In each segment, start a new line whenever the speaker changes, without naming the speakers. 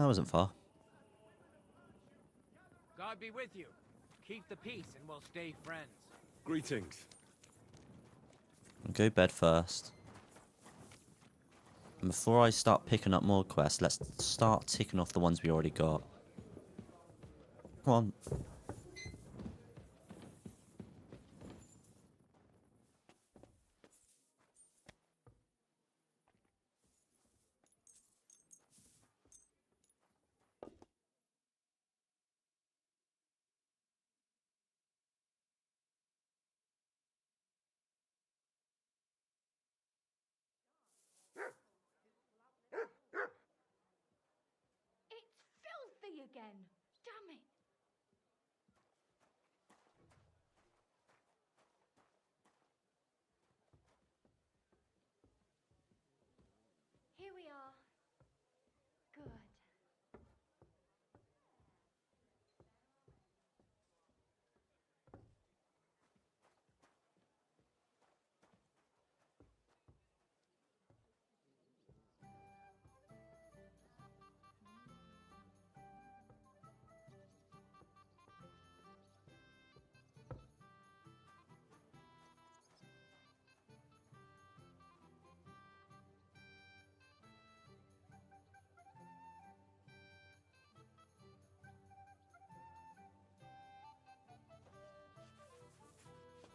That wasn't far.
God be with you. Keep the peace and we'll stay friends.
Greetings.
Go bed first. And before I start picking up more quests, let's start ticking off the ones we already got. Come on.
It's filthy again. Damn it. Here we are. Good.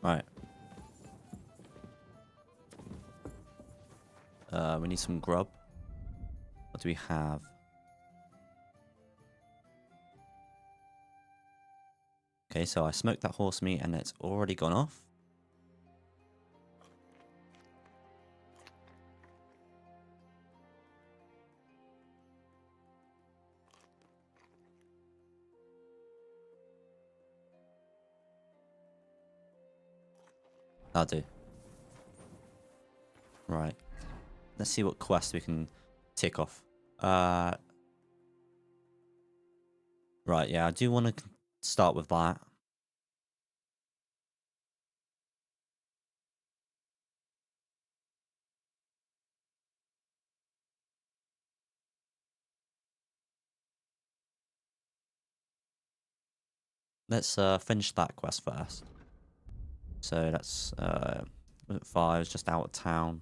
Right. We need some grub. What do we have? Okay, so I smoked that horse meat and it's already gone off. That'll do. Right. Let's see what quest we can tick off. Right, yeah, I do want to start with that. Let's finish that quest first. So that's 5, just out of town.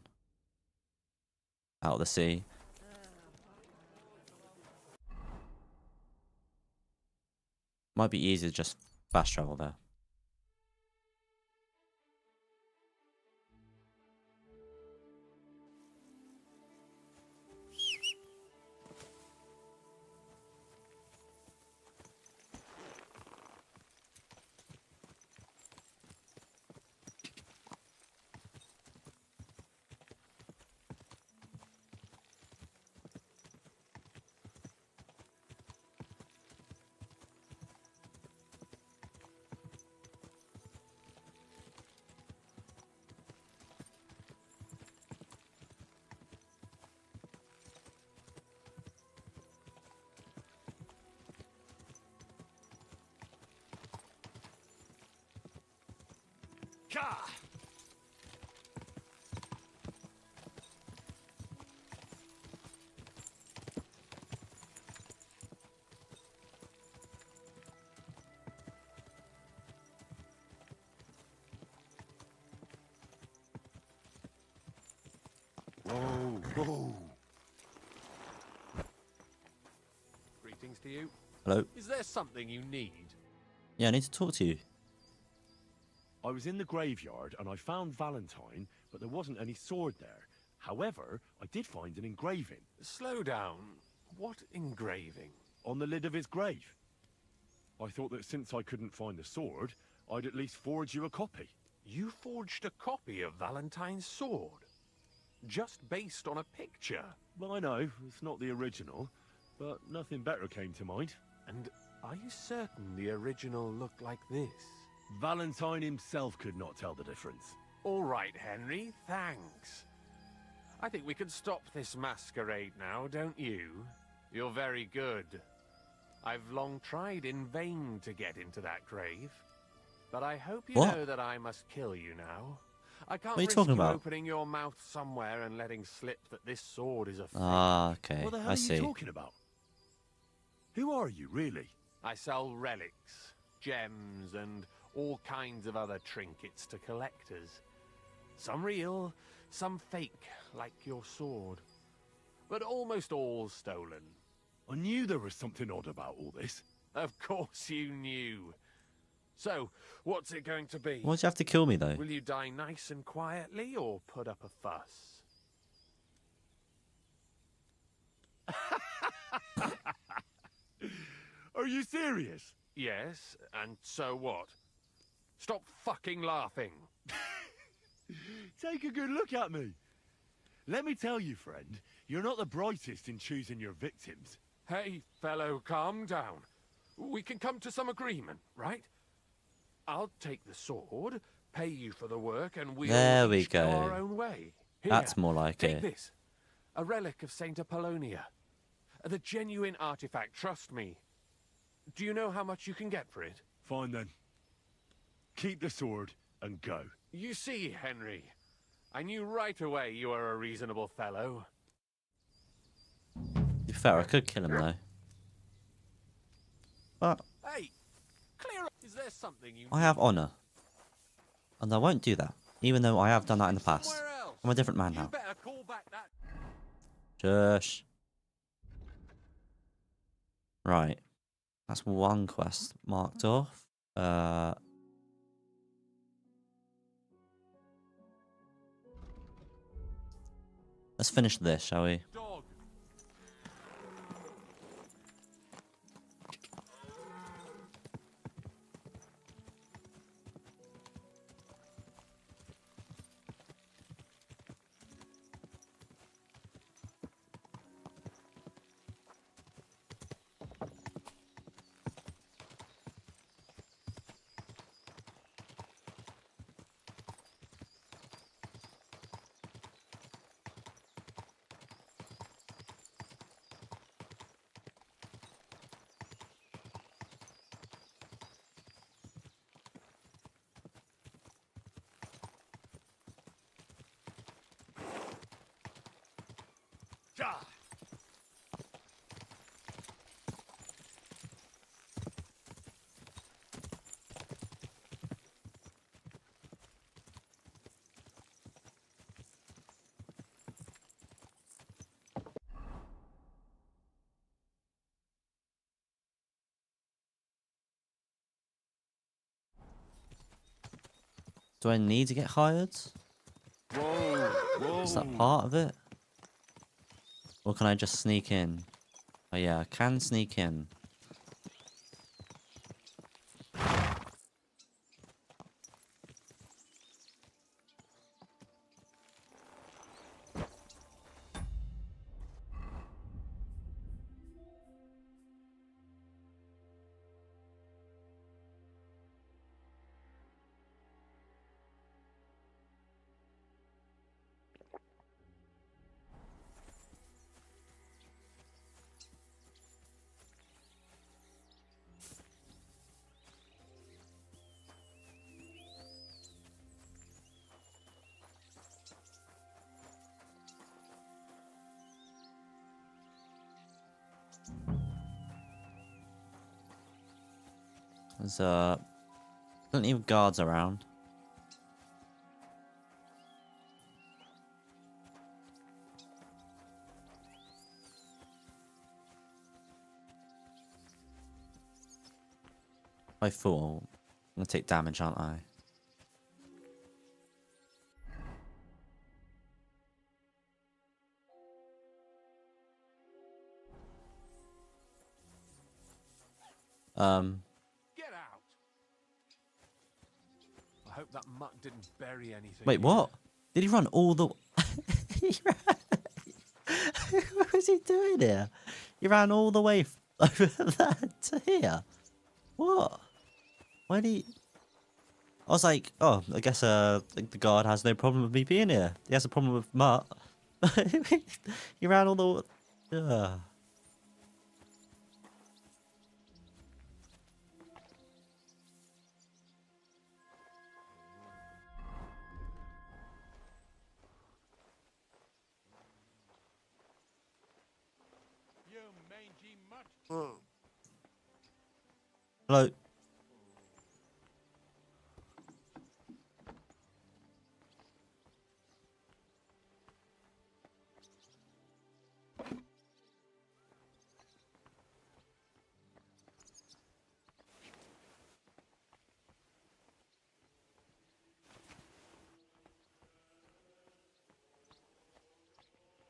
Out of the sea. Might be easier to just fast travel there.
Ka! Whoa.
Greetings to you.
Hello?
Is there something you need?
Yeah, I need to talk to you.
I was in the graveyard and I found Valentine, but there wasn't any sword there. However, I did find an engraving.
Slow down. What engraving?
On the lid of his grave. I thought that since I couldn't find the sword, I'd at least forge you a copy.
You forged a copy of Valentine's sword? Just based on a picture?
Well, I know, it's not the original, but nothing better came to mind.
And are you certain the original looked like this?
Valentine himself could not tell the difference.
All right, Henry, thanks. I think we can stop this masquerade now, don't you? You're very good. I've long tried in vain to get into that grave. But I hope you know that I must kill you now. I can't risk you opening your mouth somewhere and letting slip that this sword is a fake.
Ah, okay.
What the hell
I
are
see.
you talking about? Who are you, really?
I sell relics, gems, and all kinds of other trinkets to collectors. Some real, some fake, like your sword. But almost all stolen.
I knew there was something odd about all this.
Of course you knew. So, what's it going to be?
Why'd you have to kill me, though?
Will you die nice and quietly, or put up a fuss?
Are you serious?
Yes, and so what? Stop fucking laughing.
Take a good look at me. Let me tell you, friend, you're not the brightest in choosing your victims.
Hey, fellow, calm down. We can come to some agreement, right? I'll take the sword, pay you for the work, and we'll
There we
each go
go.
our own way. Here,
That's more like
take
it.
this. A relic of Saint Apollonia. The genuine artifact, trust me. Do you know how much you can get for it?
Fine then. Keep the sword and go.
You see, Henry, I knew right away you were a reasonable fellow.
To be fair, I could kill him, though. But
Hey, clear up. Is there something you
I have honour. And I won't do that, even though I have done that in the past.
somewhere else?
I'm a different man
You
now.
better call back that.
Shush. Right. That's one quest marked off. Let's finish this, shall we?
Dog.
Ja!
Do I need to get hired?
Whoa! Whoa!
Is that part of it? Or can I just sneak in? Oh yeah, I can sneak in. There's plenty of guards around. I thought I'm gonna take damage, aren't I?
Get out. I hope that mutt didn't bury anything.
Wait, what? Did he run all the... He ran... What was he doing here? He ran all the way over there to here. What? Why did he... I was like, oh, I guess the guard has no problem with me being here. He has a problem with Mutt. He ran all the...
You mangy mutt.
Hello.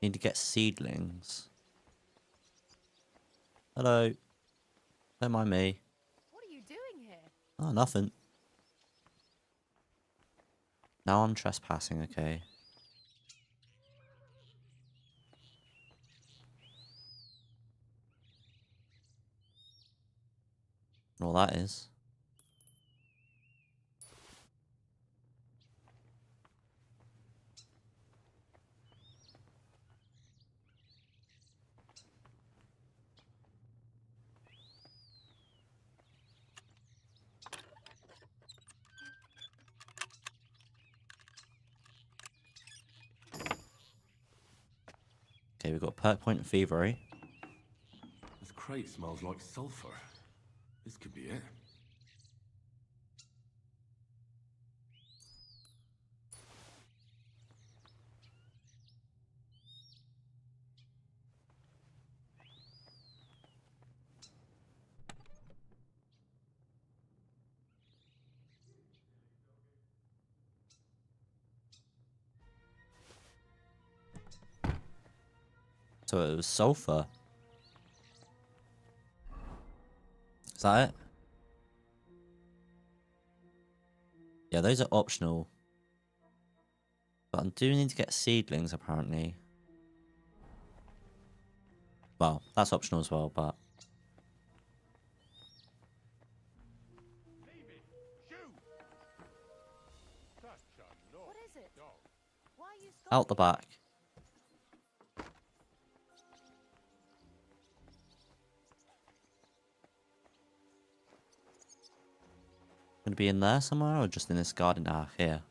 Need to get seedlings. Hello. Don't mind me.
What are you doing here?
Oh, nothing. Now I'm trespassing, okay. All that is. Okay, we've got perk point and thievery.
This crate smells like sulfur. This could be it.
So it was sulfur. Is that it? Yeah, those are optional. But I do need to get seedlings, apparently. Well, that's optional as well, but...
What is it? Why are you
Out the back. Gonna be in there somewhere, or just in this garden? Ah, here.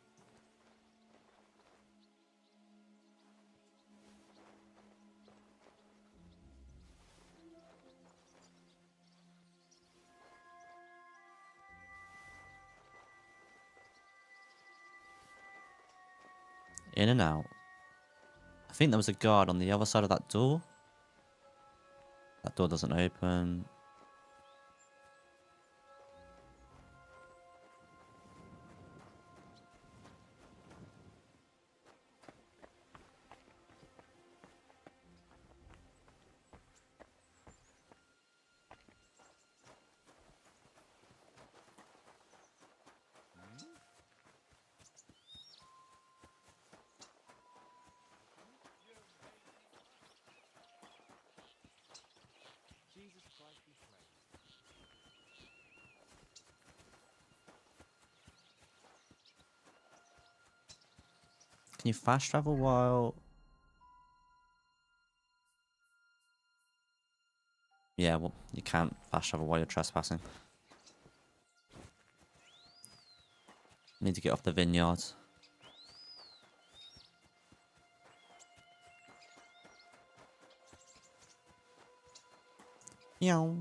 In and out. I think there was a guard on the other side of that door. That door doesn't open. Can you fast travel while... Yeah, well, you can't fast travel while you're trespassing. Need to get off the vineyard. Meow.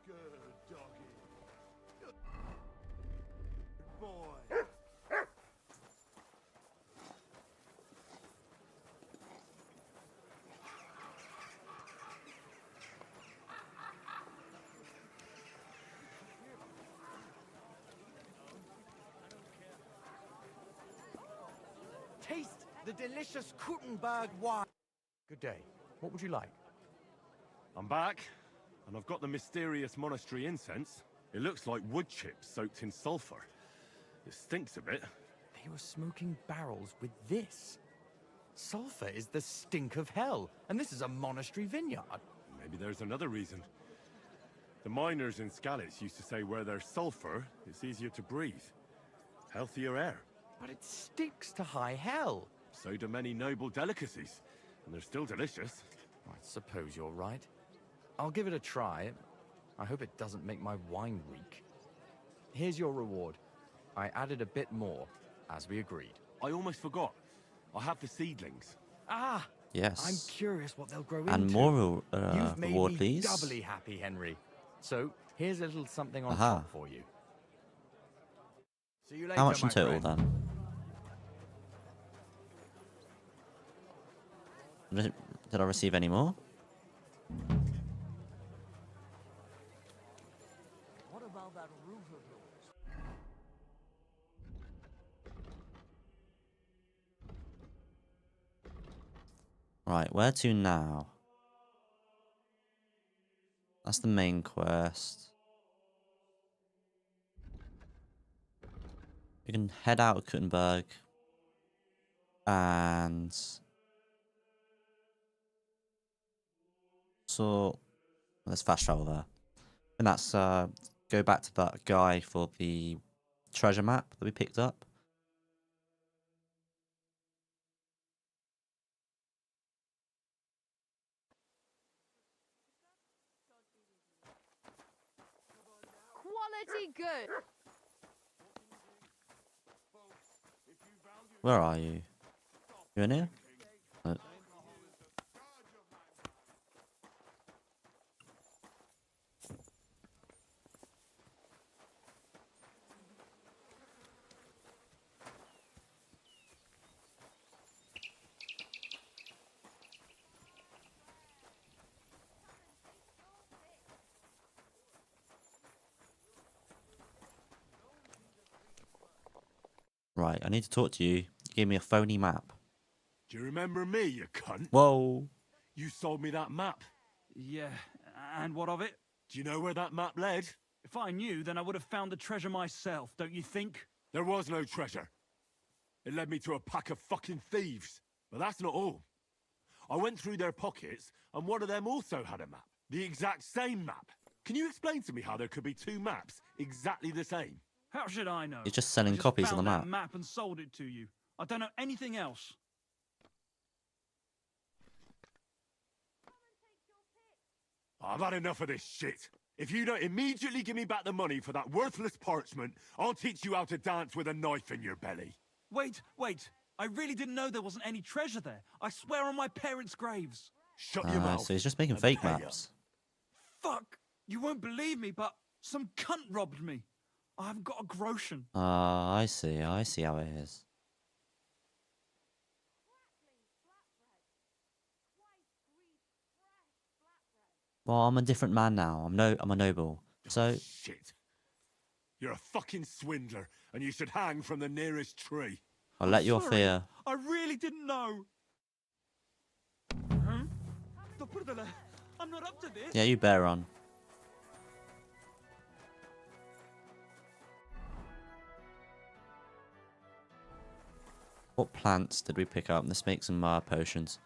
Good doggy. Good boy.
Taste the delicious Kuttenberg wine. Good day. What would you like?
I'm back, and I've got the mysterious monastery incense. It looks like wood chips soaked in sulfur. It stinks a bit.
They were smoking barrels with this. Sulfur is the stink of hell, and this is a monastery vineyard.
Maybe there's another reason. The miners in Skalitz used to say where there's sulfur, it's easier to breathe. Healthier air.
But it sticks to high hell.
So do many noble delicacies, and they're still delicious.
I suppose you're right. I'll give it a try. I hope it doesn't make my wine reek. Here's your reward. I added a bit more, as we agreed.
I almost forgot. I have the seedlings.
Ah!
Yes.
I'm curious what they'll grow
And
into.
more
You've made
reward,
me
please.
doubly happy, Henry. So, here's a little something on
Aha.
top for you. See you later,
How much in
my
total
friend.
then? Did I receive any more?
What about that roof of yours?
Right, where to now? That's the main quest. We can head out of Kuttenberg. And... So... Let's fast travel there. And that's, go back to that guy for the treasure map that we picked up.
Quality good.
Where are you? You in here? No. Right, I need to talk to you. You gave me a phony map.
Do you remember me, you cunt?
Whoa.
You sold me that map.
Yeah, and what of it?
Do you know where that map led?
If I knew, then I would have found the treasure myself, don't you think?
There was no treasure. It led me to a pack of fucking thieves. But that's not all. I went through their pockets, and one of them also had a map. The exact same map. Can you explain to me how there could be two maps exactly the same?
How should I know?
You're just selling
I just
copies of the
found that
map.
map and sold it to you. I don't know anything else.
I've had enough of this shit. If you don't immediately give me back the money for that worthless parchment, I'll teach you how to dance with a knife in your belly.
Wait. I really didn't know there wasn't any treasure there. I swear on my parents' graves.
Shut your mouth.
So he's just making
and
fake
pay up.
maps.
Fuck! You won't believe me, but some cunt robbed me. I haven't got a groschen.
I see. I see how it is. Well, I'm a different man now. I'm a noble. So
Shit. You're a fucking swindler, and you should hang from the nearest tree.
I'll let your
Sorry,
fear.
I really didn't know. Huh? I'm not up to this.
Yeah, you bear on. What plants did we pick up? Let's make some potions.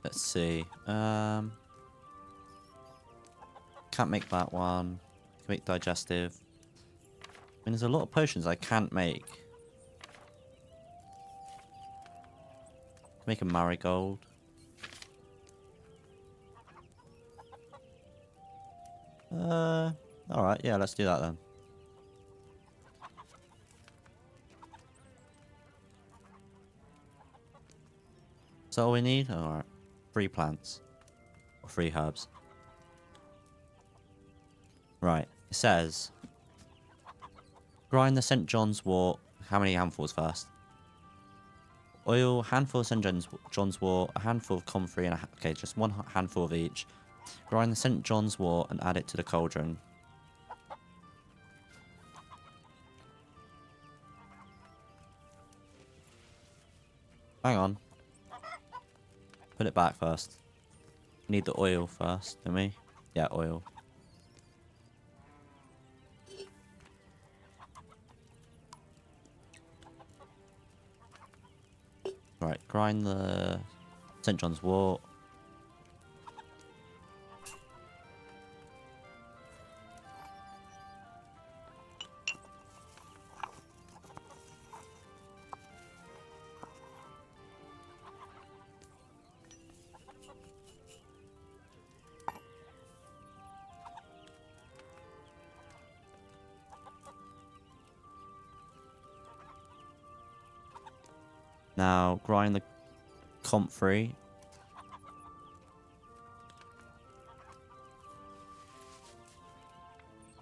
Let's see. Can't make that one. Can make digestive. I mean, there's a lot of potions I can't make. Make a marigold. Alright, yeah, let's do that then. Is that all we need? Alright. 3 plants. Or 3 herbs. Right. It says... Grind the St. John's wort. How many handfuls first? Oil, handful of St. John's wort, a handful of comfrey, and okay, just 1 handful of each. Grind the St. John's wort and add it to the cauldron. Hang on. Put it back first. Need the oil first, don't we? Yeah, oil. Right, grind the St. John's wort. Now, grind the comfrey.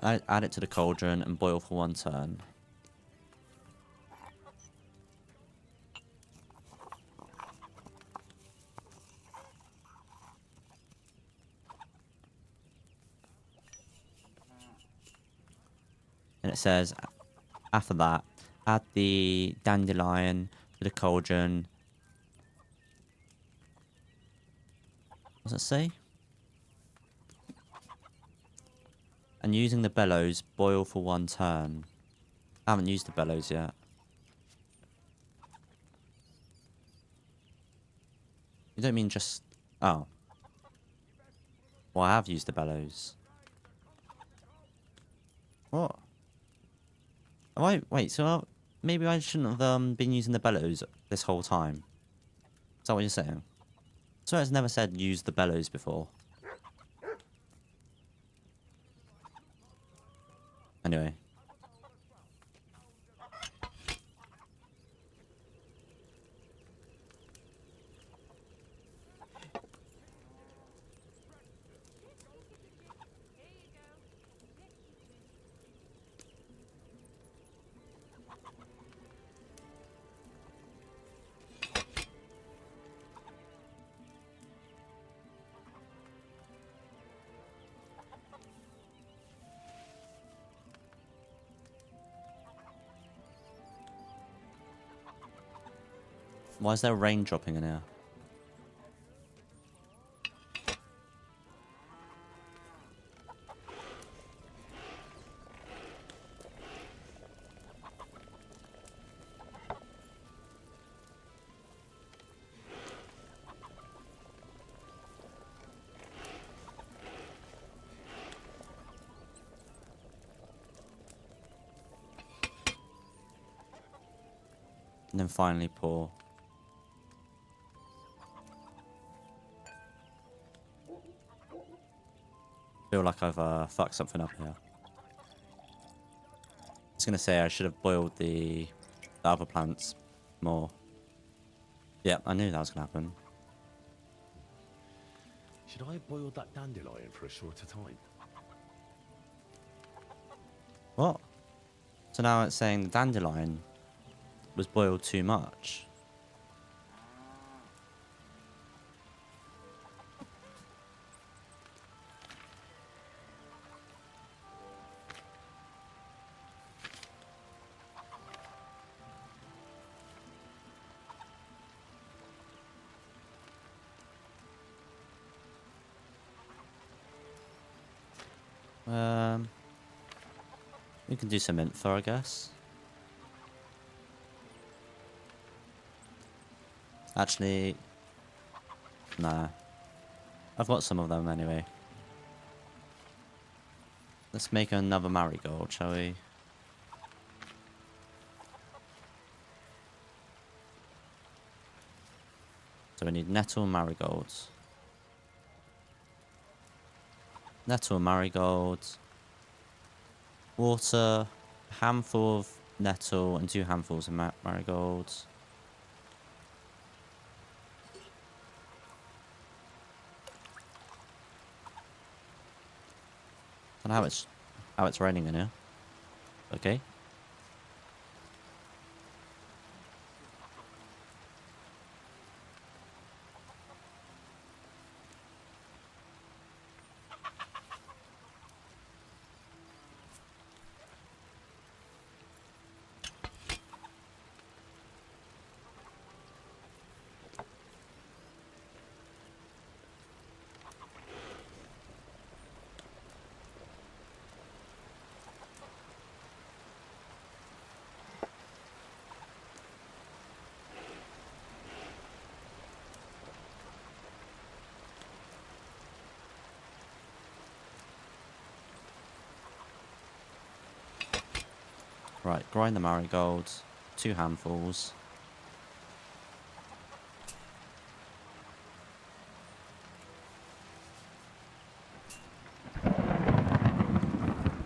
Add it to the cauldron and boil for 1 turn. And it says, after that, add the dandelion to the cauldron. What does it say? And using the bellows, boil for 1 turn. I haven't used the bellows yet. You don't mean just... Oh. Well, I have used the bellows. What? Oh, wait, so maybe I shouldn't have been using the bellows this whole time. Is that what you're saying? So it's never said use the bellows before. Anyway. Why is there rain dropping in here? And then finally pour. Feel like I've fucked something up here. I was gonna say I should have boiled the other plants more. Yep, I knew that was gonna happen.
Should I have boiled that dandelion for a shorter time?
What? So now it's saying the dandelion was boiled too much. We can do some info, I guess. Actually, nah. I've got some of them anyway. Let's make another marigold, shall we? So we need nettle and marigolds. Nettle and marigolds. Water, a handful of nettle and 2 handfuls of marigolds. And how it's raining in here. Okay. Right, grind the marigolds, 2 handfuls.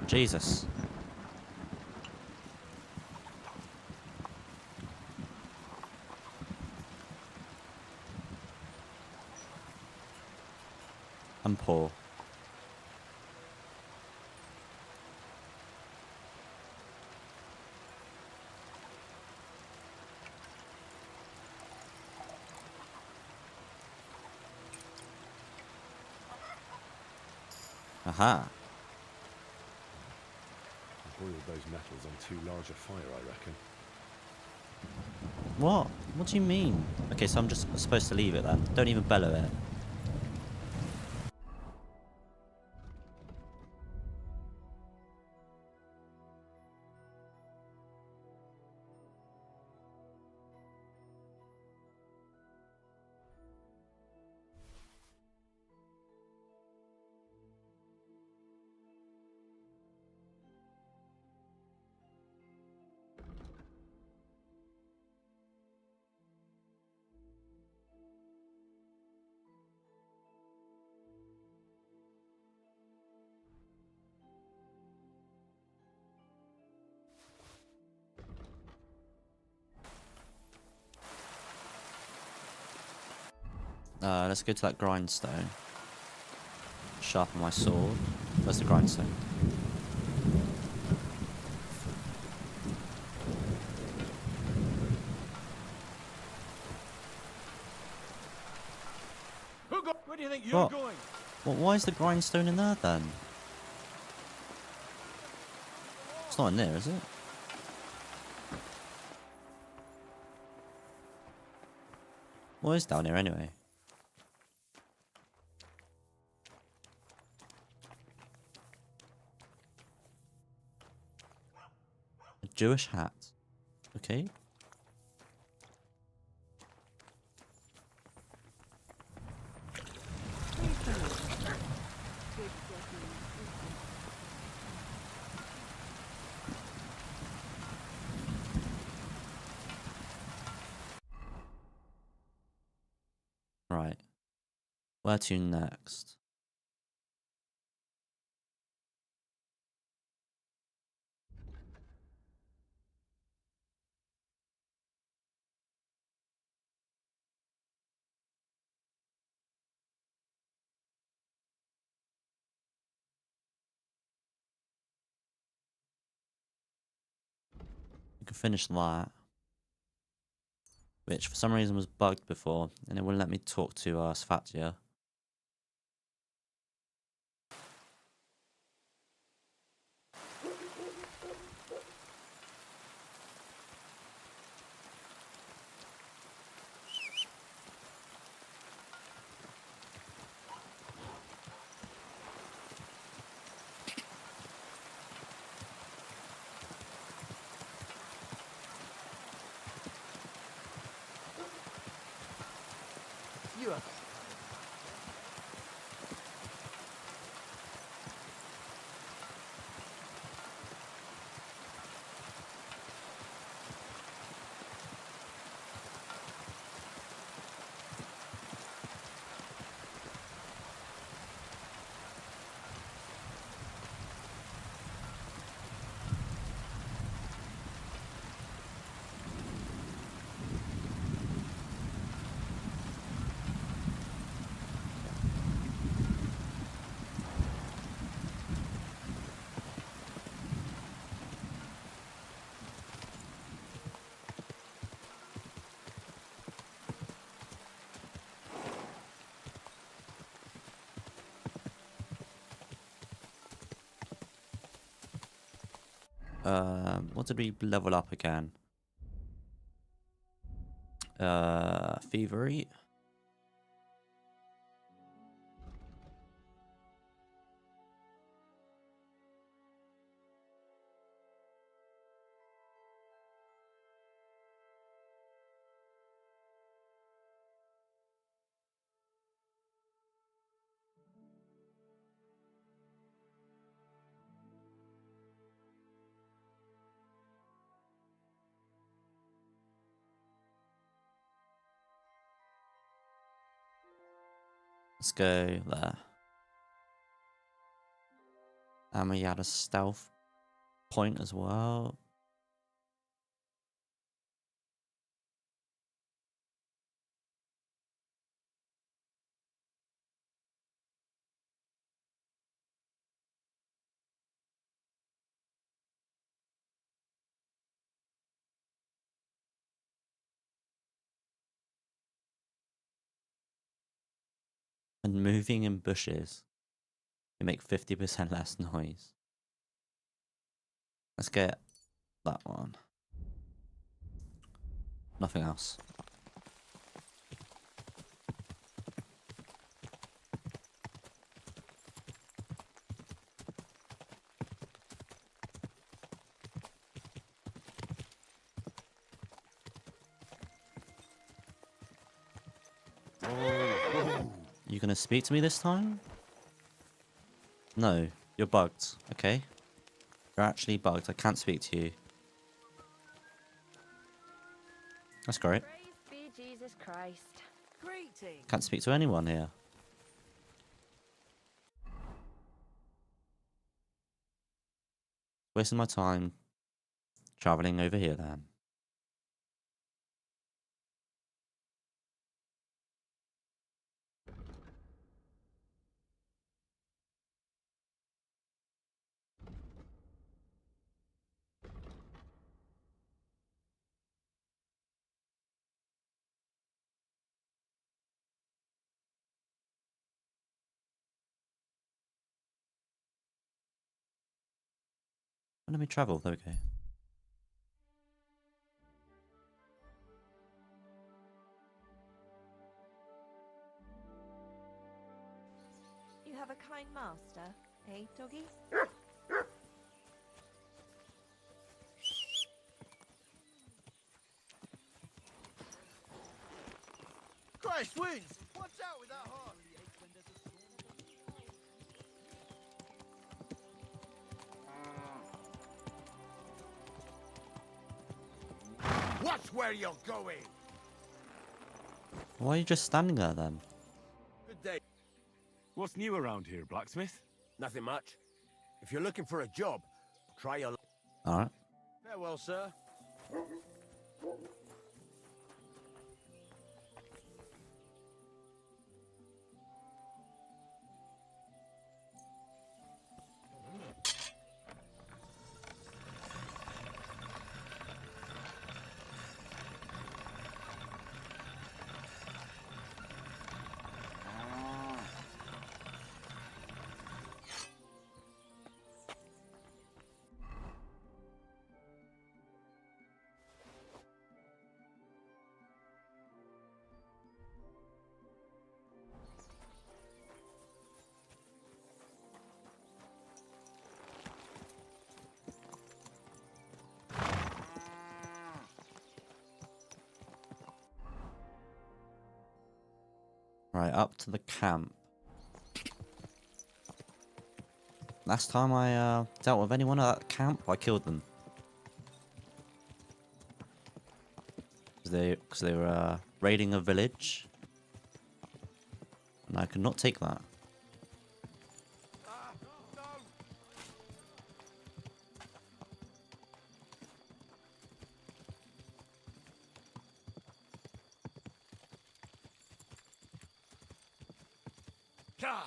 Jesus. and pour. Aha.
Boiled those metals on too large a fire, I reckon.
What? What do you mean? Okay, so I'm just supposed to leave it then. Don't even bellow it. Let's go to that grindstone. Sharpen my sword. Where's the grindstone?
Where do you think you're
What?
going?
Well, why is the grindstone in there then? It's not in there, is it? What is down here anyway? A Jewish hat. Okay. Right. Where to next? We can finish that. Which for some reason was bugged before, and it wouldn't let me talk to Sfatia.
You are... What did we level up again? Thievery. Let's go there. And we had a stealth point as well.
And moving in bushes, you make 50% less noise. Let's get that one. Nothing else. You gonna speak to me this time? No, you're bugged, okay? You're actually bugged. I can't speak to you. That's great.
Praise be Jesus Christ. Greetings.
Can't speak to anyone here. Wasting my time traveling over here then. Let me travel. There we go.
You have a kind master, eh, doggy?
Christ wins! Watch out with that horse! Watch where you're going!
Why are you just standing there then?
Good day.
What's new around here, blacksmith?
Nothing much. If you're looking for a job, try your...
Alright.
Farewell, sir.
Right, up to the camp. Last time I dealt with anyone at that camp, I killed them. Because they were raiding a village. And I could not take that.
God.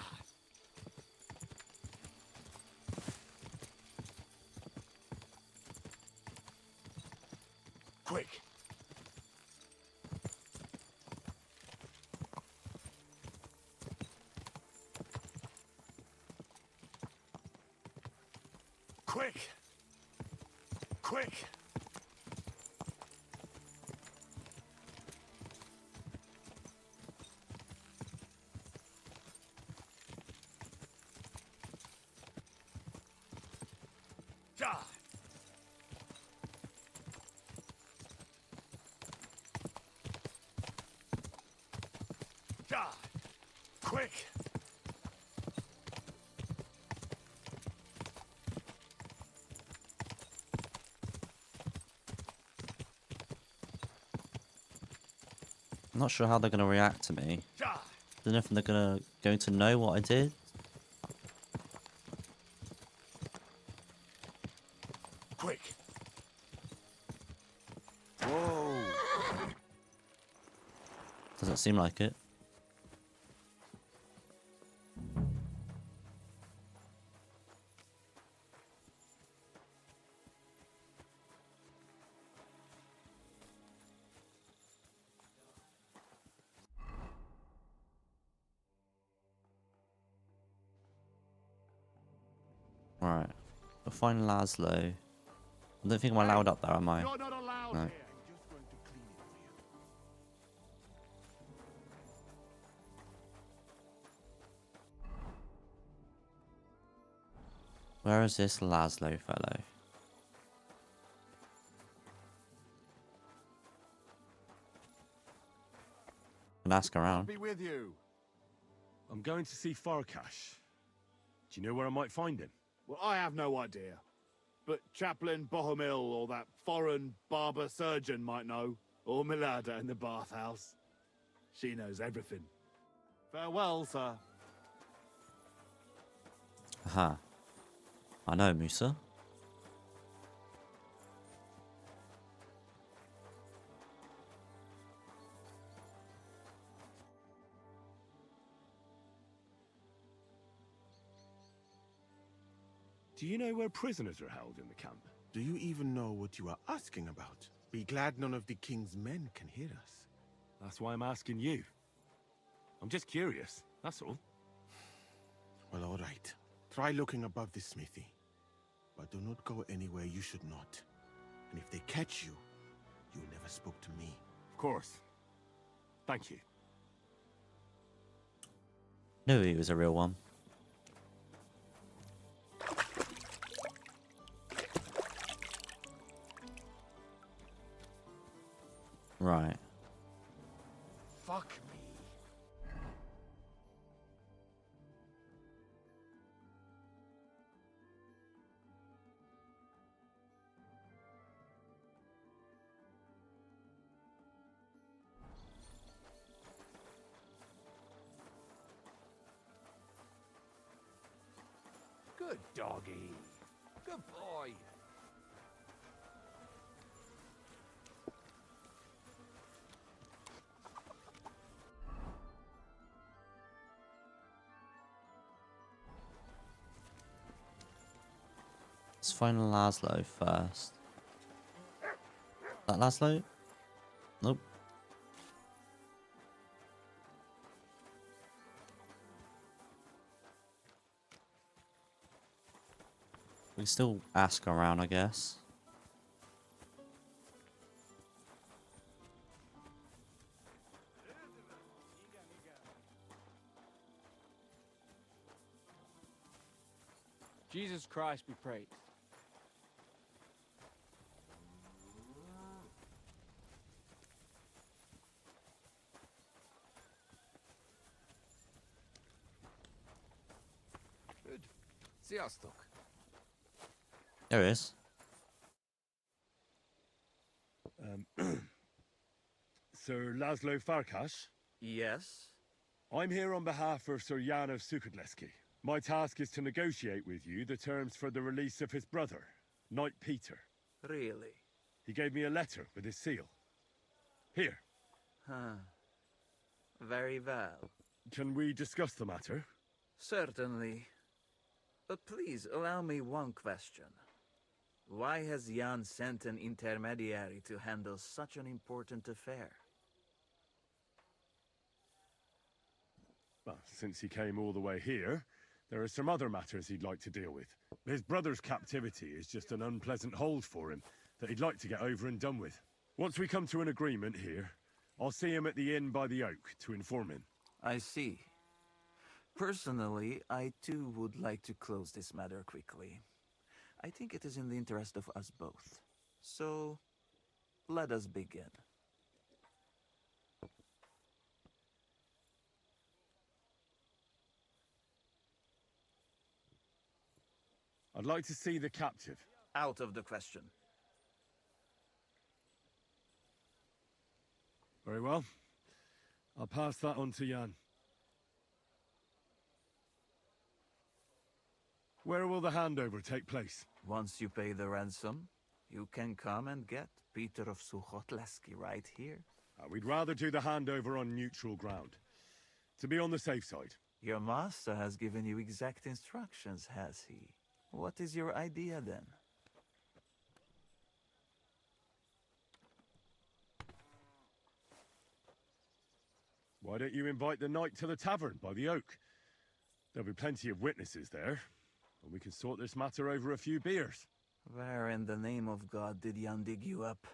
Quick. Quick. Quick. God. God. Quick.
I'm not sure how they're going to react to me.
God.
Don't know if they're going to know what I did.
Quick. Whoa.
Doesn't seem like it. Right. We'll find Laszlo. I don't think I'm allowed up there, am I?
You're not allowed
No.
here.
Where is this Laszlo fellow? Can ask
I'll
around.
be with you.
I'm going to see Farkash. Do you know where I might find him?
Well, I have no idea. But Chaplain Bohemil or that foreign barber surgeon might know. Or Milada in the bathhouse. She knows everything. Farewell, sir.
Aha. I know, Musa.
Do you know where prisoners are held in the camp?
Do you even know what you are asking about? Be glad none of the king's men can hear us.
That's why I'm asking you. I'm just curious, that's all.
Well, all right. Try looking above the smithy. But do not go anywhere you should not. And if they catch you, you never spoke to me.
Of course. Thank you.
Knew he was a real one. Right.
Fuck me.
Good doggy. Good boy.
Let's find Laszlo first. That Laszlo? Nope. We can still ask around, I guess.
Jesus Christ be praised.
Good. Sziasztok.
There he is.
Sir Laszlo Farkash?
Yes?
I'm here on behalf of Sir Jan of Sukadleski. My task is to negotiate with you the terms for the release of his brother, Knight Peter.
Really?
He gave me a letter with his seal. Here.
Huh. Very well.
Can we discuss the matter?
Certainly. But please allow me one question. Why has Jan sent an intermediary to handle such an important affair?
Well, since he came all the way here, there are some other matters he'd like to deal with. His brother's captivity is just an unpleasant hold for him that he'd like to get over and done with. Once we come to an agreement here, I'll see him at the inn by the oak to inform him.
I see. Personally, I too would like to close this matter quickly. I think it is in the interest of us both. So, let us begin.
I'd like to see the captive.
Out of the question.
Very well. I'll pass that on to Jan. Where will the handover take place?
Once you pay the ransom, you can come and get Peter of Suchotleski right here.
We'd rather do the handover on neutral ground. To be on the safe side.
Your master has given you exact instructions, has he? What is your idea then?
Why don't you invite the knight to the tavern by the oak? There'll be plenty of witnesses there. and we can sort this matter over a few beers.
Where in the name of God did Jan dig you up?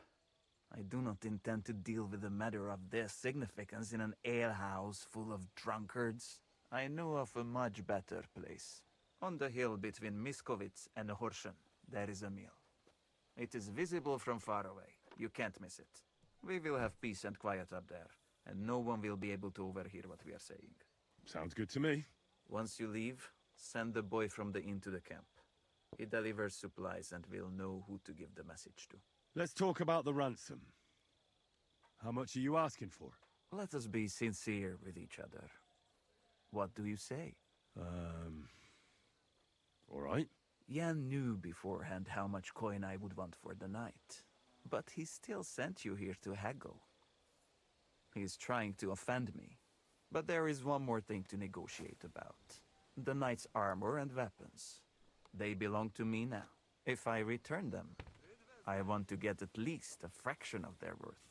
I do not intend to deal with a matter of this significance in an alehouse full of drunkards. I know of a much better place. On the hill between Miskovitz and Horschen, there is a mill. It is visible from far away. You can't miss it. We will have peace and quiet up there, and no one will be able to overhear what we are saying.
Sounds good to me.
Once you leave, send the boy from the inn to the camp. He delivers supplies and will know who to give the message to.
Let's talk about the ransom. How much are you asking for?
Let us be sincere with each other. What do you say?
All right.
Jan knew beforehand how much coin I would want for the night, but he still sent you here to haggle. He's trying to offend me, but there is one more thing to negotiate about. The knight's armor and weapons. They belong to me now. If I return them, I want to get at least a fraction of their worth.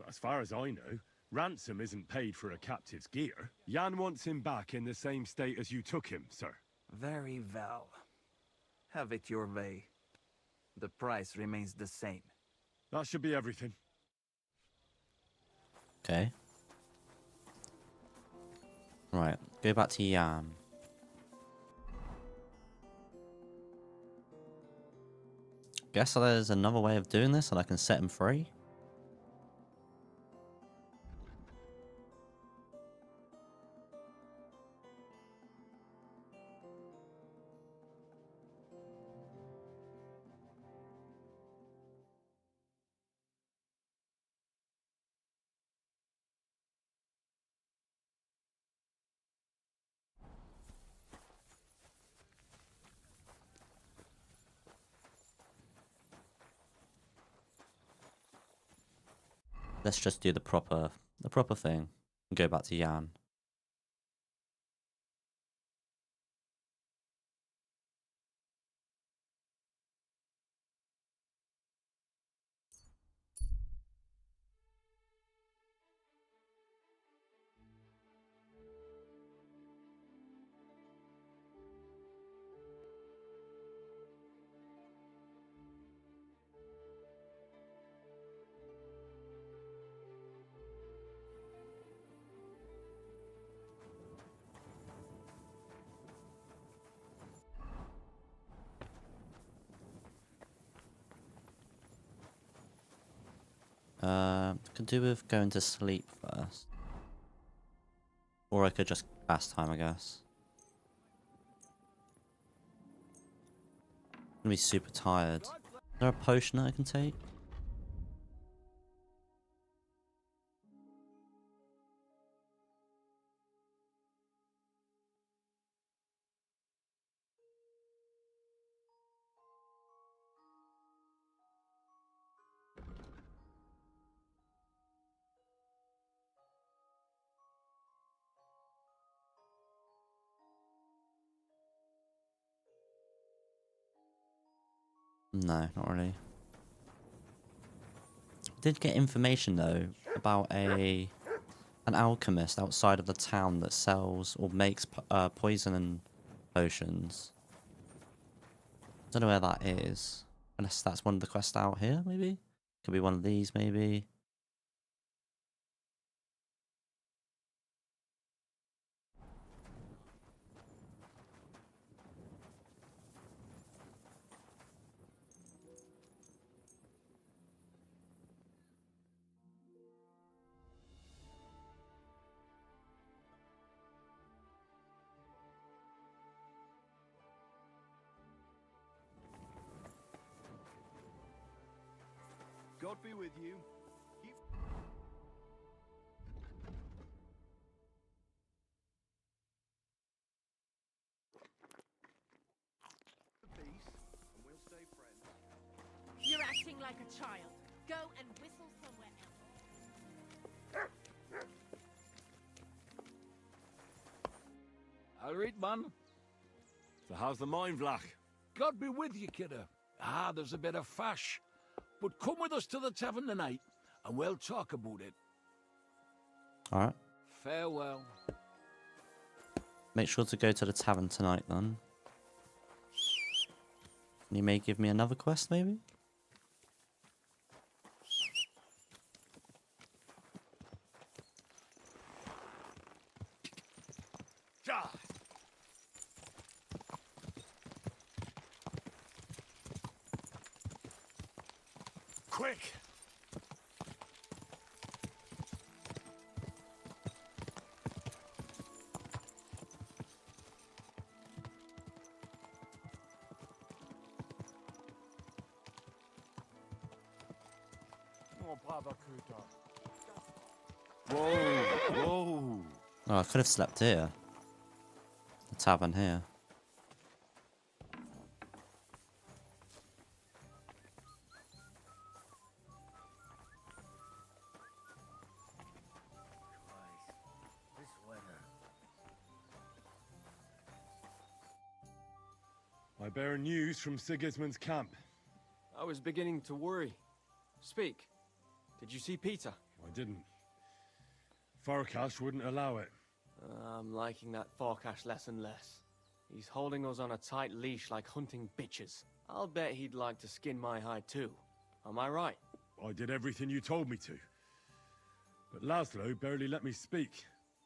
As far as I know, ransom isn't paid for a captive's gear. Jan wants him back in the same state as you took him, sir.
Very well. Have it your way. The price remains the same.
That should be everything.
Okay. Right, go back to Jan. Guess there's another way of doing this and I can set him free. Let's just do the proper thing and go back to Jan. Could do with going to sleep first. Or I could just pass time, I guess. I'm gonna be super tired. Is there a potion that I can take? No, not really. Did get information though about an alchemist outside of the town that sells or makes poison and potions. Don't know where that is. Unless that's one of the quests out here, maybe? Could be one of these, maybe.
God be with you.
You're acting like a child. Go and whistle somewhere else.
I'll read, man.
So how's the mine, Vlach?
God be with you, kidder. There's a bit of fash. But come with us to the tavern tonight, and we'll talk about it.
Alright.
Farewell.
Make sure to go to the tavern tonight, then. And you may give me another quest, maybe?
Quick!
Whoa, whoa.
Oh, I could have slept here. The tavern here.
This weather.
I bear news from Sigismund's camp.
I was beginning to worry. Speak. Did you see Peter?
I didn't. Farkash wouldn't allow it.
I'm liking that Farkash less and less. He's holding us on a tight leash like hunting bitches. I'll bet he'd like to skin my hide too. Am I right?
I did everything you told me to. But Laszlo barely let me speak.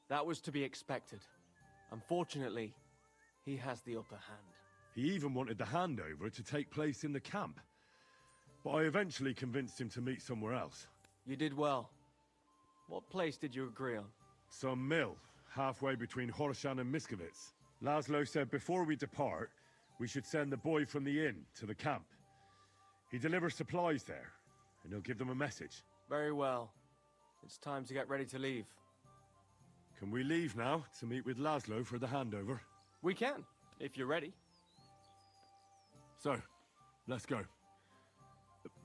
That was to be expected. Unfortunately, he has the upper hand.
He even wanted the handover to take place in the camp. But I eventually convinced him to meet somewhere else.
You did well. What place did you agree on?
Some mill, halfway between Horshan and Miskovitz. Laszlo said before we depart, we should send the boy from the inn to the camp. He delivers supplies there, and he'll give them a message.
Very well. It's time to get ready to leave.
Can we leave now to meet with Laszlo for the handover?
We can, if you're ready.
So, let's go.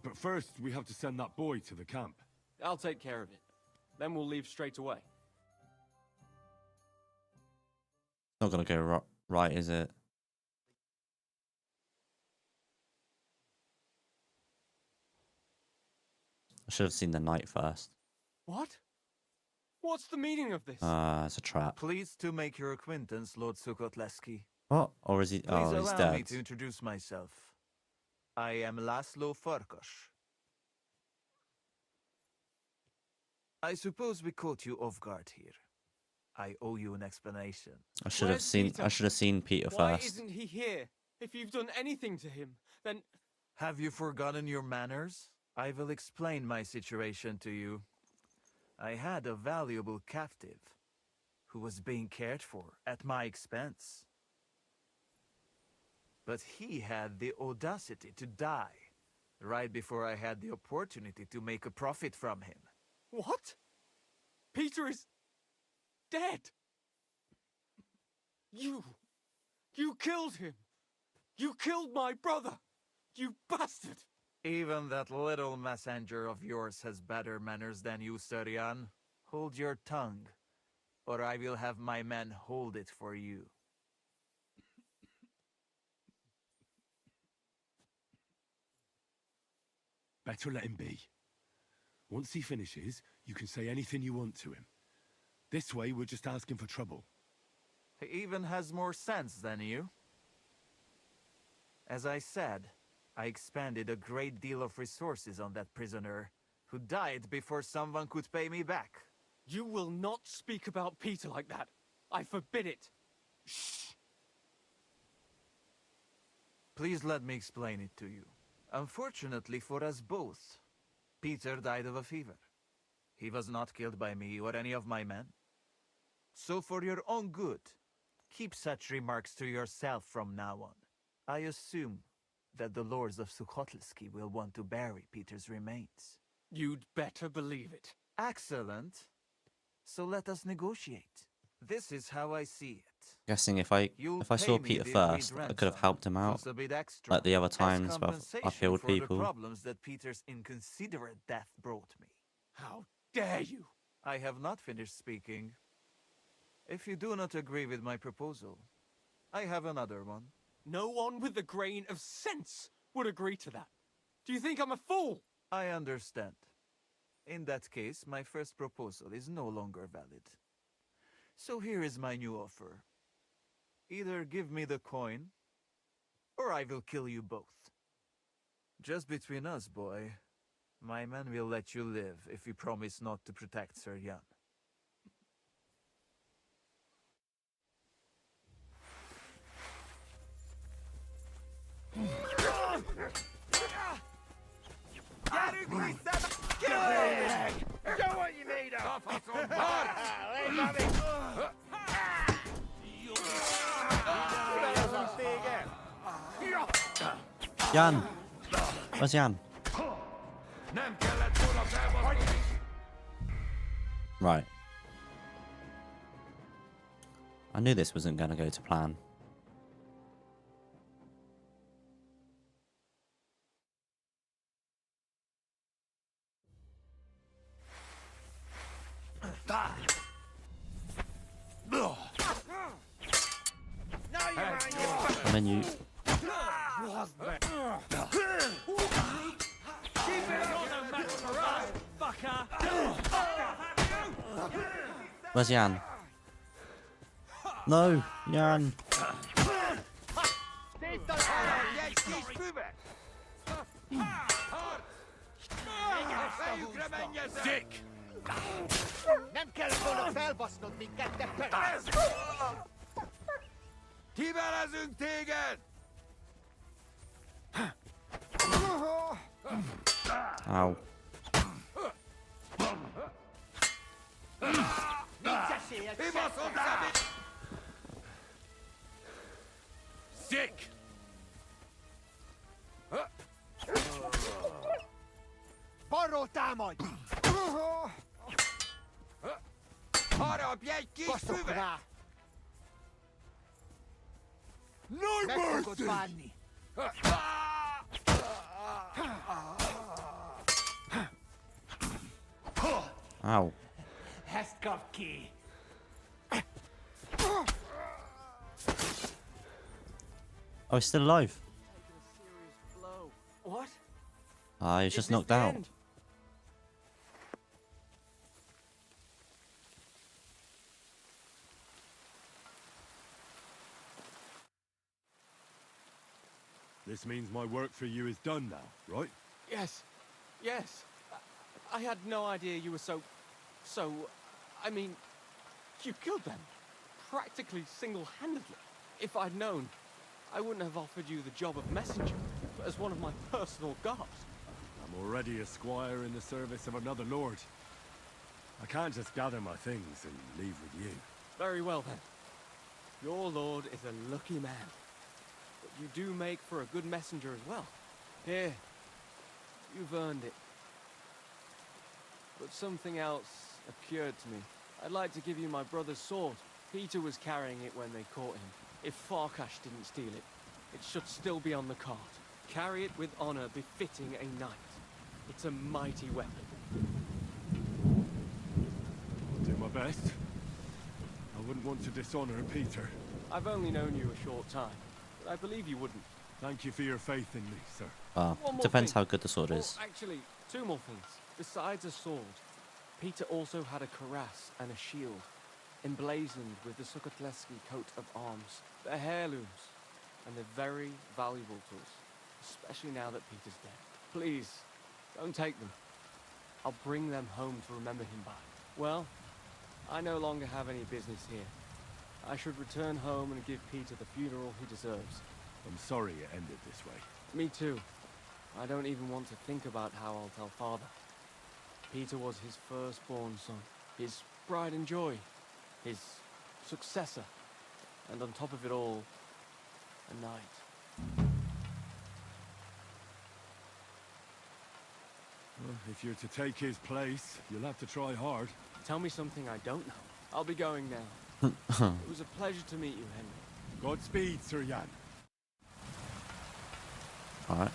But first, we have to send that boy to the camp.
I'll take care of it. Then we'll leave straight away.
Not gonna go right, is it? I should have seen the knight first.
What? What's the meaning of this?
It's a trap.
Pleased to make your acquaintance, Lord Sukotleski.
What? Or is he?
Please
Oh, he's
allow me
dead.
to introduce myself. I am Laszlo Farkas. I suppose we caught you off guard here. I owe you an explanation.
I should have seen.
Peter?
I should have seen Peter
Why
first.
isn't he here? If you've done anything to him, then...
Have you forgotten your manners? I will explain my situation to you. I had a valuable captive who was being cared for at my expense. But he had the audacity to die right before I had the opportunity to make a profit from him.
What? Peter is... dead. You killed him. You killed my brother. You bastard.
Even that little messenger of yours has better manners than you, Surian. Hold your tongue, or I will have my men hold it for you.
Better let him be. Once he finishes, you can say anything you want to him. This way, we're just asking for trouble.
He even has more sense than you. As I said, I expended a great deal of resources on that prisoner, who died before someone could pay me back.
You will not speak about Peter like that. I forbid it.
Shh! Please let me explain it to you. Unfortunately for us both, Peter died of a fever. He was not killed by me or any of my men. So for your own good, keep such remarks to yourself from now on. I assume that the lords of Sukhotlsky will want to bury Peter's remains.
You'd better believe it.
Excellent. So let us negotiate. This is how I see it.
Guessing if I saw Peter first, I could have helped him out, like the other times where I've killed
for the
people.
problems that Peter's inconsiderate death brought me.
How dare you?
I have not finished speaking. If you do not agree with my proposal, I have another one.
No one with a grain of sense would agree to that. Do you think I'm a fool?
I understand. In that case, my first proposal is no longer valid. So here is my new offer. Either give me the coin, or I will kill you both. Just between us, boy. My men will let you live if you promise not to protect Sir Yan.
Show what you made of!
Jan! Where's Jan? Right. I knew this wasn't going to go to plan. And then you... Where's Jan? No, Jan.
Dick!
Nem kell volna felbasznod minket, te perc!
Kivelezünk téged!
Ow.
Sick!
Balról támadj!
Harapj egy kis
Baszok
füvet!
rá!
No
Meg fogod
mercy!
bánni!
Ow.
Ezt kap ki!
Oh, he's still alive.
What?
Ah, he was
Is
just
this
knocked
the
out.
end?
This means my work for you is done now, right?
Yes. Yes. I had no idea you were so... I mean, you killed them. Practically single-handedly. If I'd known, I wouldn't have offered you the job of messenger, but as one of my personal guards.
I'm already a squire in the service of another lord. I can't just gather my things and leave with you.
Very well, then. Your lord is a lucky man. But you do make for a good messenger as well. Here. You've earned it. But something else occurred to me. I'd like to give you my brother's sword. Peter was carrying it when they caught him. If Farkash didn't steal it, it should still be on the cart. Carry it with honor befitting a knight. It's a mighty weapon.
I'll do my best. I wouldn't want to dishonor Peter.
I've only known you a short time, but I believe you wouldn't.
Thank you for your faith in me, sir.
One more
Depends
thing.
how good the sword is.
Actually, two more things. Besides a sword, Peter also had a cuirass and a shield, emblazoned with the Sukotleski coat of arms. They're heirlooms, and they're very valuable to us, especially now that Peter's dead. Please, don't take them. I'll bring them home to remember him by. Well, I no longer have any business here. I should return home and give Peter the funeral he deserves.
I'm sorry it ended this way.
Me too. I don't even want to think about how I'll tell Father. Peter was his firstborn son, his pride and joy, his successor, and on top of it all, a knight.
Well, if you're to take his place, you'll have to try hard.
Tell me something I don't know. I'll be going now. It was a pleasure to meet you, Henry.
Godspeed, Sir Yan.
Alright.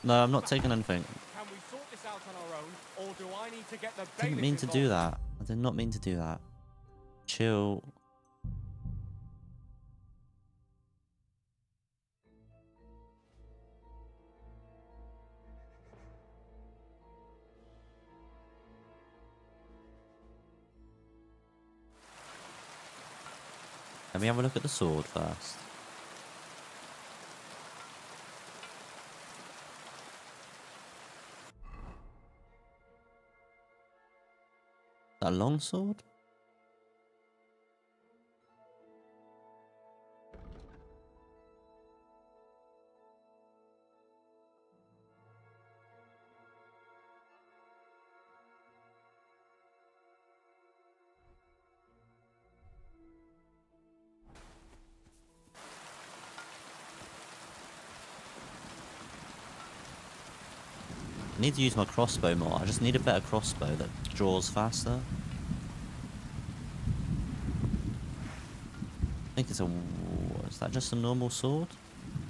No, I'm not taking anything.
Can we sort this out on our own, or do I need to get the
I didn't mean to do that. I did not mean to do that. Chill. Let me have a look at the sword first. That long sword? I need to use my crossbow more. I just need a better crossbow that draws faster. I think it's a... Is that just a normal sword?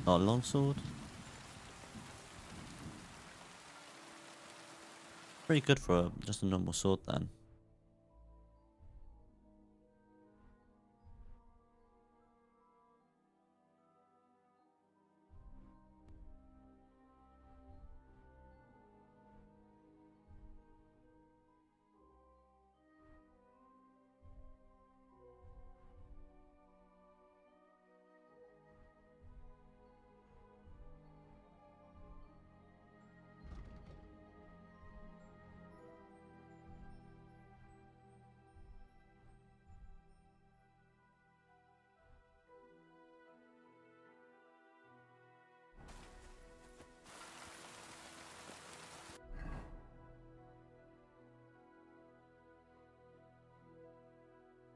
Not a long sword? Pretty good for just a normal sword then.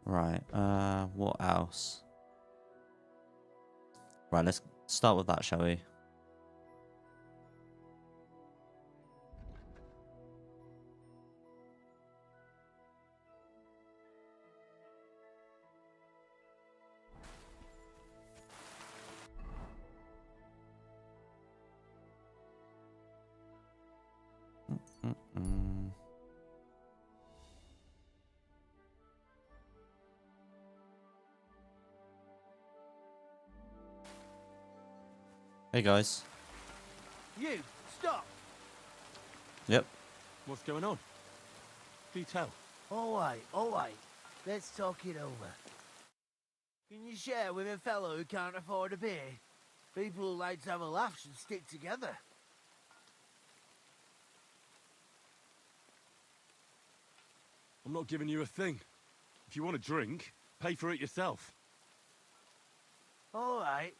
Right, what else? Right, let's start with that, shall we? Hey guys.
You, stop!
Yep.
What's going on? Do tell.
All right. Let's talk it over. Can you share with a fellow who can't afford a beer? People who like to have a laugh should stick together.
I'm not giving you a thing. If you want a drink, pay for it yourself.
All right.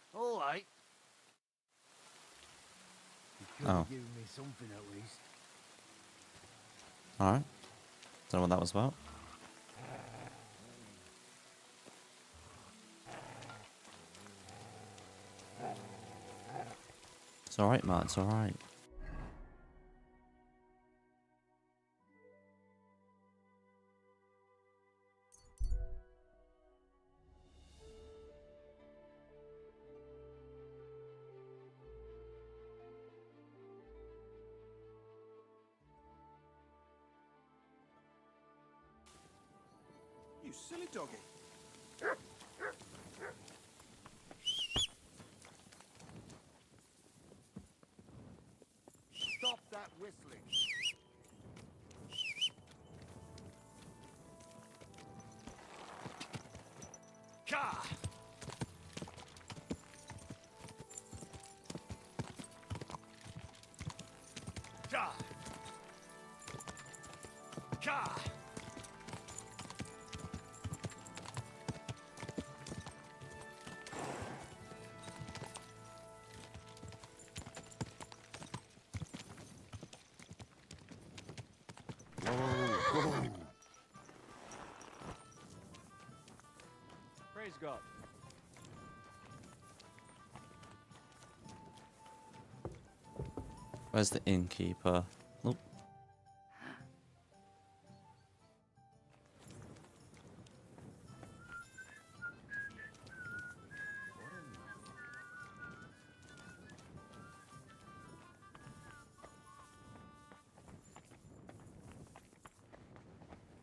You could
Oh.
have given me something at least.
Alright. Don't know what that was about. It's alright, Matt, it's alright.
You silly doggy.
Stop that whistling.
Ka! Ka! Ka!
Praise God.
Where's the innkeeper? Nope.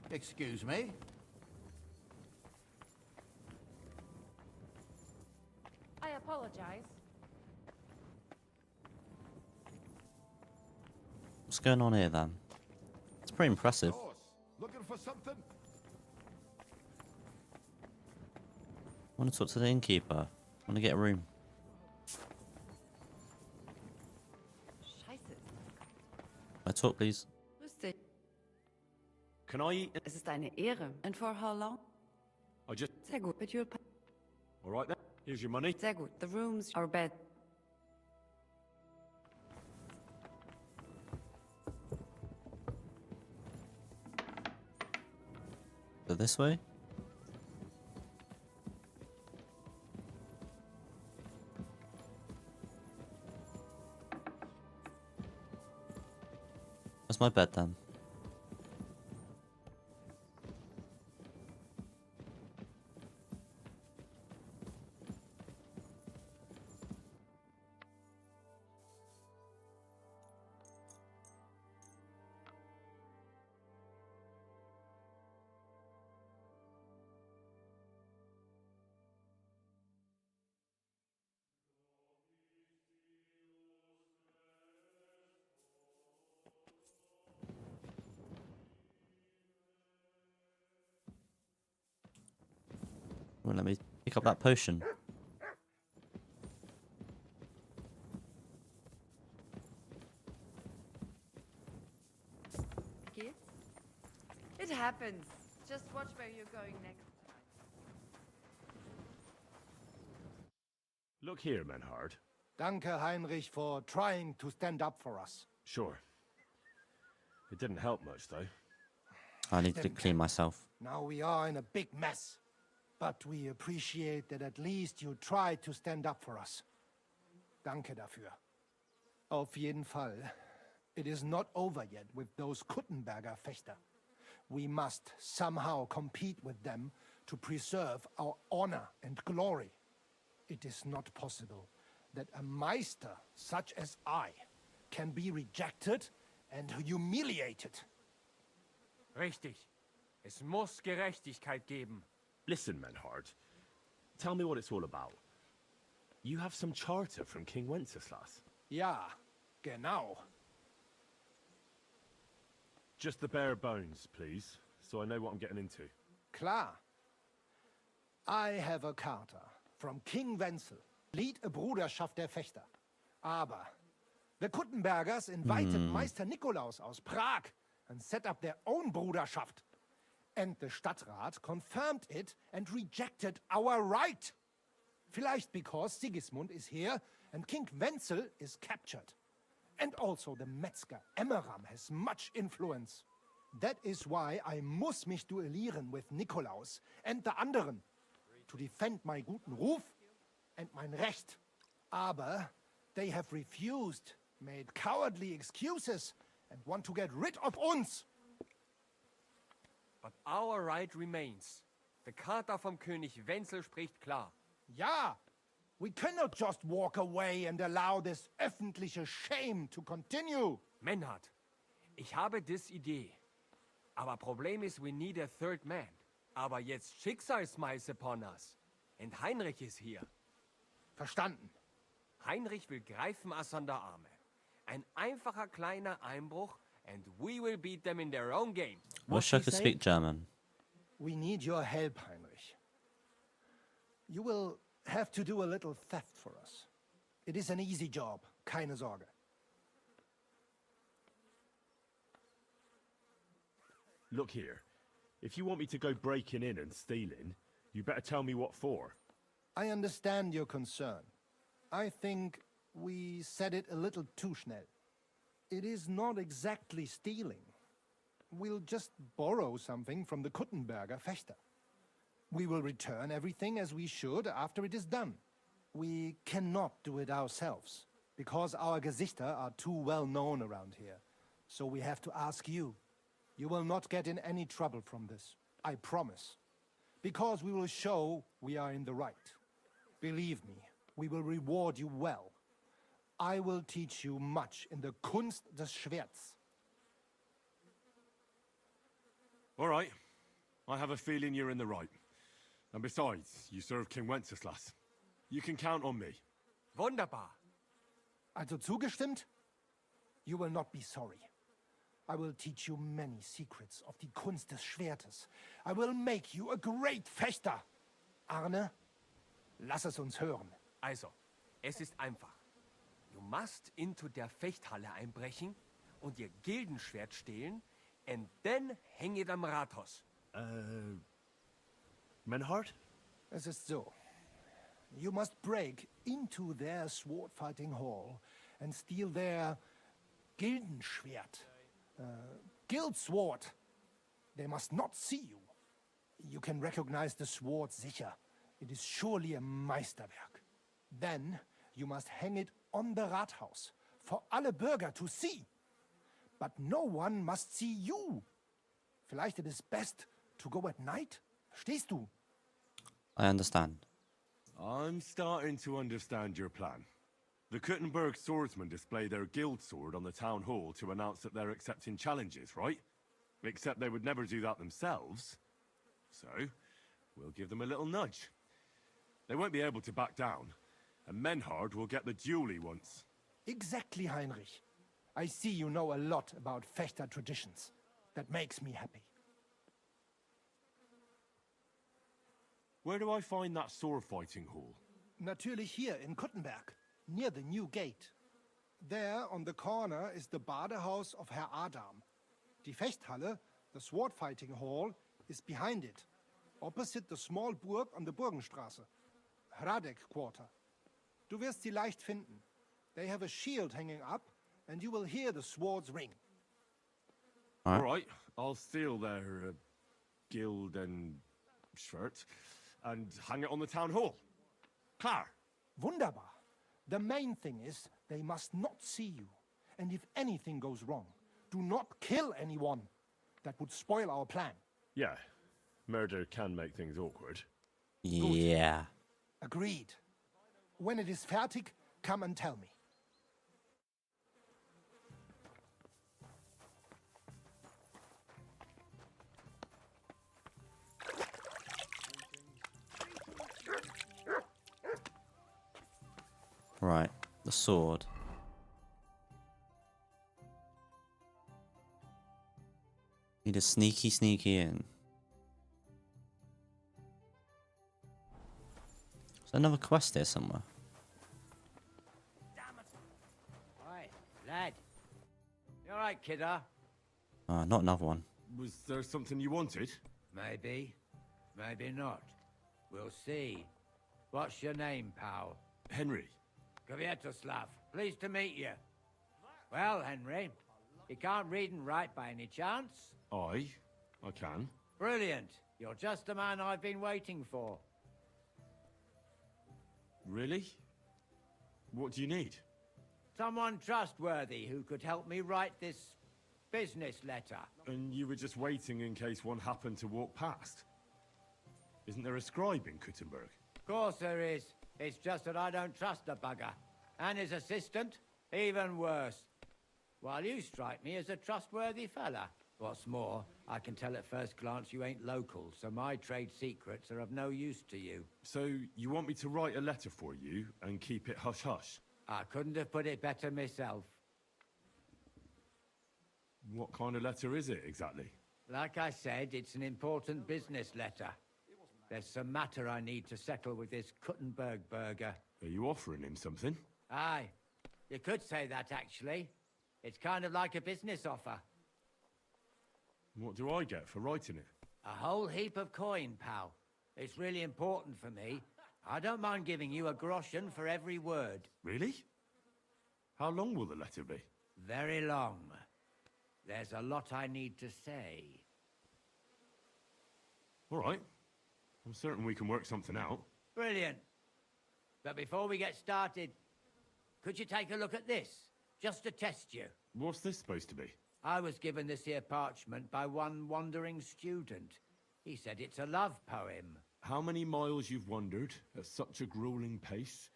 Excuse me?
I apologize.
What's going on here then? It's pretty impressive.
Looking for something?
want to talk to the innkeeper. I want to get a room.
Scheiße.
I talk, please.
Grüß dich.
Can I eat?
Es ist eine Ehre. And for how long?
I just...
Sehr gut. But you'll pay.
All right then. Here's your money.
Sehr gut. The rooms are bed.
Go this way. Where's my bed then? Well, let me pick up that potion.
Geht's? It happens. Just watch where you're going next time.
Look here, Menhard.
Danke, Heinrich, for trying to stand up for us.
Sure. It didn't help much, though.
I need to clean myself.
Now we are in a big mess. But we appreciate that at least you tried to stand up for us. Danke dafür. Auf jeden Fall. It is not over yet with those Kuttenberger Fechter. We must somehow compete with them to preserve our honor and glory. It is not possible that a Meister such as I can be rejected and humiliated.
Richtig. Es muss Gerechtigkeit geben.
Listen, Menhard. Tell me what it's all about. You have some charter from King Wenceslas.
Ja, genau.
Just the bare bones, please, so I know what I'm getting into.
Klar. I have a charter from King Wenzel, lead a Bruderschaft der Fechter. Aber the Kuttenbergers invited Meister Nikolaus aus Prague and set up their own Bruderschaft. And the Stadtrat confirmed it and rejected our right. Vielleicht because Sigismund is here and King Wenzel is captured. And also the Metzger Emmeram has much influence. That is why I muss mich duellieren with Nikolaus and the anderen to defend my guten Ruf and mein Recht. Aber they have refused, made cowardly excuses and want to get rid of uns.
But our right remains. The Charta vom König Wenzel spricht klar.
Ja, we cannot just walk away and allow this öffentliche shame to continue.
Menhard, ich habe dis Idee. Aber Problem ist, we need a third man. Aber jetzt Schicksalsmeis upon us. And Heinrich ist hier.
Verstanden.
Heinrich will greifen us an der Arme. Ein einfacher kleiner Einbruch and we will beat them in their own game.
Wish I could speak German.
We need your help, Heinrich. You will have to do a little theft for us. It is an easy job, keine Sorge.
Look here. If you want me to go breaking in and stealing, you better tell me what for.
I understand your concern. I think we said it a little too schnell. It is not exactly stealing. We'll just borrow something from the Kuttenberger Fechter. We will return everything as we should after it is done. We cannot do it ourselves, because our Gesichter are too well known around here. So we have to ask you. You will not get in any trouble from this, I promise. Because we will show we are in the right. Believe me, we will reward you well. I will teach you much in the Kunst des Schwerts.
All right. I have a feeling you're in the right. And besides, you serve King Wenceslas. You can count on me.
Wunderbar.
Also zugestimmt? You will not be sorry. I will teach you many secrets of die Kunst des Schwertes. I will make you a great Fechter. Arne, Lass es uns hören.
Also, es ist einfach. Du musst into der Fechthalle einbrechen und ihr Gildenschwert stehlen and then hang it am Rathaus.
Menhard?
Es ist so. You must break into their sword fighting hall and steal their Gildenschwert. Guild sword. They must not see you. You can recognize the sword sicher. It is surely a Meisterwerk. Then you must hang it on the Rathaus for alle Bürger to see. But no one must see you. Vielleicht it is best to go at night? Verstehst du?
I understand.
I'm starting to understand your plan. The Kuttenberg swordsmen display their guild sword on the town hall to announce that they're accepting challenges, right? Except they would never do that themselves. So, we'll give them a little nudge. They won't be able to back down, and Menhard will get the duel he wants.
Exactly, Heinrich. I see you know a lot about Fechter traditions. That makes me happy.
Where do I find that sword fighting hall?
Natürlich hier in Kuttenberg, near the new gate. There, on the corner, is the Badehaus of Herr Adam. Die Fechthalle, the sword fighting hall, is behind it, opposite the small Burg on the Burgenstraße. Hradek Quarter. Du wirst sie leicht finden. They have a shield hanging up, and you will hear the swords ring.
All right, I'll steal their guild and shirt and hang it on the town hall. Klar.
Wunderbar. The main thing is they must not see you. And if anything goes wrong, do not kill anyone. That would spoil our plan.
Yeah, murder can make things awkward.
Yeah.
Agreed. When it is fertig, come and tell me.
Right, the sword. Need to sneaky in. Is there another quest there somewhere?
Oi, lad. You alright, kidder?
Not another one.
Was there something you wanted?
Maybe. Maybe not. We'll see. What's your name, pal?
Henry.
Kvietoslav. Pleased to meet you. Well, Henry, you can't read and write by any chance?
I can.
Brilliant. You're just the man I've been waiting for.
Really? What do you need?
Someone trustworthy who could help me write this business letter.
And you were just waiting in case one happened to walk past? Isn't there a scribe in Kuttenberg?
Of course there is. It's just that I don't trust the bugger. And his assistant, even worse. While you strike me as a trustworthy fella. What's more, I can tell at first glance you ain't local, so my trade secrets are of no use to you.
So, you want me to write a letter for you and keep it hush-hush?
I couldn't have put it better myself.
What kind of letter is it, exactly?
Like I said, it's an important business letter. There's some matter I need to settle with this Kuttenberg burger.
Are you offering him something?
Aye. You could say that, actually. It's kind of like a business offer.
What do I get for writing it?
A whole heap of coin, pal. It's really important for me. I don't mind giving you a groschen for every word.
Really? How long will the letter be?
Very long. There's a lot I need to say.
All right. I'm certain we can work something out.
Brilliant. But before we get started, could you take a look at this? Just to test you.
What's this supposed to be?
I was given this here parchment by one wandering student. He said it's a love poem.
How many miles you've wandered at such a grueling pace?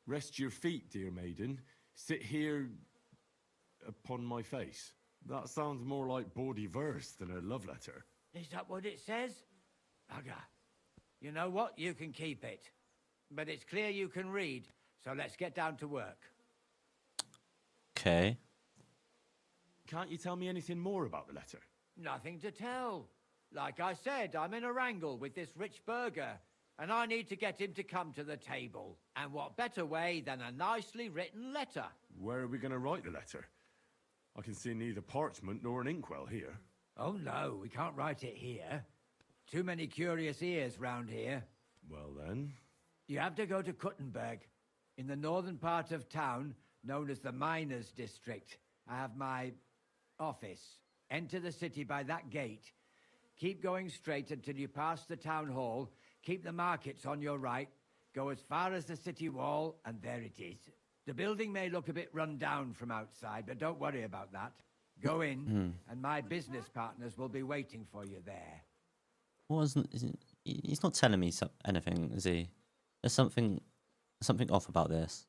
Rest your feet, dear maiden. Sit here upon my face. That sounds more like bawdy verse than a love letter.
Is that what it says? Bugger. You know what? You can keep it. But it's clear you can read, so let's get down to work.
Okay.
Can't you tell me anything more about the letter?
Nothing to tell. Like I said, I'm in a wrangle with this rich burger. and I need to get him to come to the table. And what better way than a nicely written letter?
Where are we going to write the letter? I can see neither parchment nor an inkwell here.
Oh no, we can't write it here. Too many curious ears round here.
Well then...
You have to go to Kuttenberg, in the northern part of town, known as the Miners' District. I have my office. Enter the city by that gate. Keep going straight until you pass the town hall. Keep the markets on your right. Go as far as the city wall, and there it is. The building may look a bit run down from outside, but don't worry about that. Go in, and my business partners will be waiting for you there.
He's not telling me anything, is he? There's something off about this.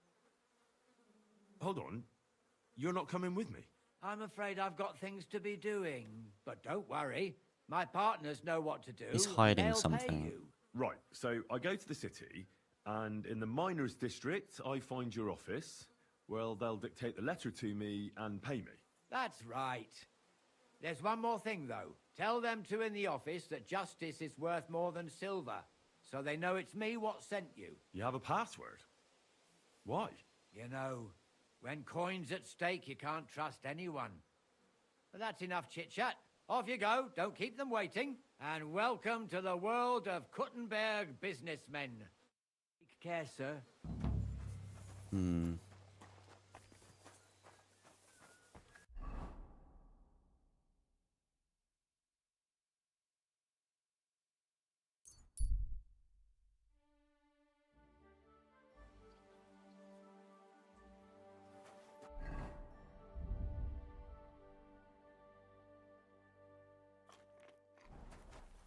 Hold on. You're not coming with me?
I'm afraid I've got things to be doing. But don't worry. My partners know what to do.
He's hiding
They'll
something.
pay you.
Right, so I go to the city, and in the Miners' District, I find your office. Well, they'll dictate the letter to me and pay me.
That's right. There's one more thing, though. Tell them two in the office that justice is worth more than silver, so they know it's me what sent you.
You have a password? Why?
You know, when coin's at stake, you can't trust anyone. But that's enough chit-chat. Off you go, don't keep them waiting. And welcome to the world of Kuttenberg businessmen. Take care, sir.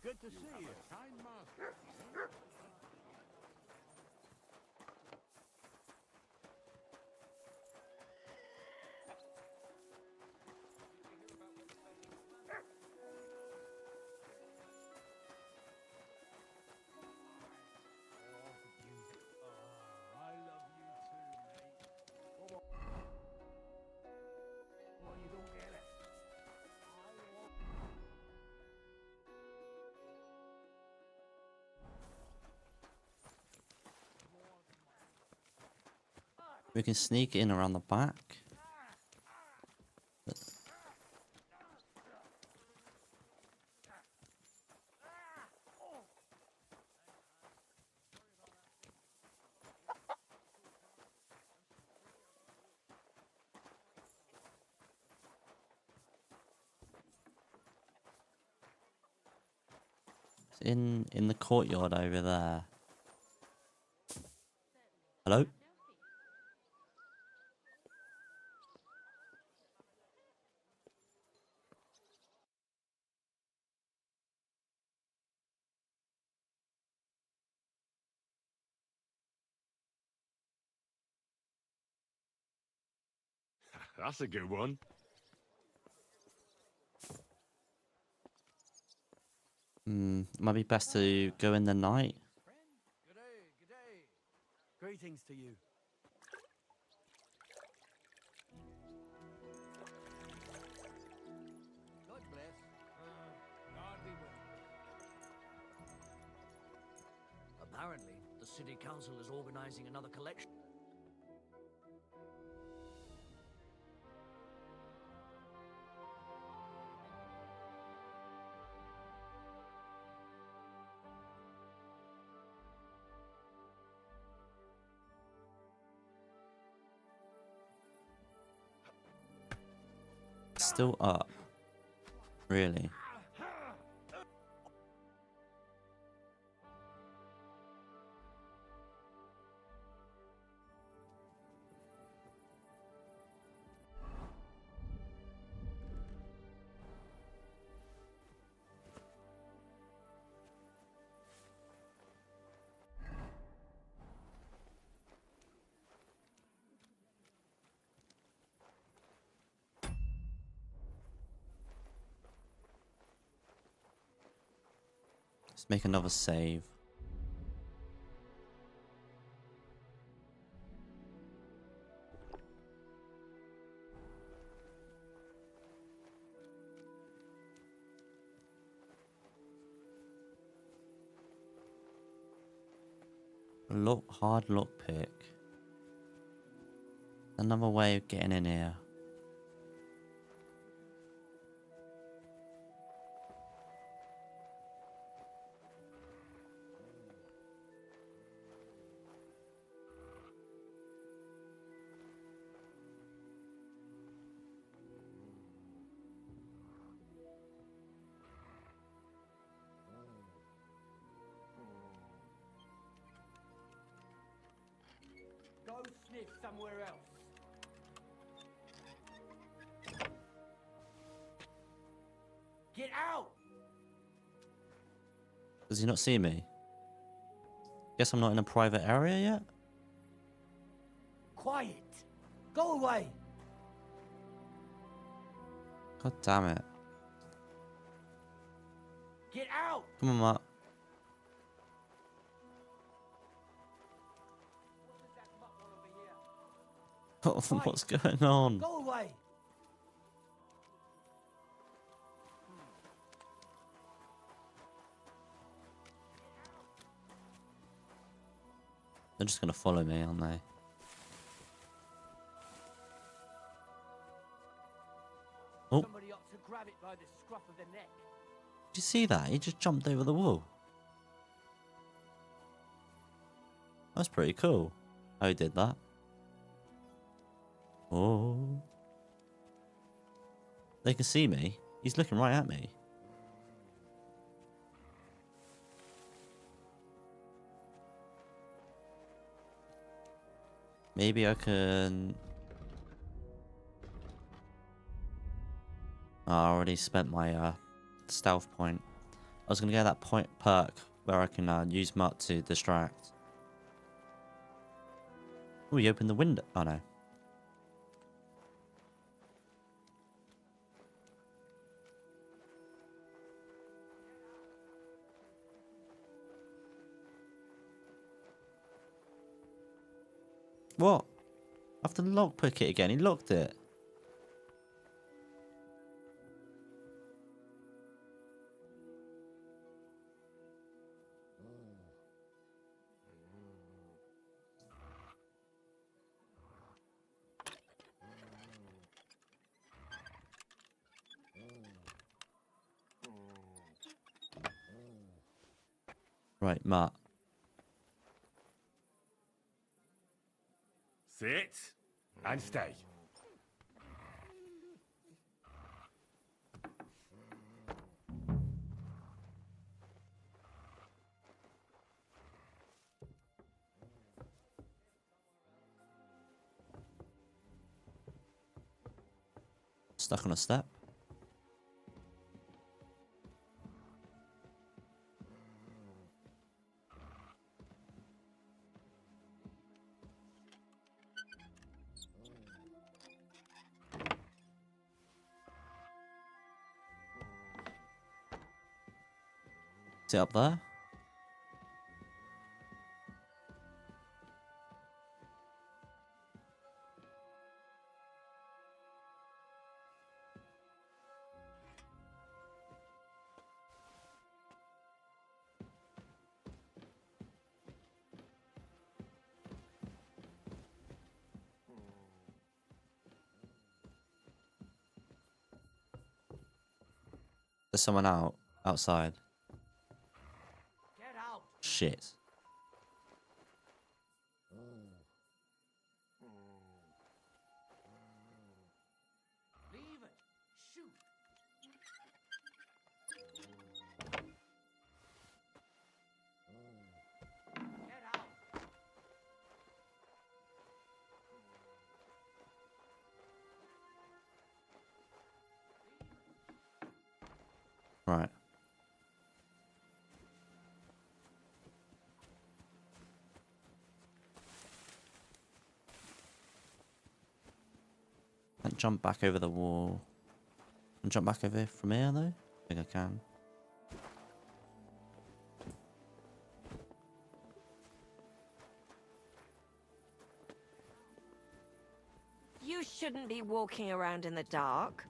Good to see you. Kind master.
We can sneak in around the back. In the courtyard over there. Hello?
That's a good one.
Might be best to go in the night.
Good day, good day. Greetings to you.
God bless. God be with you.
Apparently, the city council is organizing another collection.
Still up. Really? Let's make another save. Hard lockpick. Another way of getting in here.
Go sniff somewhere else. Get out!
Does he not see me? Guess I'm not in a private area yet?
Quiet! Go away!
God damn it.
Get out!
Come on, Matt. What's going on?
Go away!
They're just gonna follow me, aren't they? Oh,
Somebody ought to grab it by the scruff of the neck.
did you see that? He just jumped over the wall. That's pretty cool. How he did that. Oh. They can see me. He's looking right at me. Maybe I can... Oh, I already spent my stealth point. I was going to get that point perk where I can use Mutt to distract. Oh, he opened the window. Oh, no. What? I have to lockpick it again. He locked it. Right, Matt.
Sit and stay.
Stuck on a step. Is it up there? There's someone outside.
Get out!
Shit.
Leave it! Shoot! Get out!
Right. Can't jump back over the wall. Can jump back over from here though? I think I can.
You shouldn't be walking around in the dark.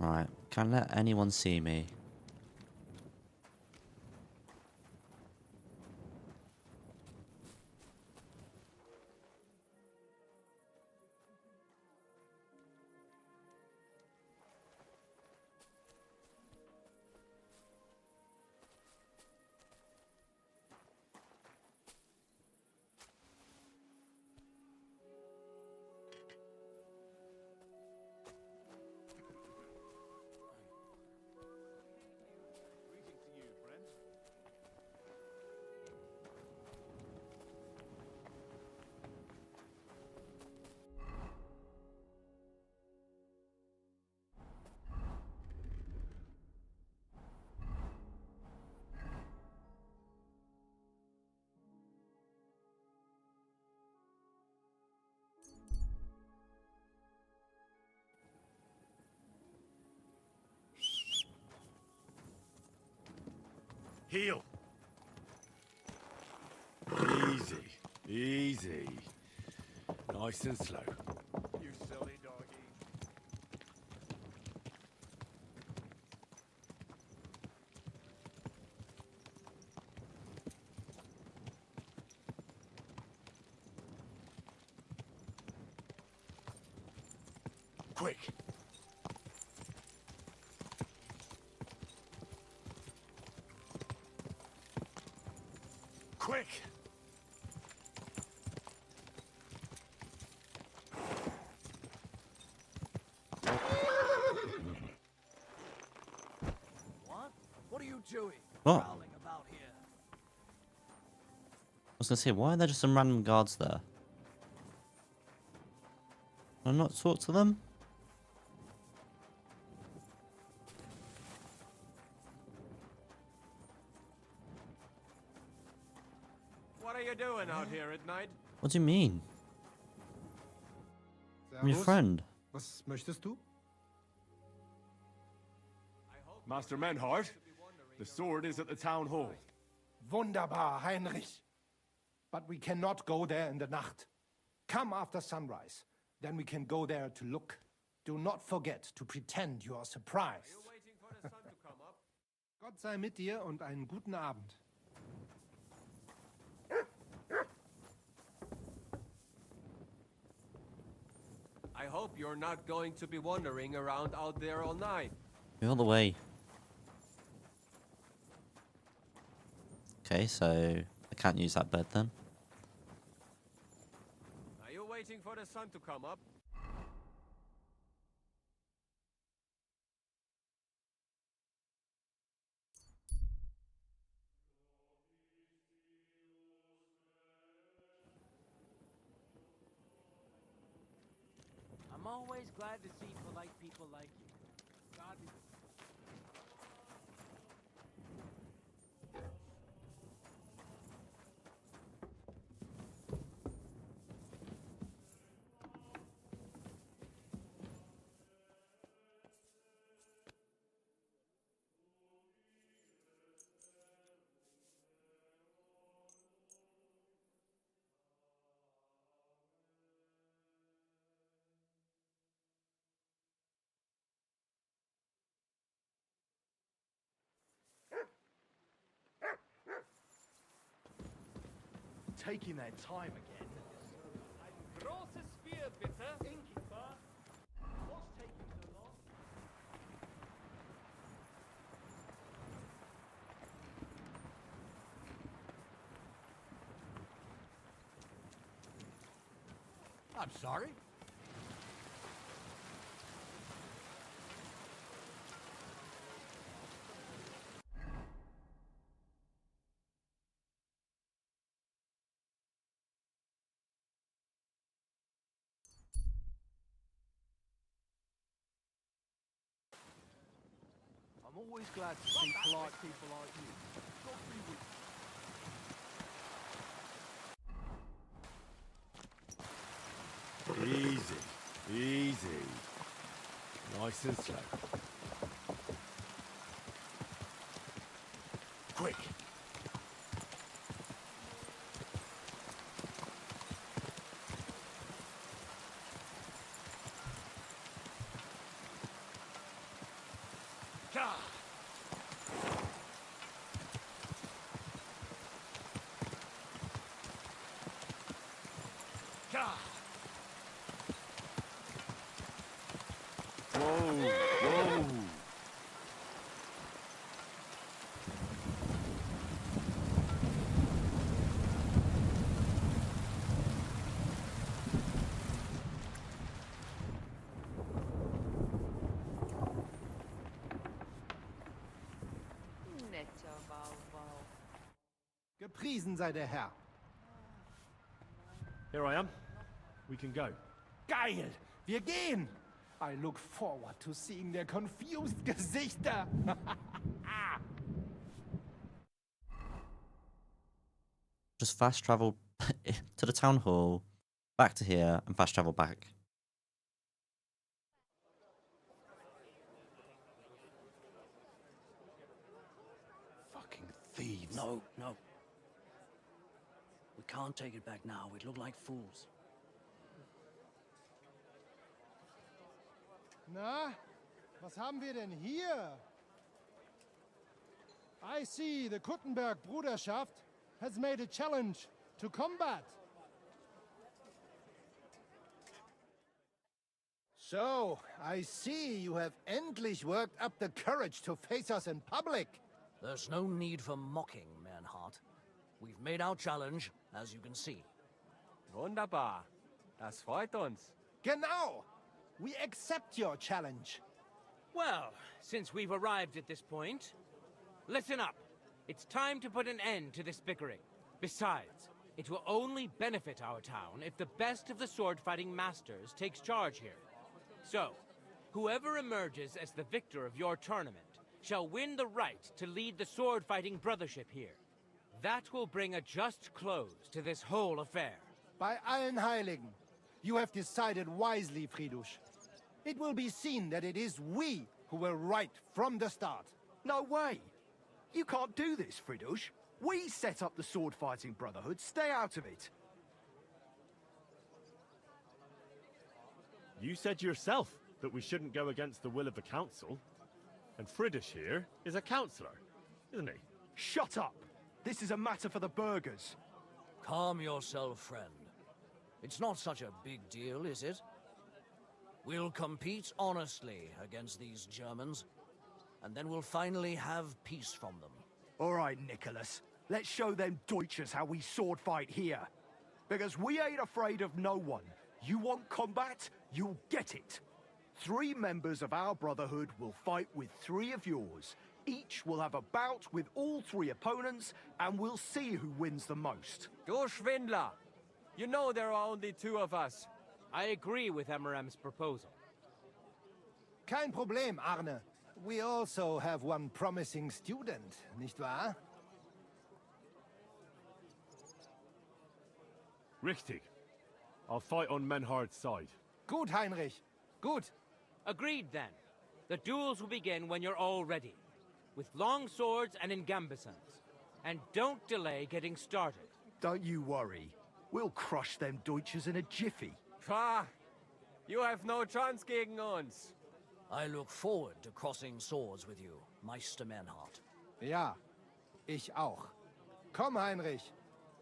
Right, can't let anyone see me.
Heal. Easy. Easy. Nice and slow.
You silly doggy.
Quick. Quick.
What? What are you doing?
What?
Prowling about here.
I was gonna say, why are there just some random guards there? Can I not talk to them?
What are you doing out here at night?
What do you mean? I'm your
Servus.
friend.
Was möchtest du?
Master Menhart, the sword is at the town hall.
Wunderbar, Heinrich. But we cannot go there in the Nacht. Come after sunrise. Then we can go there to look. Do not forget to pretend you are surprised. Gott sei mit dir und einen guten Abend.
I hope you're not going to be wandering around out there all night.
You're all the way. Okay, so I can't use that bed then.
Are you waiting for the sun to come up?
I'm always glad to see polite people like you. God be with
Taking their time again.
Ein großes Bier, bitte. Innkeeper.
What's taking so long?
I'm sorry.
I'm always glad to see polite people like you. God be with
Easy. Easy. Nice and slow. Quick.
Ka! Ka!
Whoa, whoa.
Netter Wauwau.
Gepriesen sei der Herr.
Here I am. We can go.
Geil! Wir gehen! I look forward to seeing their confused Gesichter.
Just fast travel to the town hall, back to here, and fast travel back.
Fucking thieves.
No, no. We can't take it back now. We'd look like fools.
Na, was haben wir denn hier? I see the Kuttenberg Bruderschaft has made a challenge to combat. So, I see you have endlich worked up the courage to face us in public.
There's no need for mocking, Manhart. We've made our challenge, as you can see.
Wunderbar. Das freut uns.
Genau! We accept your challenge.
Well, since we've arrived at this point, listen up. It's time to put an end to this bickering. Besides, it will only benefit our town if the best of the sword-fighting masters takes charge here. So, whoever emerges as the victor of your tournament shall win the right to lead the sword-fighting brothership here. That will bring a just close to this whole affair.
Bei allen Heiligen, you have decided wisely, Fridush. It will be seen that it is we who were right from the start.
No way! You can't do this, Fridush. We set up the sword-fighting brotherhood. Stay out of it.
You said yourself that we shouldn't go against the will of the council. And Friedrich here is a councillor, isn't he?
Shut up! This is a matter for the burghers.
Calm yourself, friend. It's not such a big deal, is it? We'll compete honestly against these Germans, and then we'll finally have peace from them.
All right, Nicholas. Let's show them Deutschers how we sword fight here. Because we ain't afraid of no one. You want combat? You'll get it. 3 members of our brotherhood will fight with 3 of yours. Each will have a bout with all 3 opponents, and we'll see who wins the most.
Du Schwindler! You know there are only 2 of us.
I agree with Emerem's proposal.
Kein Problem, Arne. We also have one promising student, nicht wahr?
Richtig. I'll fight on Menhard's side.
Gut, Heinrich. Gut.
Agreed, then. The duels will begin when you're all ready, with long swords and in gambesons. And don't delay getting started.
Don't you worry. We'll crush them Deutschers in a jiffy.
Pah! You have no chance gegen uns.
I look forward to crossing swords with you, Meister Manhart.
Ja, ich auch. Komm, Heinrich.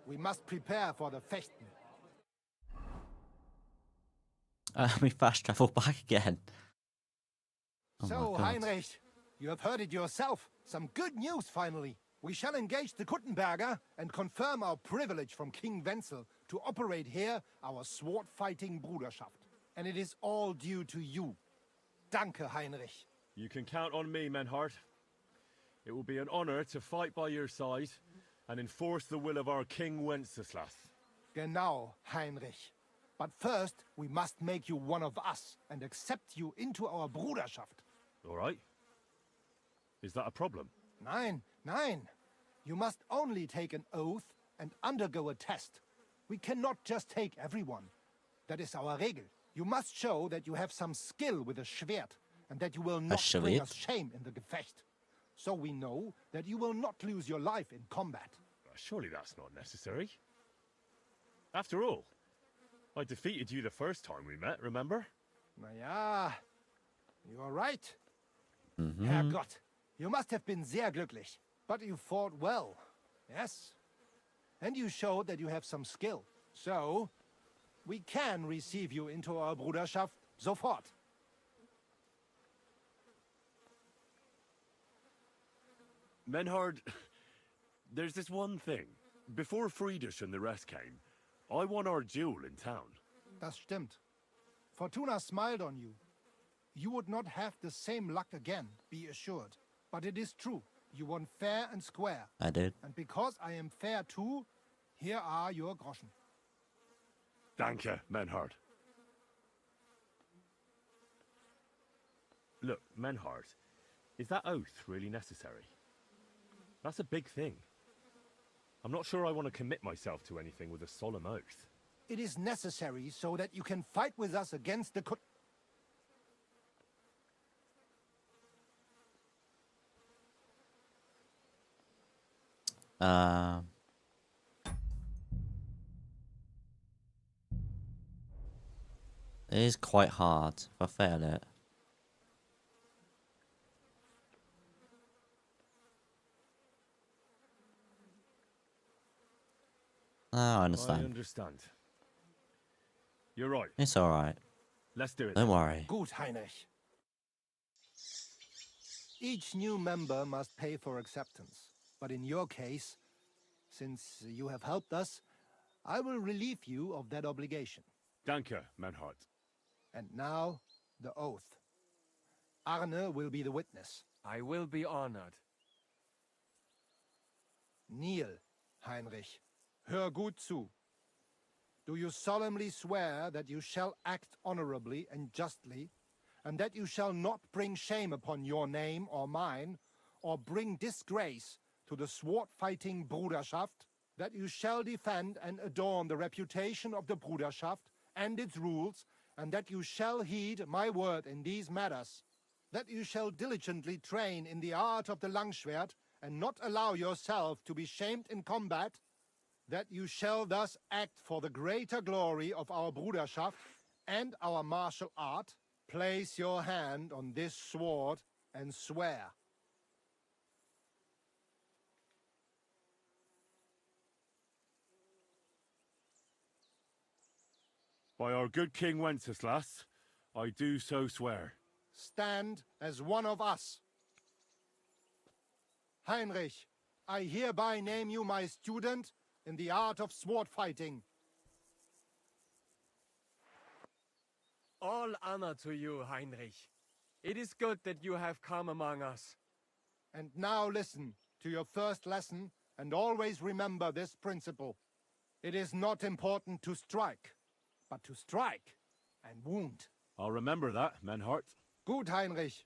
We must prepare for the Fechten.
We fast travel back again. Oh
So,
my God.
Heinrich, you have heard it yourself. Some good news, finally. We shall engage the Kuttenberger and confirm our privilege from King Wenzel to operate here our sword-fighting Bruderschaft. And it is all due to you. Danke, Heinrich.
You can count on me, Menhard. It will be an honor to fight by your side and enforce the will of our King Wenceslas.
Genau, Heinrich. But first, we must make you one of us and accept you into our Bruderschaft.
All right. Is that a problem?
Nein, nein. You must only take an oath and undergo a test. We cannot just take everyone. That is our Regel. You must show that you have some skill with a Schwert and that you will not bring us shame in the Gefecht. So we know that you will not lose your life in combat.
Surely that's not necessary. After all, I defeated you the first time we met, remember?
Na ja, you are right. Herrgott, you must have been sehr glücklich. But you fought well, yes? And you showed that you have some skill. So, we can receive you into our Bruderschaft sofort.
Menhard, there's this one thing. Before Friedrich and the rest came, I won our duel in town.
Das stimmt. Fortuna smiled on you. You would not have the same luck again, be assured. But it is true. You won fair and square.
I did.
And because I am fair too, here are your groschen.
Danke, Menhard. Look, Menhard, is that oath really necessary? That's a big thing. I'm not sure I want to commit myself to anything with a solemn oath.
It is necessary so that you can fight with us against the
It is quite hard if I fail it. I understand.
I understand. You're right.
It's alright.
Let's do it.
Don't worry.
Gut, Heinrich. Each new member must pay for acceptance. But in your case, since you have helped us, I will relieve you of that obligation.
Danke, Menhard.
And now, the oath. Arne will be the witness.
I will be honored.
Kneel, Heinrich. Hör gut zu. Do you solemnly swear that you shall act honorably and justly, and that you shall not bring shame upon your name or mine, or bring disgrace to the sword-fighting Bruderschaft, that you shall defend and adorn the reputation of the Bruderschaft and its rules, and that you shall heed my word in these matters, that you shall diligently train in the art of the Langschwert, and not allow yourself to be shamed in combat, that you shall thus act for the greater glory of our Bruderschaft and our martial art. Place your hand on this sword and swear.
By our good King Wenceslas, I do so swear.
Stand as one of us. Heinrich, I hereby name you my student in the art of sword fighting.
All honor to you, Heinrich. It is good that you have come among us.
And now listen to your first lesson and always remember this principle. It is not important to strike, but to strike and wound.
I'll remember that, Menhard.
Gut, Heinrich.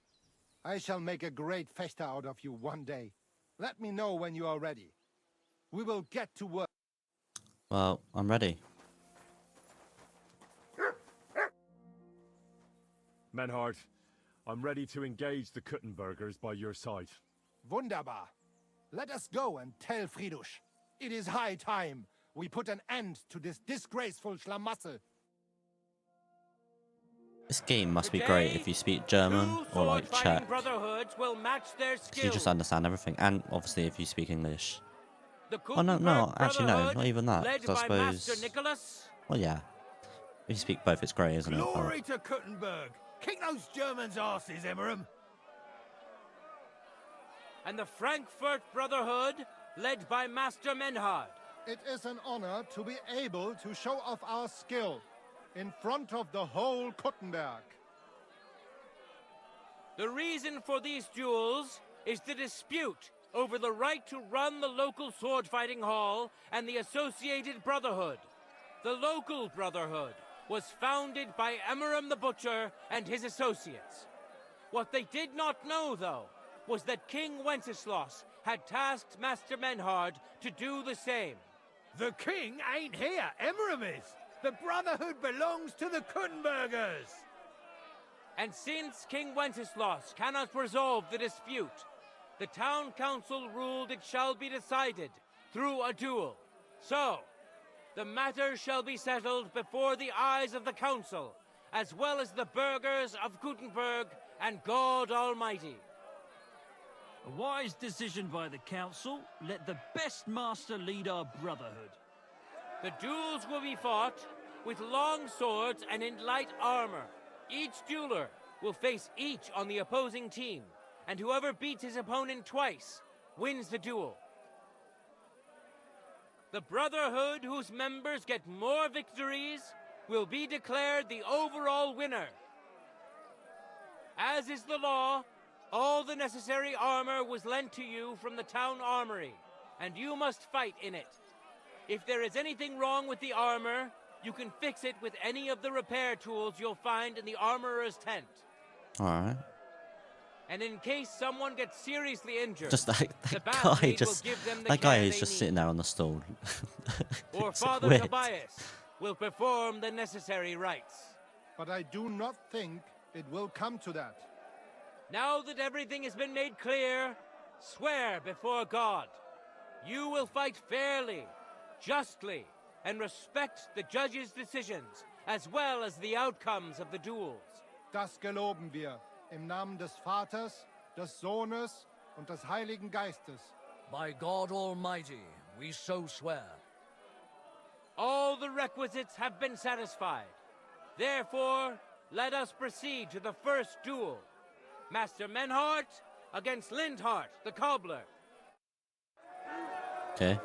I shall make a great fechter out of you one day. Let me know when you are ready. We will get to work.
Well, I'm ready.
Menhard, I'm ready to engage the Kuttenbergers by your side.
Wunderbar. Let us go and tell Friedrich. It is high time we put an end to this disgraceful schlamassel.
This game must be great if you speak German or like Czech.
Brotherhoods will match their
So you just understand everything, and obviously if you speak English.
The
Oh no, actually no,
Brotherhood,
not even that.
led
'Cause I
by Master
suppose.
Nicholas.
Well, yeah. If you speak both, it's great, isn't it?
Glory to Kuttenberg! Kick those Germans' asses, Emmeram!
And the Frankfurt Brotherhood, led by Master Menhard.
It is an honor to be able to show off our skill in front of the whole Kuttenberg.
The reason for these duels is the dispute over the right to run the local sword fighting hall and the associated brotherhood. The local brotherhood was founded by Emmeram the Butcher and his associates. What they did not know, though, was that King Wenceslas had tasked Master Menhard to do the same.
The king ain't here, Emmeram is! The Brotherhood belongs to the Kuttenbergers!
And since King Wenceslas cannot resolve the dispute, the town council ruled it shall be decided through a duel. So, the matter shall be settled before the eyes of the council, as well as the burghers of Gutenberg and God Almighty.
A wise decision by the council. Let the best master lead our brotherhood.
The duels will be fought with long swords and in light armor. Each dueler will face each on the opposing team, and whoever beats his opponent twice wins the duel. The Brotherhood whose members get more victories will be declared the overall winner. As is the law, all the necessary armor was lent to you from the town armory, and you must fight in it. If there is anything wrong with the armor, you can fix it with any of the repair tools you'll find in the armorer's tent.
Alright.
And in case someone gets seriously injured,
Just
the
that
battle
guy
lead will
just
give them the
that guy
care
is
they
just
need.
sitting there on the stool.
Or
It's
Father
weird.
Tobias will perform the necessary rites.
But I do not think it will come to that.
Now that everything has been made clear, swear before God. You will fight fairly, justly, and respect the judge's decisions, as well as the outcomes of the duels.
Das geloben wir im Namen des Vaters, des Sohnes und des Heiligen Geistes.
By God Almighty, we so swear.
All the requisites have been satisfied. Therefore, let us proceed to the first duel. Master Menhart against Lindhart, the cobbler.
Okay.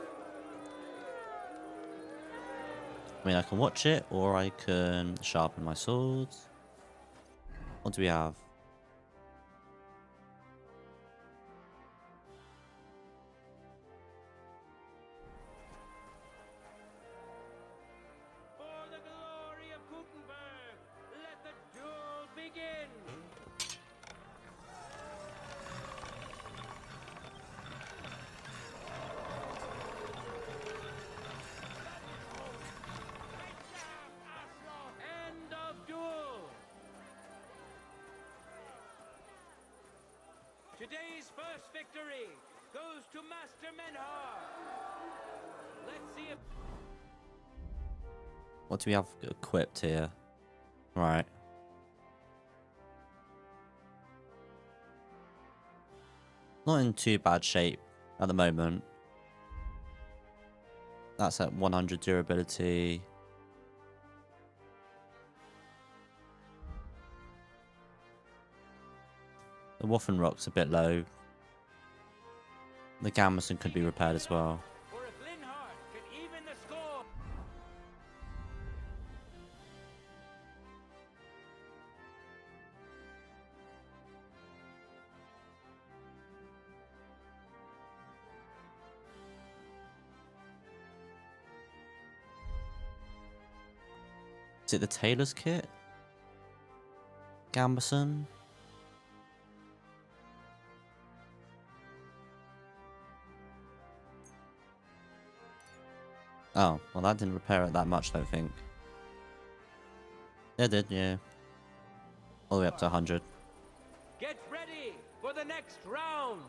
I mean, I can watch it, or I can sharpen my swords. What do we have?
For the glory of Gutenberg, let the duel begin. End of duel. Today's first victory goes to Master Menhart. Let's see if
What do we have equipped here? Right. Not in too bad shape at the moment. That's at 100 durability. The Waffen Rock's a bit low. The Gambeson could be repaired as well.
or if Linhart can even the score.
Is it the Tailor's Kit? Gambeson? Oh, well that didn't repair it that much, I don't think. It did, yeah. All the way up to 100.
Get ready for the next round.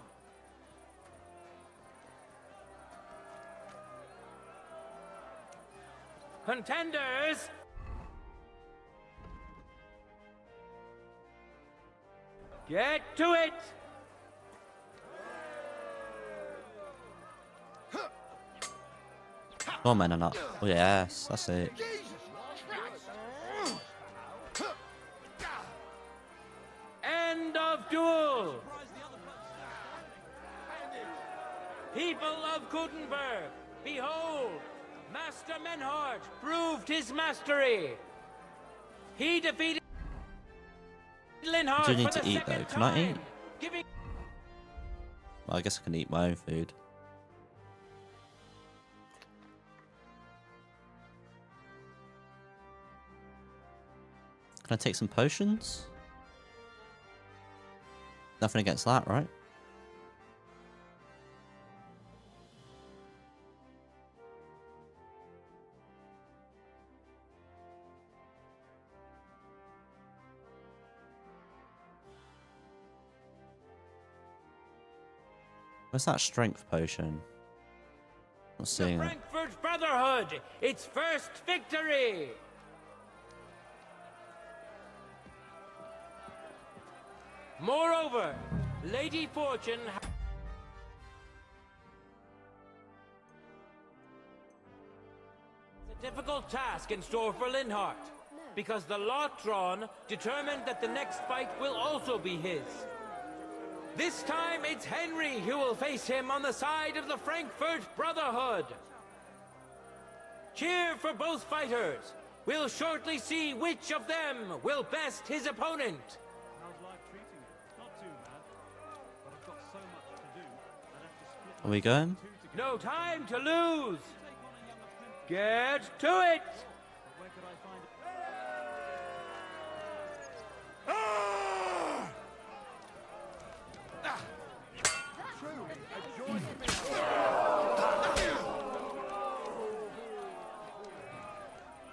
Contenders, get to it.
Oh man, and up. Oh yes, that's it.
End of duel. People of Gutenberg, behold, Master Menhart proved his mastery. He defeated Linhart
I do need
for
to
the
eat though.
second
Can I
time,
eat?
giving
Well, I guess I can eat my own food. Can I take some potions? Nothing against that, right? Where's that strength potion? Not seeing it.
Frankfurt Brotherhood its first victory. Moreover, Lady Fortune difficult task in store for Linhart, because the lot drawn determined that the next fight will also be his. This time it's Henry who will face him on the side of the Frankfurt Brotherhood. Cheer for both fighters. We'll shortly see which of them will best his opponent.
How's life treating you? Not too bad. But I've got so much to do, I'd have to split
Are we going?
No time to lose. Get to it.
Where could I find it?
Truly a joy to be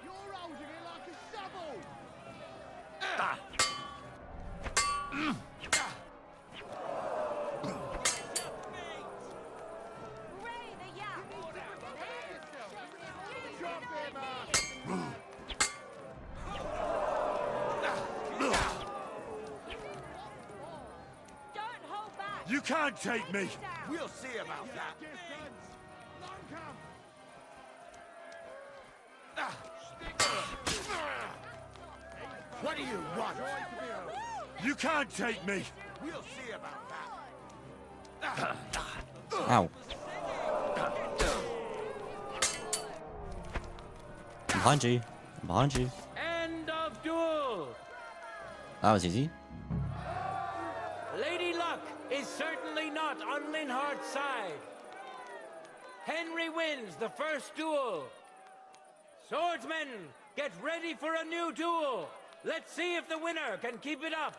You're holding it like a shovel!
Don't hold back!
You can't take me!
We'll see about that. What do you want?
You can't take me!
We'll see about that.
Ow. I'm behind you. I'm behind you.
End of duel.
That was easy.
Lady Luck is certainly not on Linhart's side. Henry wins the first duel. Swordsmen, get ready for a new duel. Let's see if the winner can keep it up.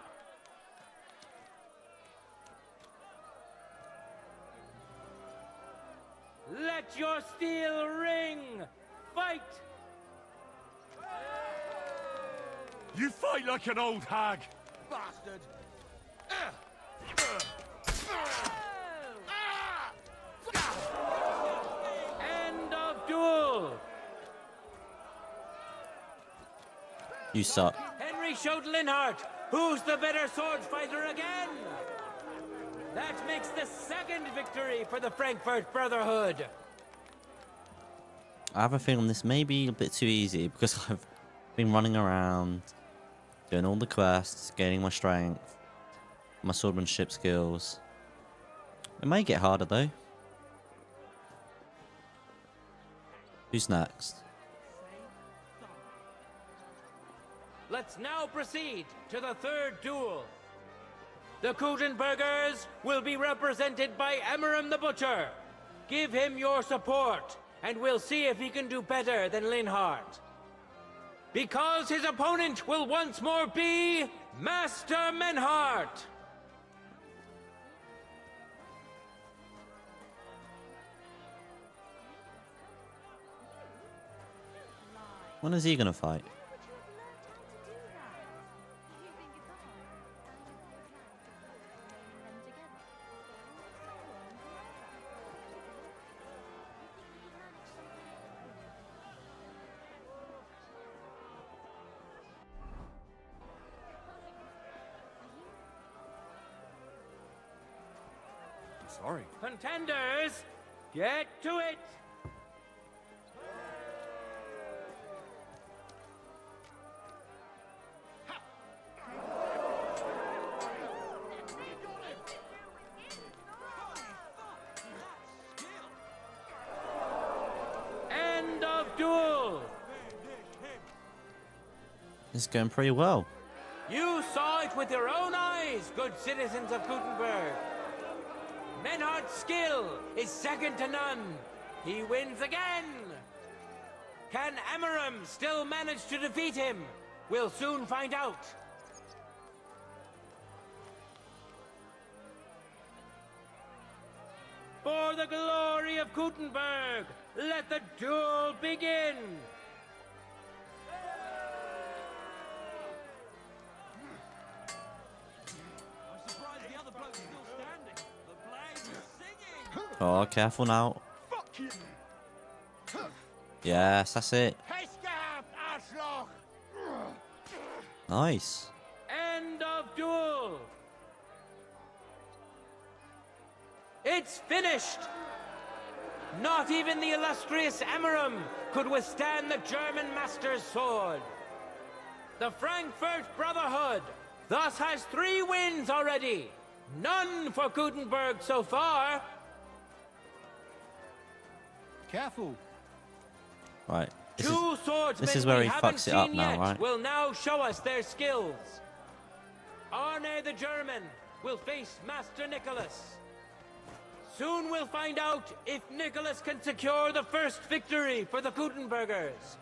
Let your steel ring. Fight.
You fight like an old hag!
Bastard!
End of duel.
You suck.
Henry showed Linhart who's the better sword fighter again. That makes the second victory for the Frankfurt Brotherhood.
I have a feeling this may be a bit too easy because I've been running around, doing all the quests, gaining my strength, my swordsmanship skills. It may get harder though. Who's next?
Let's now proceed to the third duel. The Kutenbergers will be represented by Emmeram the Butcher. Give him your support, and we'll see if he can do better than Linhart. Because his opponent will once more be Master Menhart.
When is he gonna fight?
Sorry.
Contenders, get to it. End of duel.
It's going pretty well.
You saw it with your own eyes, good citizens of Gutenberg. Menhardt's skill is second to none. He wins again. Can Emmeram still manage to defeat him? We'll soon find out. For the glory of Gutenberg, let the duel begin.
I'm surprised the other bloke's still standing. The blade is singing.
Oh, careful now. Yes, that's it. Nice.
End of duel. It's finished. Not even the illustrious Emmeram could withstand the German master's sword. The Frankfurt Brotherhood thus has 3 wins already. None for Gutenberg so far.
Careful.
Right.
Two swordsmen
this is where
we
he
haven't
fucks it up
seen
now,
yet
right?
will now show us their skills. Arne the German will face Master Nicholas. Soon we'll find out if Nicholas can secure the first victory for the Gutenbergers.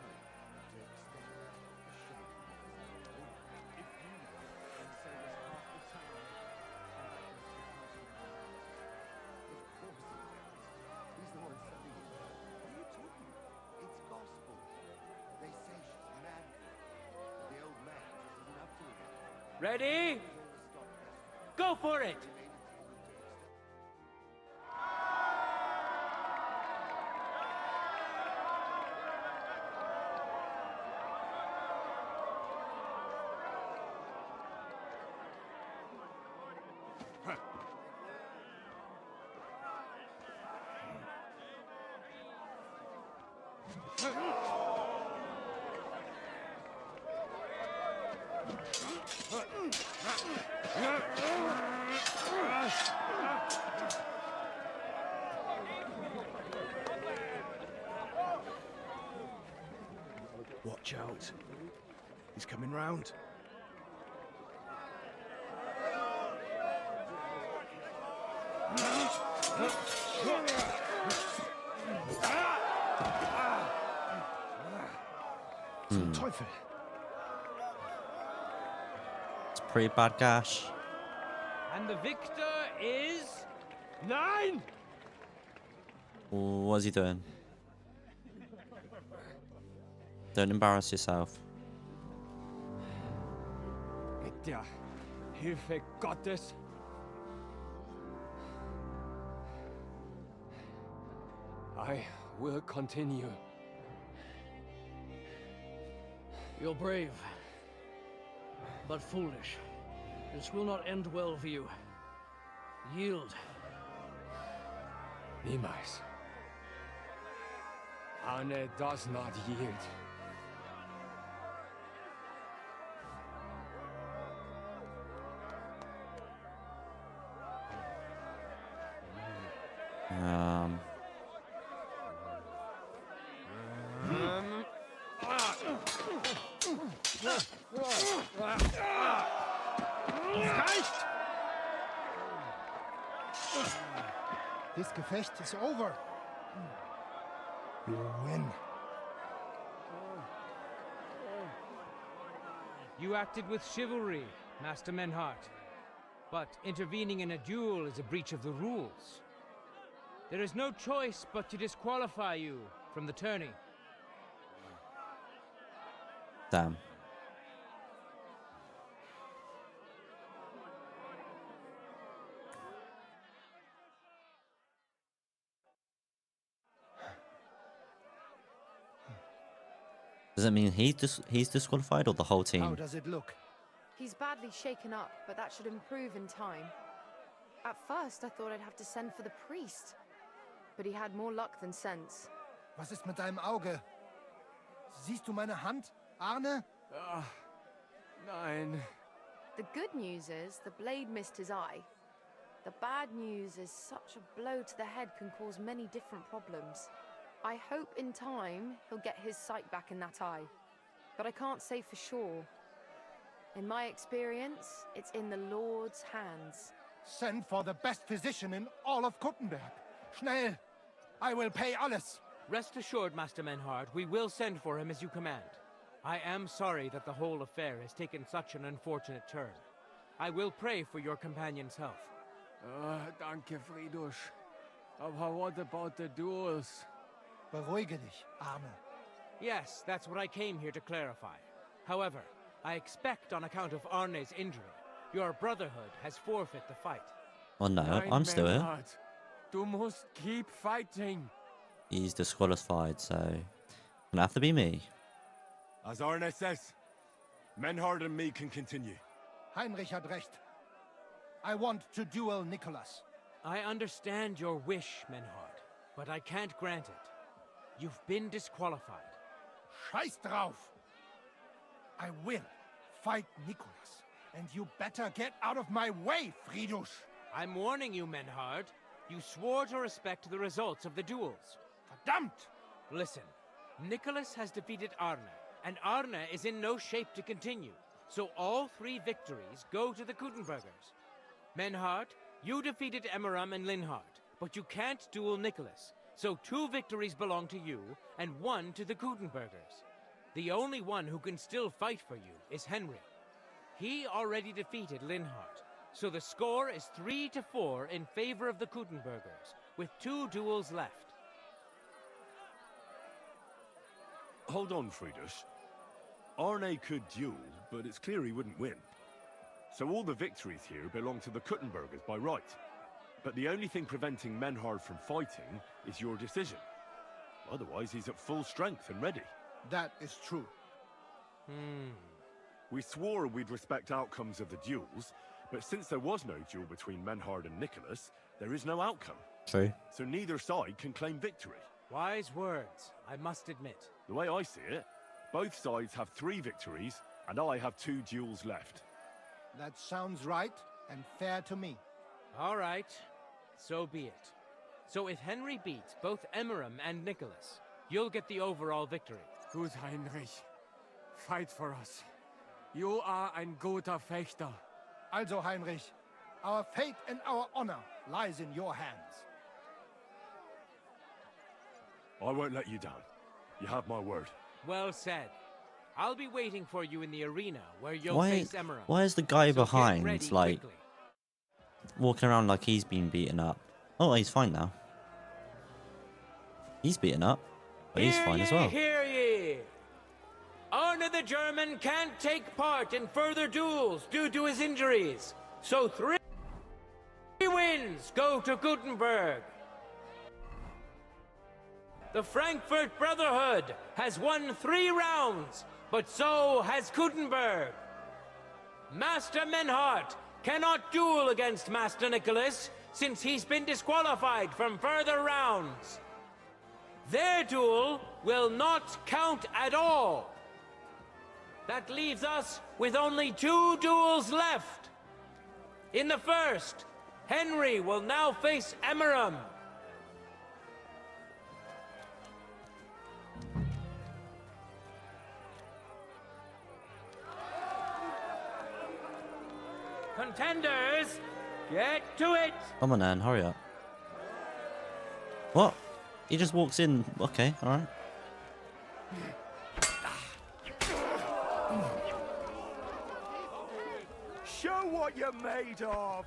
Ready? Go for it!
Watch out. He's coming round.
Hmm.
Teufel.
It's a pretty bad gash.
And the victor is... Nein!
What's he doing? Don't embarrass yourself.
Mit der Hilfe Gottes. I will continue.
You're brave, but foolish. This will not end well for you. Yield.
Niemals. Arne does not yield.
This Gefecht is over. You win.
You acted with chivalry, Master Menhart. But intervening in a duel is a breach of the rules. There is no choice but to disqualify you from the tourney.
Damn. Does that mean he's disqualified or the whole team?
How does it look?
He's badly shaken up, but that should improve in time. At first, I thought I'd have to send for the priest. But he had more luck than sense.
Was ist mit deinem Auge? Siehst du meine Hand, Arne?
Nein.
The good news is the blade missed his eye. The bad news is such a blow to the head can cause many different problems. I hope in time he'll get his sight back in that eye. But I can't say for sure. In my experience, it's in the Lord's hands.
Send for the best physician in all of Kuttenberg. Schnell! I will pay alles.
Rest assured, Master Menhard, we will send for him as you command. I am sorry that the whole affair has taken such an unfortunate turn. I will pray for your companion's health.
Danke, Friedrich. But what about the duels?
Beruhige dich, Arne.
Yes, that's what I came here to clarify. However, I expect on account of Arne's injury, your brotherhood has forfeit the fight.
Oh no, I'm still here.
Du musst keep fighting.
He's disqualified, so gonna have to be me.
As Arne says, Menhard and me can continue.
Heinrich had recht. I want to duel Nicholas.
I understand your wish, Menhard. but I can't grant it. You've been disqualified.
Scheiß drauf! I will fight Nicholas, and you better get out of my way, Friedrich!
I'm warning you, Menhard. You swore to respect the results of the duels.
Verdammt!
Listen, Nicholas has defeated Arne, and Arne is in no shape to continue. So all 3 victories go to the Kuttenbergers. Menhard, you defeated Emmeram and Linhard, but you can't duel Nicholas. So 2 victories belong to you, and 1 to the Kuttenbergers. The only one who can still fight for you is Henry. He already defeated Linhard, so the score is 3-4 in favor of the Kuttenbergers, with 2 duels left.
Hold on, Friedrich. Arne could duel, but it's clear he wouldn't win. So all the victories here belong to the Kuttenbergers by right. But the only thing preventing Menhard from fighting is your decision. Otherwise, he's at full strength and ready.
That is true.
We swore we'd respect outcomes of the duels, but since there was no duel between Menhard and Nicholas, there is no outcome.
True.
So neither side can claim victory.
Wise words, I must admit.
The way I see it, both sides have 3 victories, and I have 2 duels left.
That sounds right and fair to me.
All right, so be it. So if Henry beats both Emmeram and Nicholas, you'll get the overall victory.
Gut, Heinrich. Fight for us. You are ein guter Fechter.
Also, Heinrich, our fate and our honor lies in your hands.
I won't let you down. You have my word.
Well said. I'll be waiting for you in the arena where you'll face Emmeram.
Why is the guy
So get
behind,
ready
like,
quickly.
walking around like he's been beaten up? Oh, he's fine now. He's beaten up, but he's fine as well.
Hear ye! Arne the German can't take part in further duels due to his injuries. So 3 wins go to Gutenberg. The Frankfurt Brotherhood has won 3 rounds, but so has Gutenberg. Master Menhard cannot duel against Master Nicholas since he's been disqualified from further rounds. Their duel will not count at all. That leaves us with only 2 duels left. In the first, Henry will now face Emmeram. Contenders, get to it!
Come on, Anne, hurry up. What? He just walks in. Okay, alright.
Show what you're made of!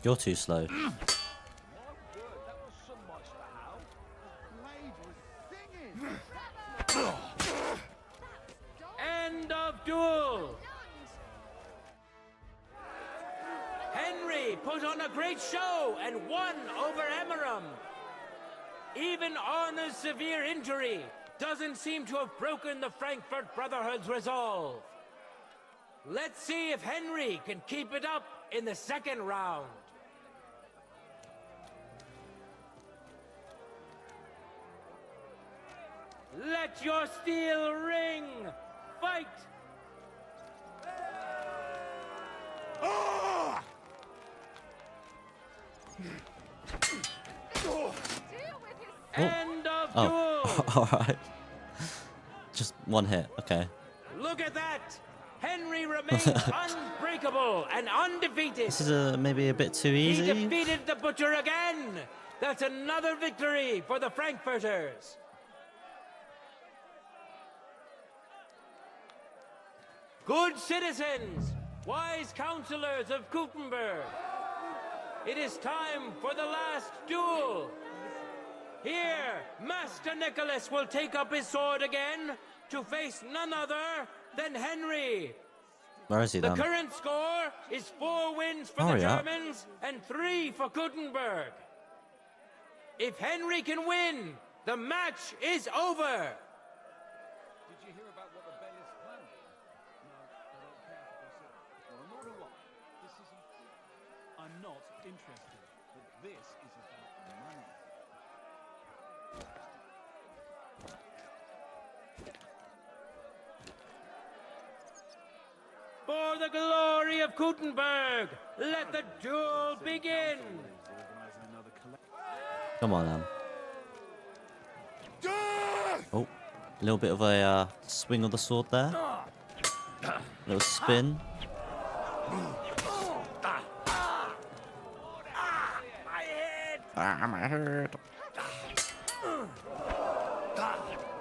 You're too slow.
End of duel! Henry put on a great show and won over Emmeram. Even Arne's severe injury doesn't seem to have broken the Frankfurt Brotherhood's resolve. Let's see if Henry can keep it up in the second round. Let your steel ring! Fight! End of duel!
Alright. Just one hit, okay.
Look at that! Henry remains unbreakable and undefeated.
This is maybe a bit too
He
easy.
defeated the Butcher again! That's another victory for the Frankfurters. Good citizens, wise counselors of Gutenberg, it is time for the last duel. Here, Master Nicholas will take up his sword again to face none other than Henry.
Where is he
The
then?
current score is 4 wins for
Hurry
the
up.
Germans and 3 for Gutenberg. If Henry can win, The match is over!
Did you hear about what the bailiff's plan is? No, I don't care to consider. Well, nor do I. This isn't... I'm not interested, but this is about money.
For the glory of Gutenberg, let the duel begin!
Come on, Oh, a little bit of a swing of the sword there. Little spin. Ah, my head.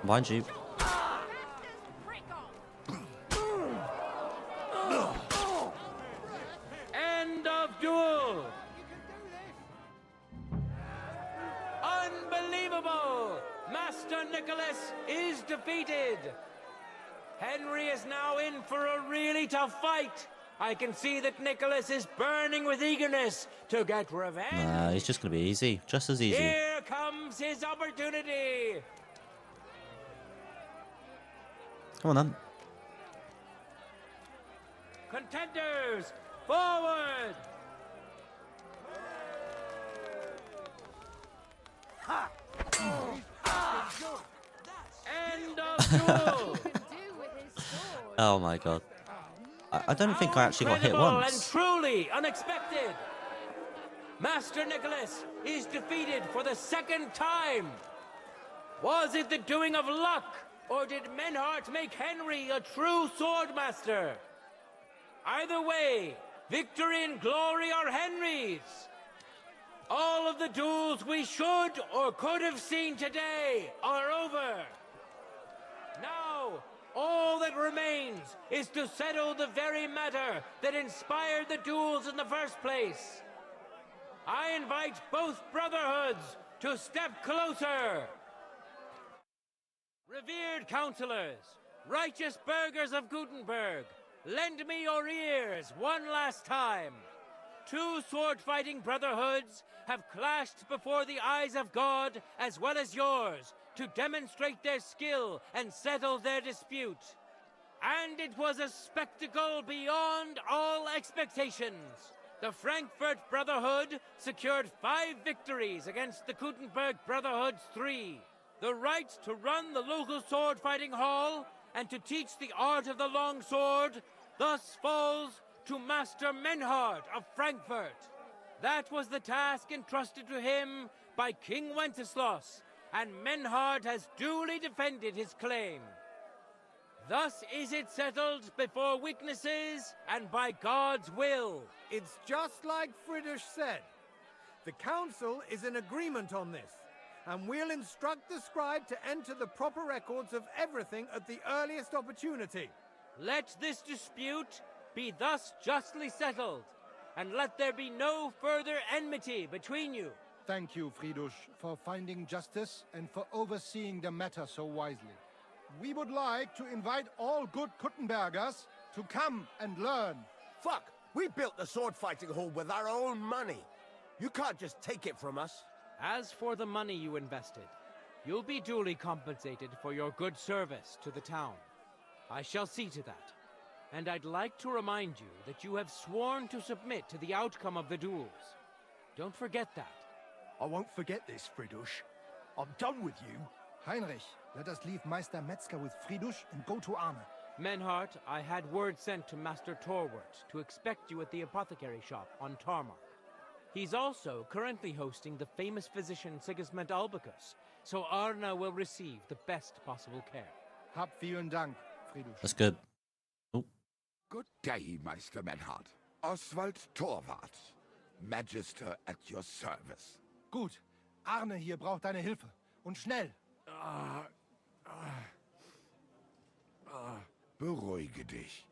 Mind you.
End of duel! Unbelievable! Master Nicholas is defeated! Henry is now in for a really tough fight. I can see that Nicholas is burning with eagerness to get revenge.
Nah, it's just gonna be easy. Just as easy.
Here comes his opportunity!
Come on then.
Contenders, forward! End of duel!
Oh my god. I don't think I actually got hit
Incredible
once.
and truly unexpected. Master Nicholas is defeated for the second time. Was it the doing of luck, or did Menhart make Henry a true swordmaster? Either way, victory and glory are Henry's. All of the duels we should or could have seen today are over. Now, all that remains is to settle the very matter that inspired the duels in the first place. I invite both brotherhoods to step closer. Revered counselors, righteous burghers of Gutenberg, lend me your ears one last time. Two sword-fighting brotherhoods have clashed before the eyes of God as well as yours to demonstrate their skill and settle their dispute. And it was a spectacle beyond all expectations. The Frankfurt Brotherhood secured 5 victories against the Gutenberg Brotherhood's 3. The right to run the local sword-fighting hall and to teach the art of the long sword thus falls to Master Menhart of Frankfurt. That was the task entrusted to him by King Wenceslas, and Menhart has duly defended his claim. Thus is it settled before witnesses and by God's will.
It's just like Friedrich said. The council is in agreement on this, and we'll instruct the scribe to enter the proper records of everything at the earliest opportunity.
Let this dispute be thus justly settled, and let there be no further enmity between you.
Thank you, Friedrich, for finding justice and for overseeing the matter so wisely. We would like to invite all good Kuttenbergers to come and learn.
Fuck! We built the sword fighting hall with our own money. You can't just take it from us.
As for the money you invested, you'll be duly compensated for your good service to the town. I shall see to that. And I'd like to remind you that you have sworn to submit to the outcome of the duels. Don't forget that.
I won't forget this, Friedrich. I'm done with you.
Heinrich, let us leave Meister Metzger with Friedrich and go to Arne.
Menhart, I had word sent to Master Torwart to expect you at the apothecary shop on Tarmac. He's also currently hosting the famous physician Sigismund Albicus, so Arne will receive the best possible care.
Hab vielen Dank, Friedrich.
That's good. Oh.
Good day, Meister Menhart. Oswald Torwart, Magister at your service.
Gut. Arne hier braucht deine Hilfe. Und schnell.
Beruhige dich.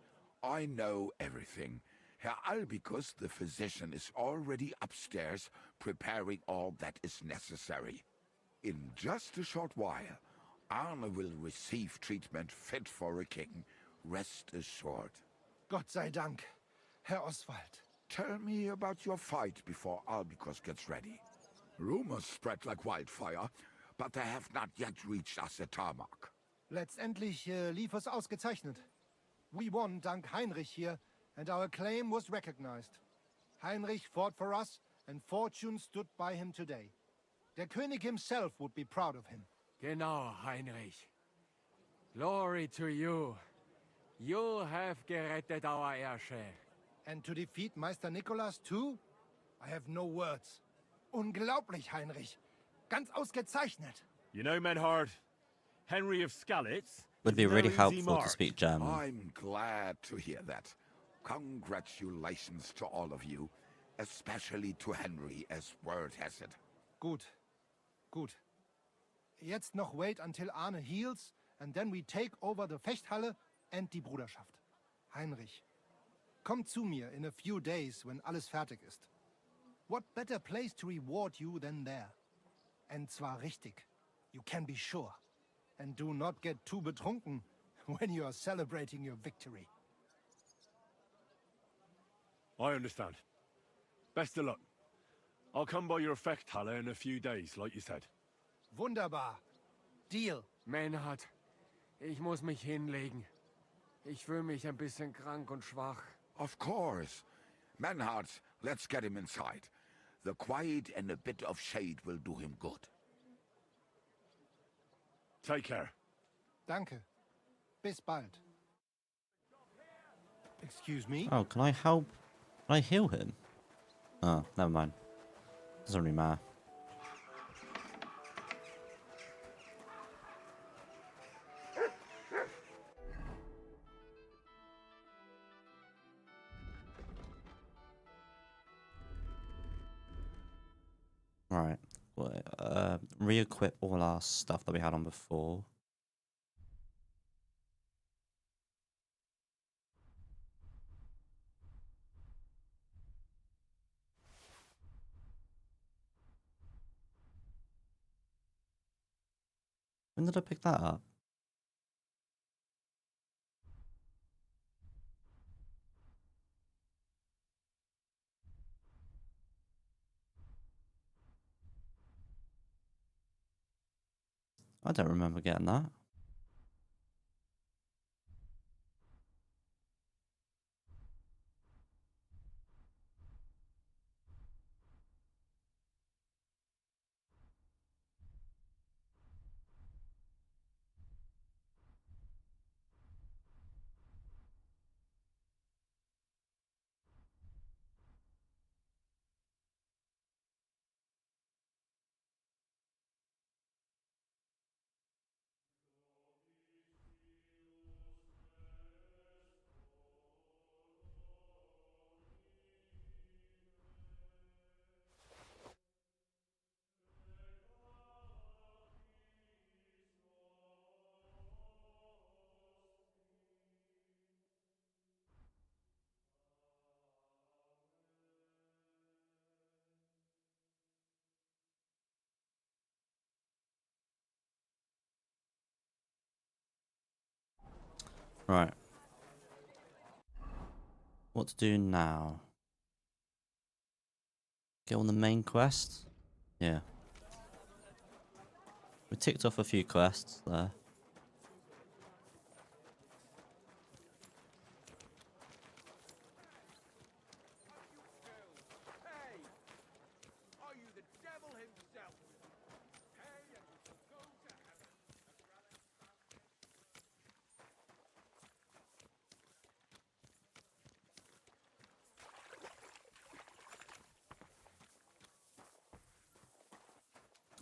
I know everything. Herr Albicus, the physician, is already upstairs preparing all that is necessary. In just a short while, Arne will receive treatment fit for a king. Rest assured.
Gott sei Dank, Herr Oswald.
Tell me about your fight before Albicus gets ready. Rumors spread like wildfire, but they have not yet reached us at tarmac.
Letztendlich lief es ausgezeichnet. We won dank Heinrich here, and our claim was recognized. Heinrich fought for us, and fortune stood by him today. Der König himself would be proud of him.
Genau, Heinrich. Glory to you. You have gerettet our heirshare.
And to defeat Meister Nicholas too? I have no words. Unglaublich, Heinrich. Ganz ausgezeichnet.
You know, Menhard, Henry of Skalitz
Would be
is no
really
easy
helpful to
mark.
speak German.
I'm glad to hear that. Congratulations to all of you, especially to Henry, as word has it.
Gut. Gut. Jetzt noch wait until Arne heals, and then we take over the Fechthalle and die Bruderschaft. Heinrich, komm zu mir in a few days when alles fertig ist. What better place to reward you than there? And zwar richtig. You can be sure. And do not get too betrunken when you are celebrating your victory.
I understand. Best of luck. I'll come by your Fechthalle in a few days, like you said.
Wunderbar. Deal.
Menhard, ich muss mich hinlegen. Ich fühle mich ein bisschen krank und schwach.
Of course. Menhard, let's get him inside. The quiet and a bit of shade will do him good.
Take care.
Danke. Bis bald. Excuse me?
Oh, can I help? Can I heal him? Oh, never mind. Doesn't really matter. Right. Well, re-equip all our stuff that we had on before. When did I pick that up? I don't remember getting that. Right. What to do now? Get on the main quest? Yeah. We ticked off a few quests there.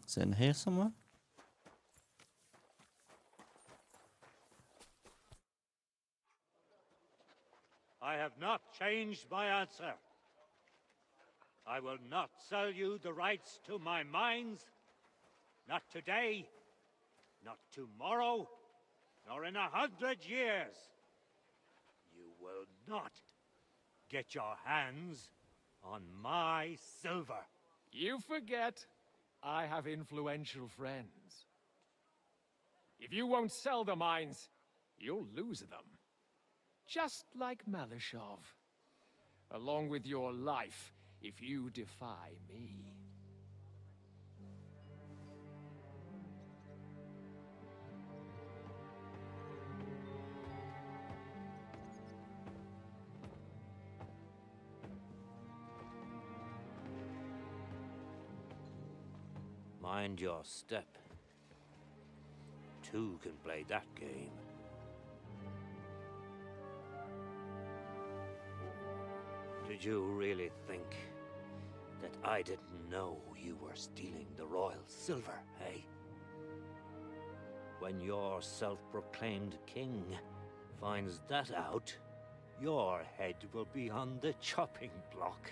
Is it in here somewhere?
I have not changed my answer. I will not sell you the rights to my mines. Not today, not tomorrow, nor in 100 years. You will not get your hands on my silver.
You forget, I have influential friends. If you won't sell the mines, you'll lose them. Just like Malishov. Along with your life, if you defy me.
Mind your step. Two can play that game. Did you really think that I didn't know you were stealing the royal silver, eh? When your self-proclaimed king finds that out, your head will be on the chopping block.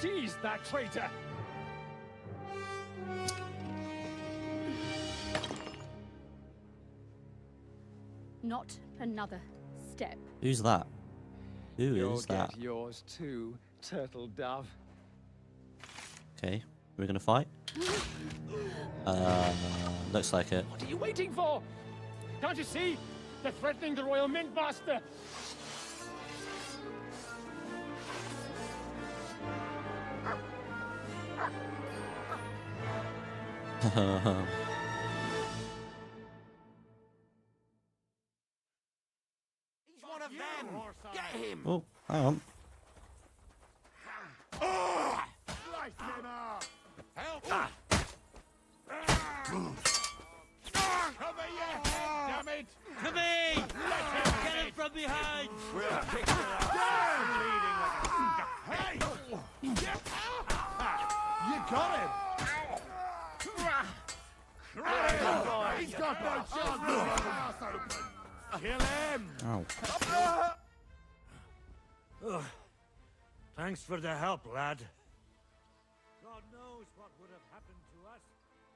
Seize that traitor!
Not another step.
Who's that? Who
You'll
is that?
get yours too, turtle dove.
Okay, we're gonna fight. Looks like it.
What are you waiting for? Can't you see? They're threatening the Royal Mint Master.
He's one of them! Get him!
Oh, hang on.
Slice him up!
Help!
Cover your head, damn it!
To me! Get him from behind!
We'll kick your ass! Bleeding like a skunk.
Hey! You got him! He's got no chance of getting his ass open! Kill him!
Ow.
Ugh. Thanks for the help, lad. God knows what would have happened to us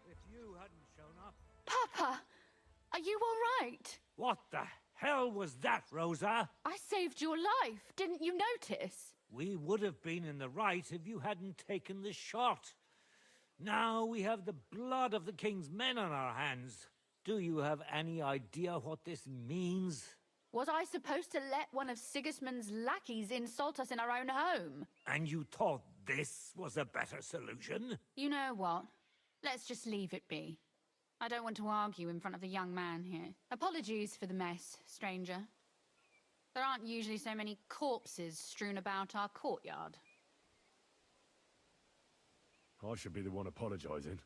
if you hadn't shown up.
Papa, are you all right?
What the hell was that, Rosa?
I saved your life. Didn't you notice?
We would have been in the right if you hadn't taken the shot. Now we have the blood of the king's men on our hands. Do you have any idea what this means?
Was I supposed to let one of Sigismund's lackeys insult us in our own home?
And you thought this was a better solution?
You know what? Let's just leave it be. I don't want to argue in front of the young man here. Apologies for the mess, stranger. There aren't usually so many corpses strewn about our courtyard.
I should be the one apologizing.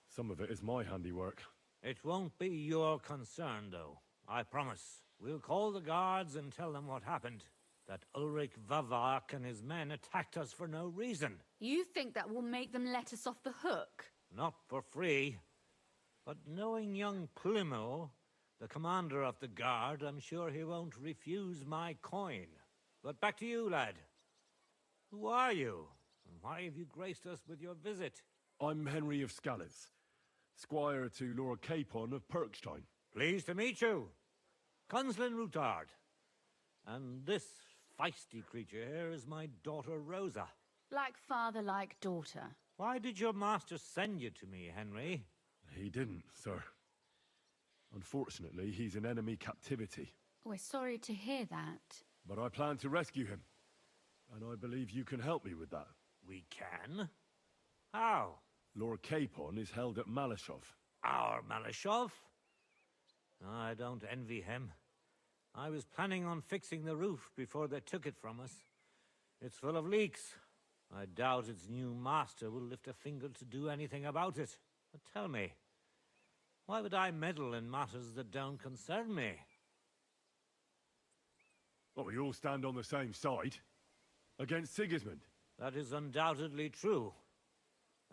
Some of it is my handiwork.
It won't be your concern, though. I promise. We'll call the guards and tell them what happened. That Ulrich Vavak and his men attacked us for no reason.
You think that will make them let us off the hook?
Not for free. But knowing young Plimo, the commander of the guard, I'm sure he won't refuse my coin. But back to you, lad. Who are you? And why have you graced us with your visit?
I'm Henry of Scalitz, squire to Lord Capon of Perkstein.
Pleased to meet you. Conslin Routard. And this feisty creature here is my daughter Rosa.
Like father, like daughter.
Why did your master send you to me, Henry?
He didn't, sir. Unfortunately, he's in enemy captivity.
We're sorry to hear that.
But I plan to rescue him. And I believe you can help me with that.
We can? How?
Lord Capon is held at Malashov.
Our Malashov? I don't envy him. I was planning on fixing the roof before they took it from us. It's full of leaks. I doubt its new master will lift a finger to do anything about it. But tell me, why would I meddle in matters that don't concern me?
Well, we all stand on the same side. Against Sigismund.
That is undoubtedly true.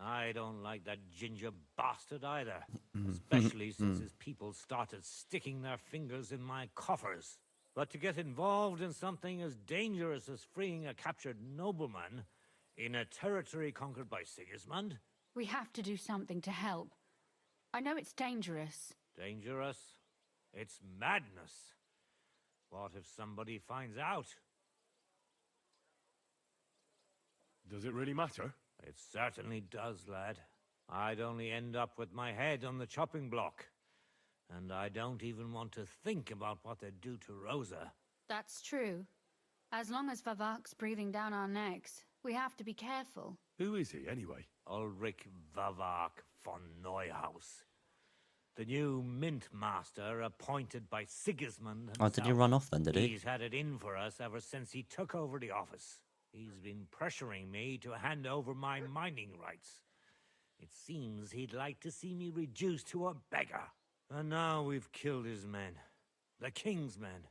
I don't like that ginger bastard either. Especially since his people started sticking their fingers in my coffers. But to get involved in something as dangerous as freeing a captured nobleman in a territory conquered by Sigismund?
We have to do something to help. I know it's dangerous.
Dangerous? It's madness. What if somebody finds out?
Does it really matter?
It certainly does, lad. I'd only end up with my head on the chopping block. And I don't even want to think about what they'd do to Rosa.
That's true. As long as Vavak's breathing down our necks, we have to be careful.
Who is he, anyway?
Ulrich Vavak von Neuhaus.
The new mint master appointed by Sigismund himself.
Oh, did he run off then, did he?
He's had it in for us ever since he took over the office. He's been pressuring me to hand over my mining rights. It seems he'd like to see me reduced to a beggar. And now we've killed his men. The king's men.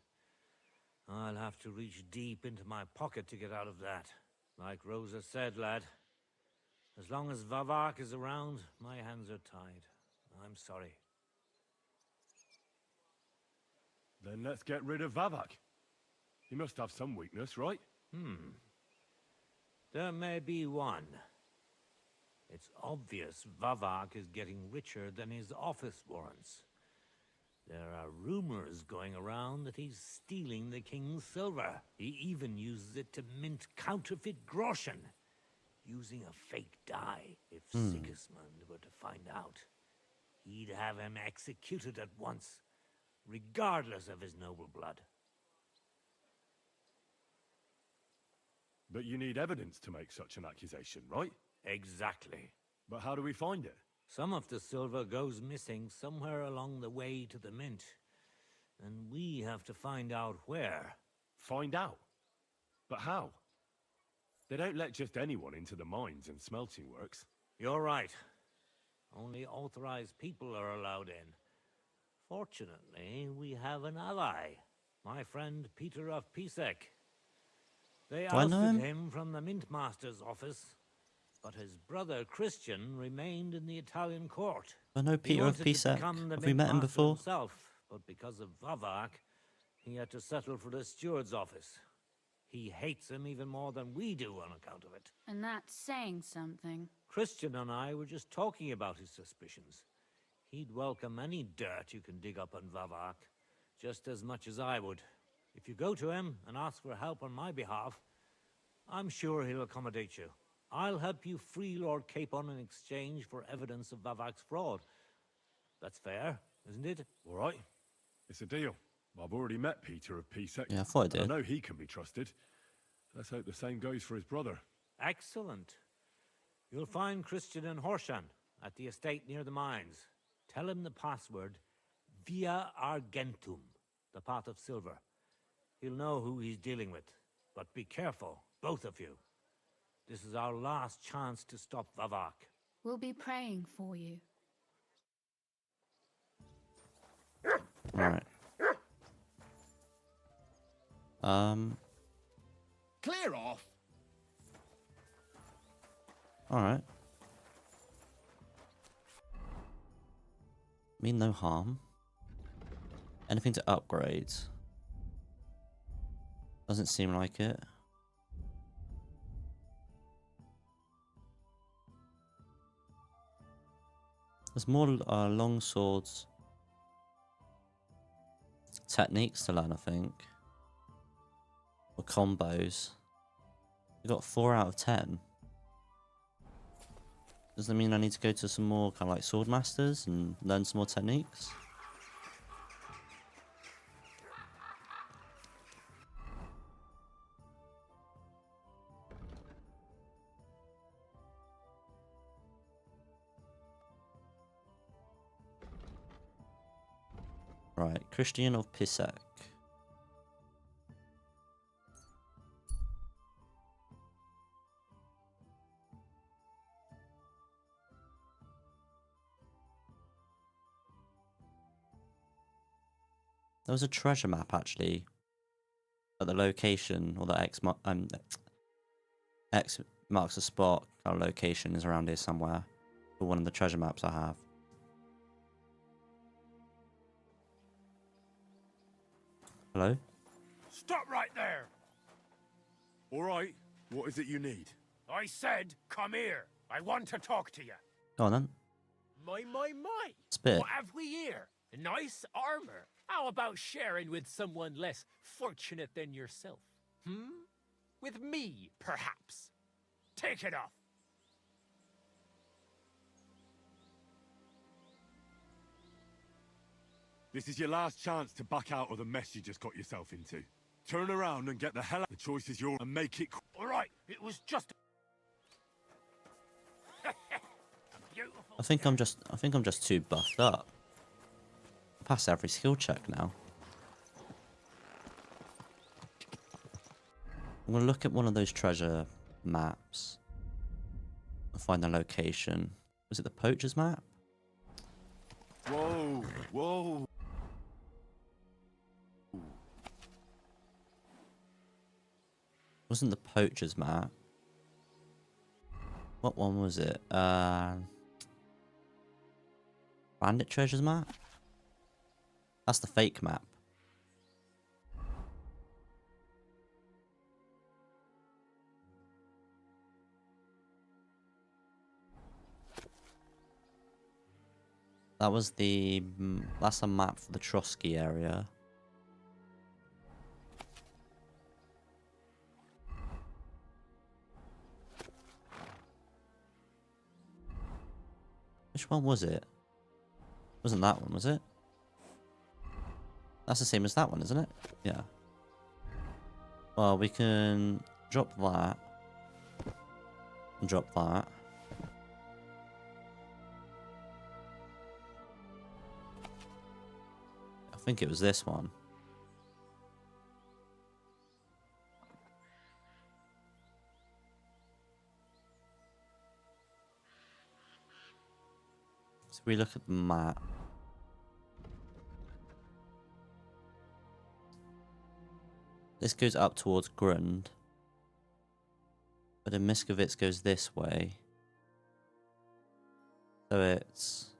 I'll have to reach deep into my pocket to get out of that. Like Rosa said, lad, as long as Vavak is around, my hands are tied. I'm sorry.
Then let's get rid of Vavak. He must have some weakness, right?
There may be one. It's obvious Vavak is getting richer than his office warrants. There are rumors going around that he's stealing the king's silver. He even uses it to mint counterfeit groschen, using a fake die. If Sigismund were to find out, he'd have him executed at once, regardless of his noble blood.
But you need evidence to make such an accusation, right?
Exactly.
But how do we find it?
Some of the silver goes missing somewhere along the way to the mint. And we have to find out where.
Find out? But how? They don't let just anyone into the mines and smelting works.
You're right. Only authorized people are allowed in. Fortunately, we have an ally. My friend Peter of Pisek. They
Do I know
ousted
him?
him from the mint master's office. But his brother Christian remained in the Italian court.
I know
He
Peter of
wanted to
Pisek.
become the
Have we met him
mint master
before?
Himself, but because of Vavak, he had to settle for the steward's office. He hates him even more than we do on account of it.
And that's saying something.
Christian and I were just talking about his suspicions. He'd welcome any dirt you can dig up on Vavak, just as much as I would. If you go to him and ask for help on my behalf, I'm sure he'll accommodate you. I'll help you free Lord Capon in exchange for evidence of Vavak's fraud. That's fair, isn't it?
All right. It's a deal. I've already met Peter of Pisek.
Yeah, I thought I did.
I know he can be trusted. Let's hope the same goes for his brother.
Excellent. You'll find Christian and Horshan at the estate near the mines. Tell him the password, Via Argentum, the path of silver. He'll know who he's dealing with. But be careful, both of you. This is our last chance to stop Vavak.
We'll be praying for you.
Alright.
Clear off.
Alright. Mean no harm. Anything to upgrade? Doesn't seem like it. There's more long swords. Techniques to learn, I think. Or combos. We got 4 out of 10. Does that mean I need to go to some more kind of like sword masters and learn some more techniques? Right, Christian of Pisek. There was a treasure map actually at the location, or the X marks the spot. Our location is around here somewhere. For one of the treasure maps I have. Hello?
Stop right there! All right, what is it you need? I said, come here. I want to talk to you.
Go on then.
My.
Spit.
What have we here? Nice armor. How about sharing with someone less fortunate than yourself? With me, perhaps.
Take it off. This is your last chance to back out of the mess you just got yourself into. Turn around and get the hell out. The choice is yours, and make it.
All right, it was just.
I think I'm just too buffed up. pass every skill check now. I'm gonna look at one of those treasure maps and find the location. Was it the poacher's map?
Whoa, whoa.
Wasn't the poacher's map? What one was it? Bandit treasures map? That's the fake map. That was the... That's a map for the Trotsky area. Which one was it? Wasn't that one, was it? That's the same as that one, isn't it? Yeah. Well, we can drop that. And drop that. I think it was this one. So we look at the map. This goes up towards Grund. But then Miskovitz goes this way. So it's...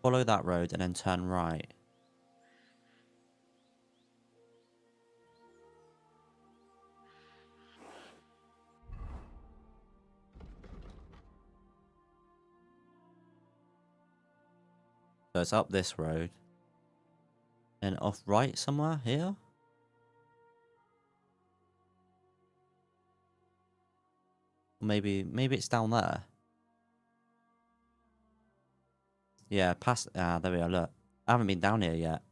Follow that road and then turn right. So it's up this road. And off right somewhere here? Maybe it's down there. Yeah, past... Ah, there we are, look. I haven't been down here yet.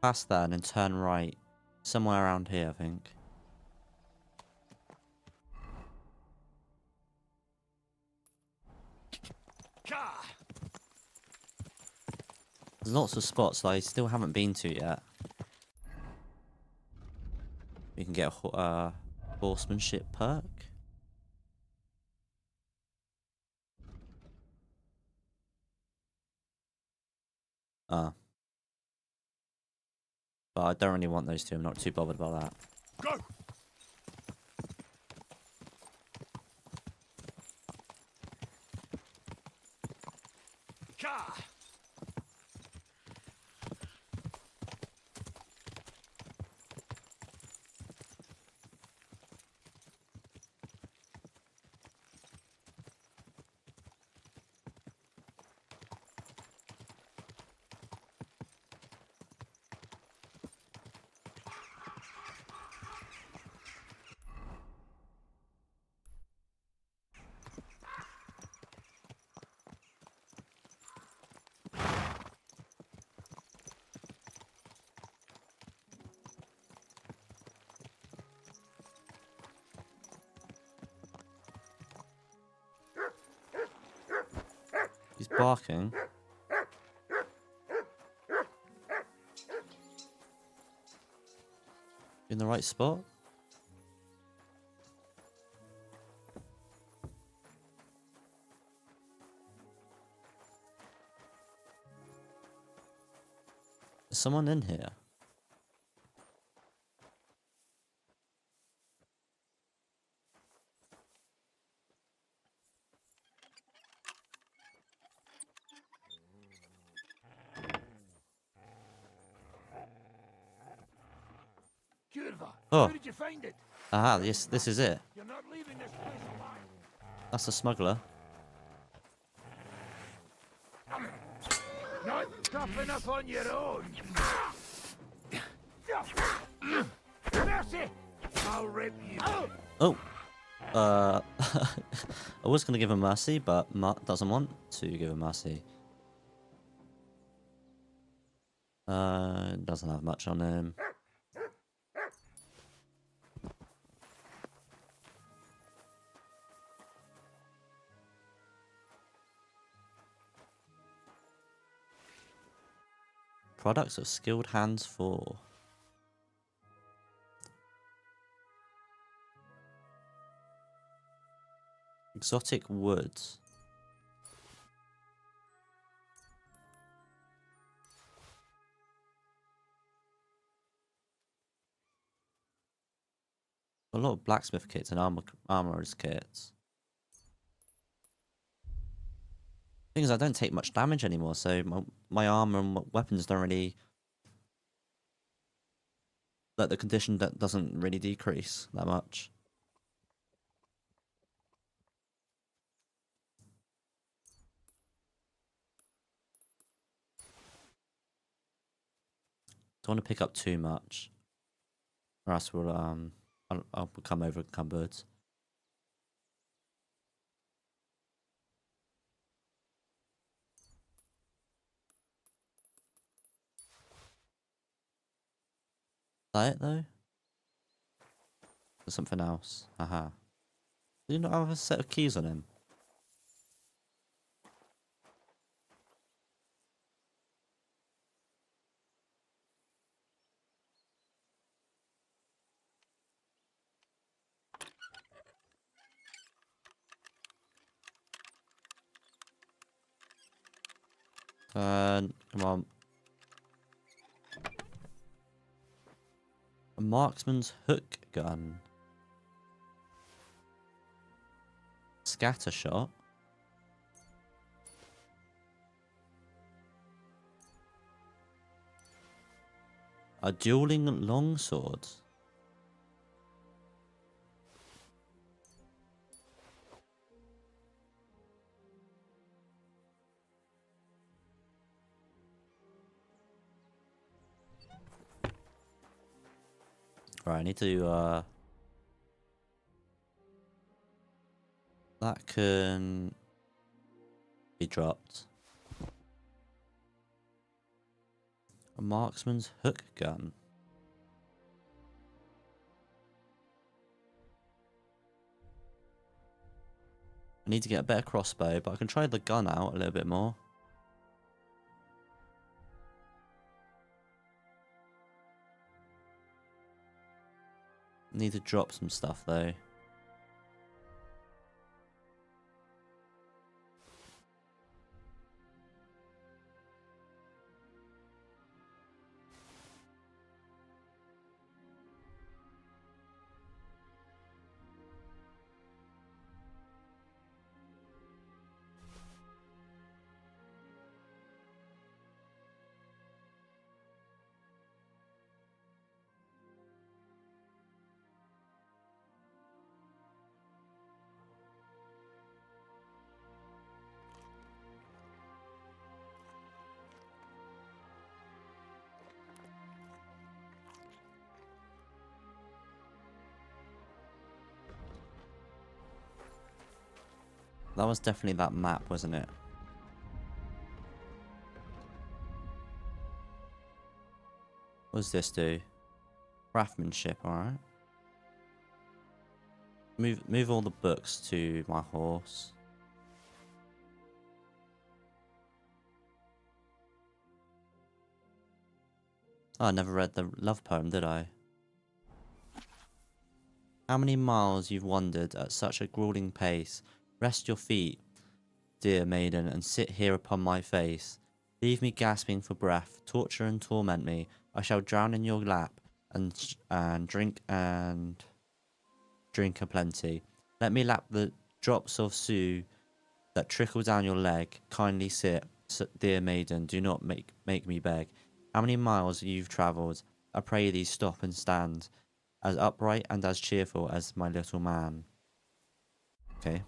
Past that and then turn right. Somewhere around here, I think. There's lots of spots that I still haven't been to yet. We can get a horsemanship perk. Ah. But I don't really want those two. I'm not too bothered about that.
Go! Ka!
He's barking. In the right spot? Is someone in here? Oh.
Where did you find it?
Aha, this is it.
You're not leaving this place alive.
That's a smuggler.
Not tough enough on your own. Mercy! I'll rip you.
Oh. I was going to give him mercy, but Mark doesn't want to give him mercy. Doesn't have much on him. Products of skilled hands 4. Exotic woods. A lot of blacksmith kits and armorer's kits. Thing is, I don't take much damage anymore, so my armor and weapons don't really... Like, the condition that doesn't really decrease that much. Don't want to pick up too much, or else we'll I'll become over encumbered. Is that it though? There's something else. Aha. Do you not have a set of keys on him? Come on. A marksman's hook gun. Scatter shot. A dueling longsword. Right, I need to that can be dropped. A marksman's hook gun. I need to get a better crossbow, but I can try the gun out a little bit more. Need to drop some stuff though. That was definitely that map, wasn't it? What does this do? Craftsmanship, alright. Move all the books to my horse. Oh, I never read the love poem, did I? How many miles you've wandered at such a grueling pace. Rest your feet, dear maiden, and sit here upon my face. Leave me gasping for breath, torture and torment me. I shall drown in your lap and drink aplenty. Let me lap the drops of dew that trickle down your leg. Kindly sit, dear maiden, do not make me beg. How many miles you've travelled, I pray thee stop and stand, as upright and as cheerful as my little man. Okay.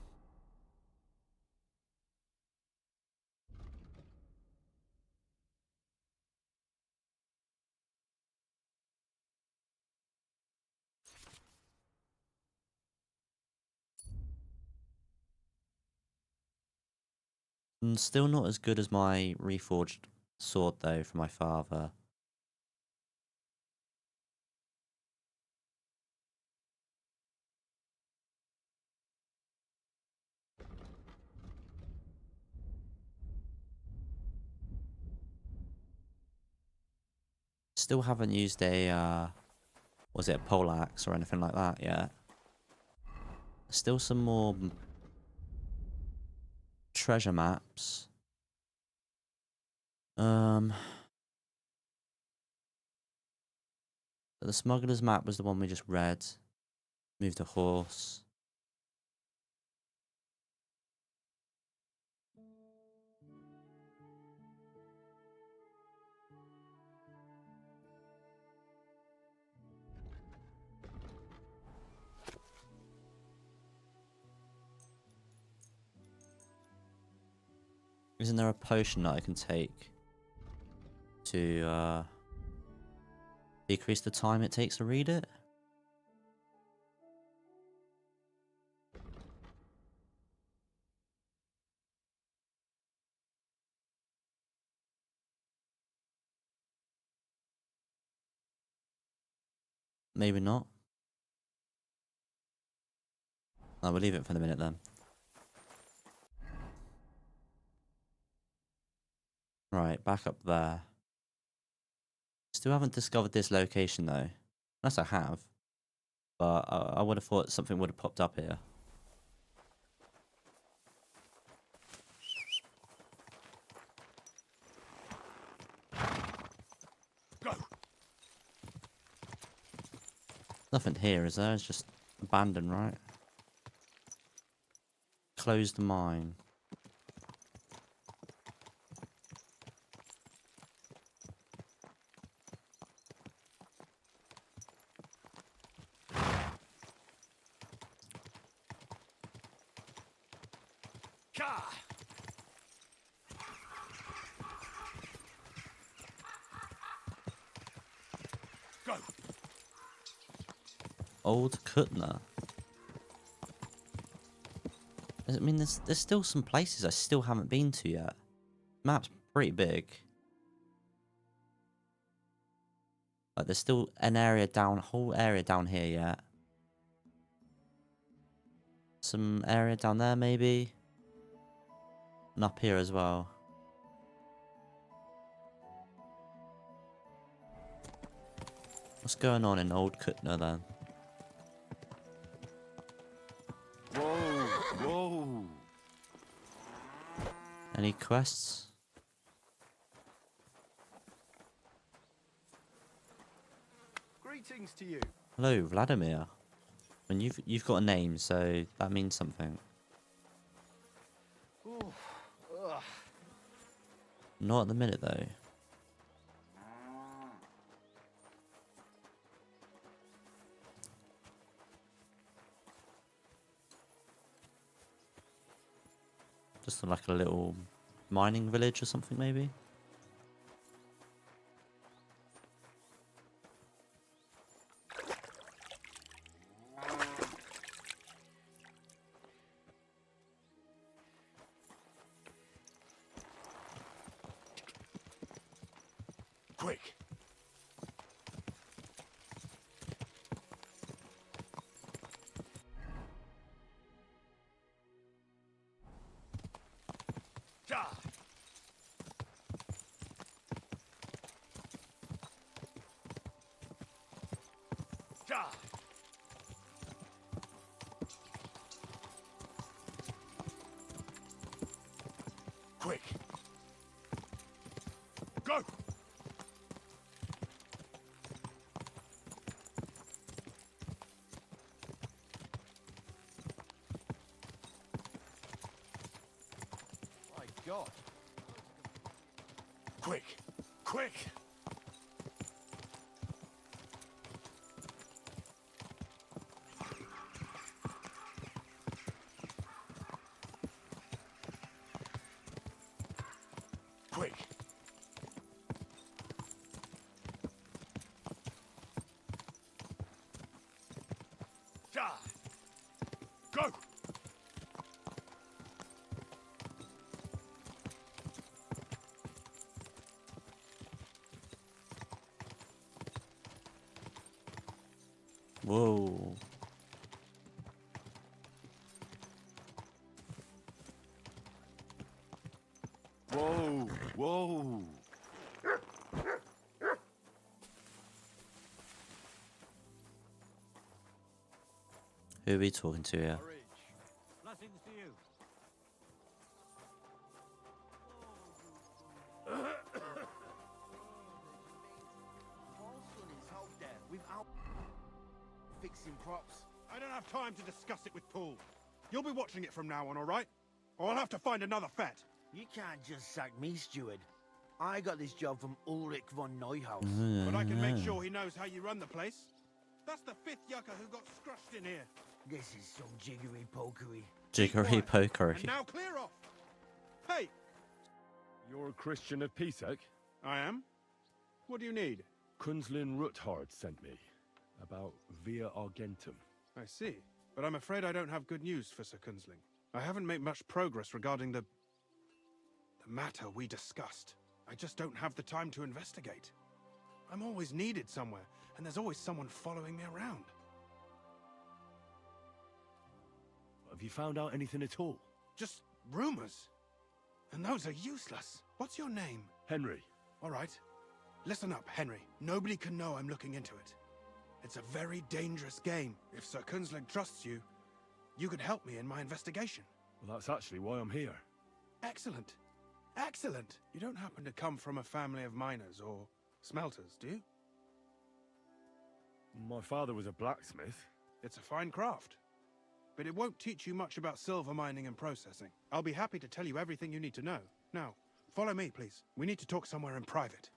Still not as good as my reforged sword though from my father. Still haven't used a, was it a poleaxe or anything like that yet. Still some more treasure maps. The smuggler's map was the one we just read. Moved a horse. Isn't there a potion that I can take to decrease the time it takes to read it? Maybe not. I will leave it for the minute then. Right, back up there. Still haven't discovered this location though. Unless I have. But I would have thought something would have popped up here.
Go.
Nothing here, is there? It's just abandoned, right? Closed mine.
Go.
Old Kutner. I mean, there's still some places I still haven't been to yet. Map's pretty big. Like, there's still an area down, whole area down here yet. Some area down there, maybe. And up here as well. What's going on in Old Kutner then?
Whoa, whoa.
Any quests?
Greetings to you.
Hello, Vladimir. And you've got a name, so that means something.
Ooh, ugh.
Not at the minute though. Just like a little mining village or something, maybe?
Quick. Ja. Ja. Quick. Go.
My God.
Quick. Quick. Quick. Ja. Go.
Whoa.
Whoa, whoa.
Who are we talking to here?
Blessings to you.
Without fixing props.
I don't have time to discuss it with Paul. You'll be watching it from now on, all right? Or I'll have to find another fet.
You can't just sack me, steward. I got this job from Ulrich von Neuhaus.
But I can make sure he knows how you run the place. That's the 5th yucca who got scrushed in here.
This is some jiggery-pokery.
Jiggery pokery.
And now clear off. Hey!
You're a Christian of Pisek?
I am. What do you need?
Kunzlin Ruthard sent me. About Via Argentum.
I see. But I'm afraid I don't have good news for Sir Kunzling. I haven't made much progress regarding the matter we discussed. I just don't have the time to investigate. I'm always needed somewhere, and there's always someone following me around.
Have you found out anything at all?
Just rumors. And those are useless. What's your name?
Henry.
All right. Listen up, Henry. Nobody can know I'm looking into it. It's a very dangerous game. If Sir Kunzling trusts you, you could help me in my investigation.
Well, that's actually why I'm here.
Excellent. Excellent. You don't happen to come from a family of miners or smelters, do you?
My father was a blacksmith.
It's a fine craft. But it won't teach you much about silver mining and processing. I'll be happy to tell you everything you need to know. Now, follow me, please. We need to talk somewhere in private.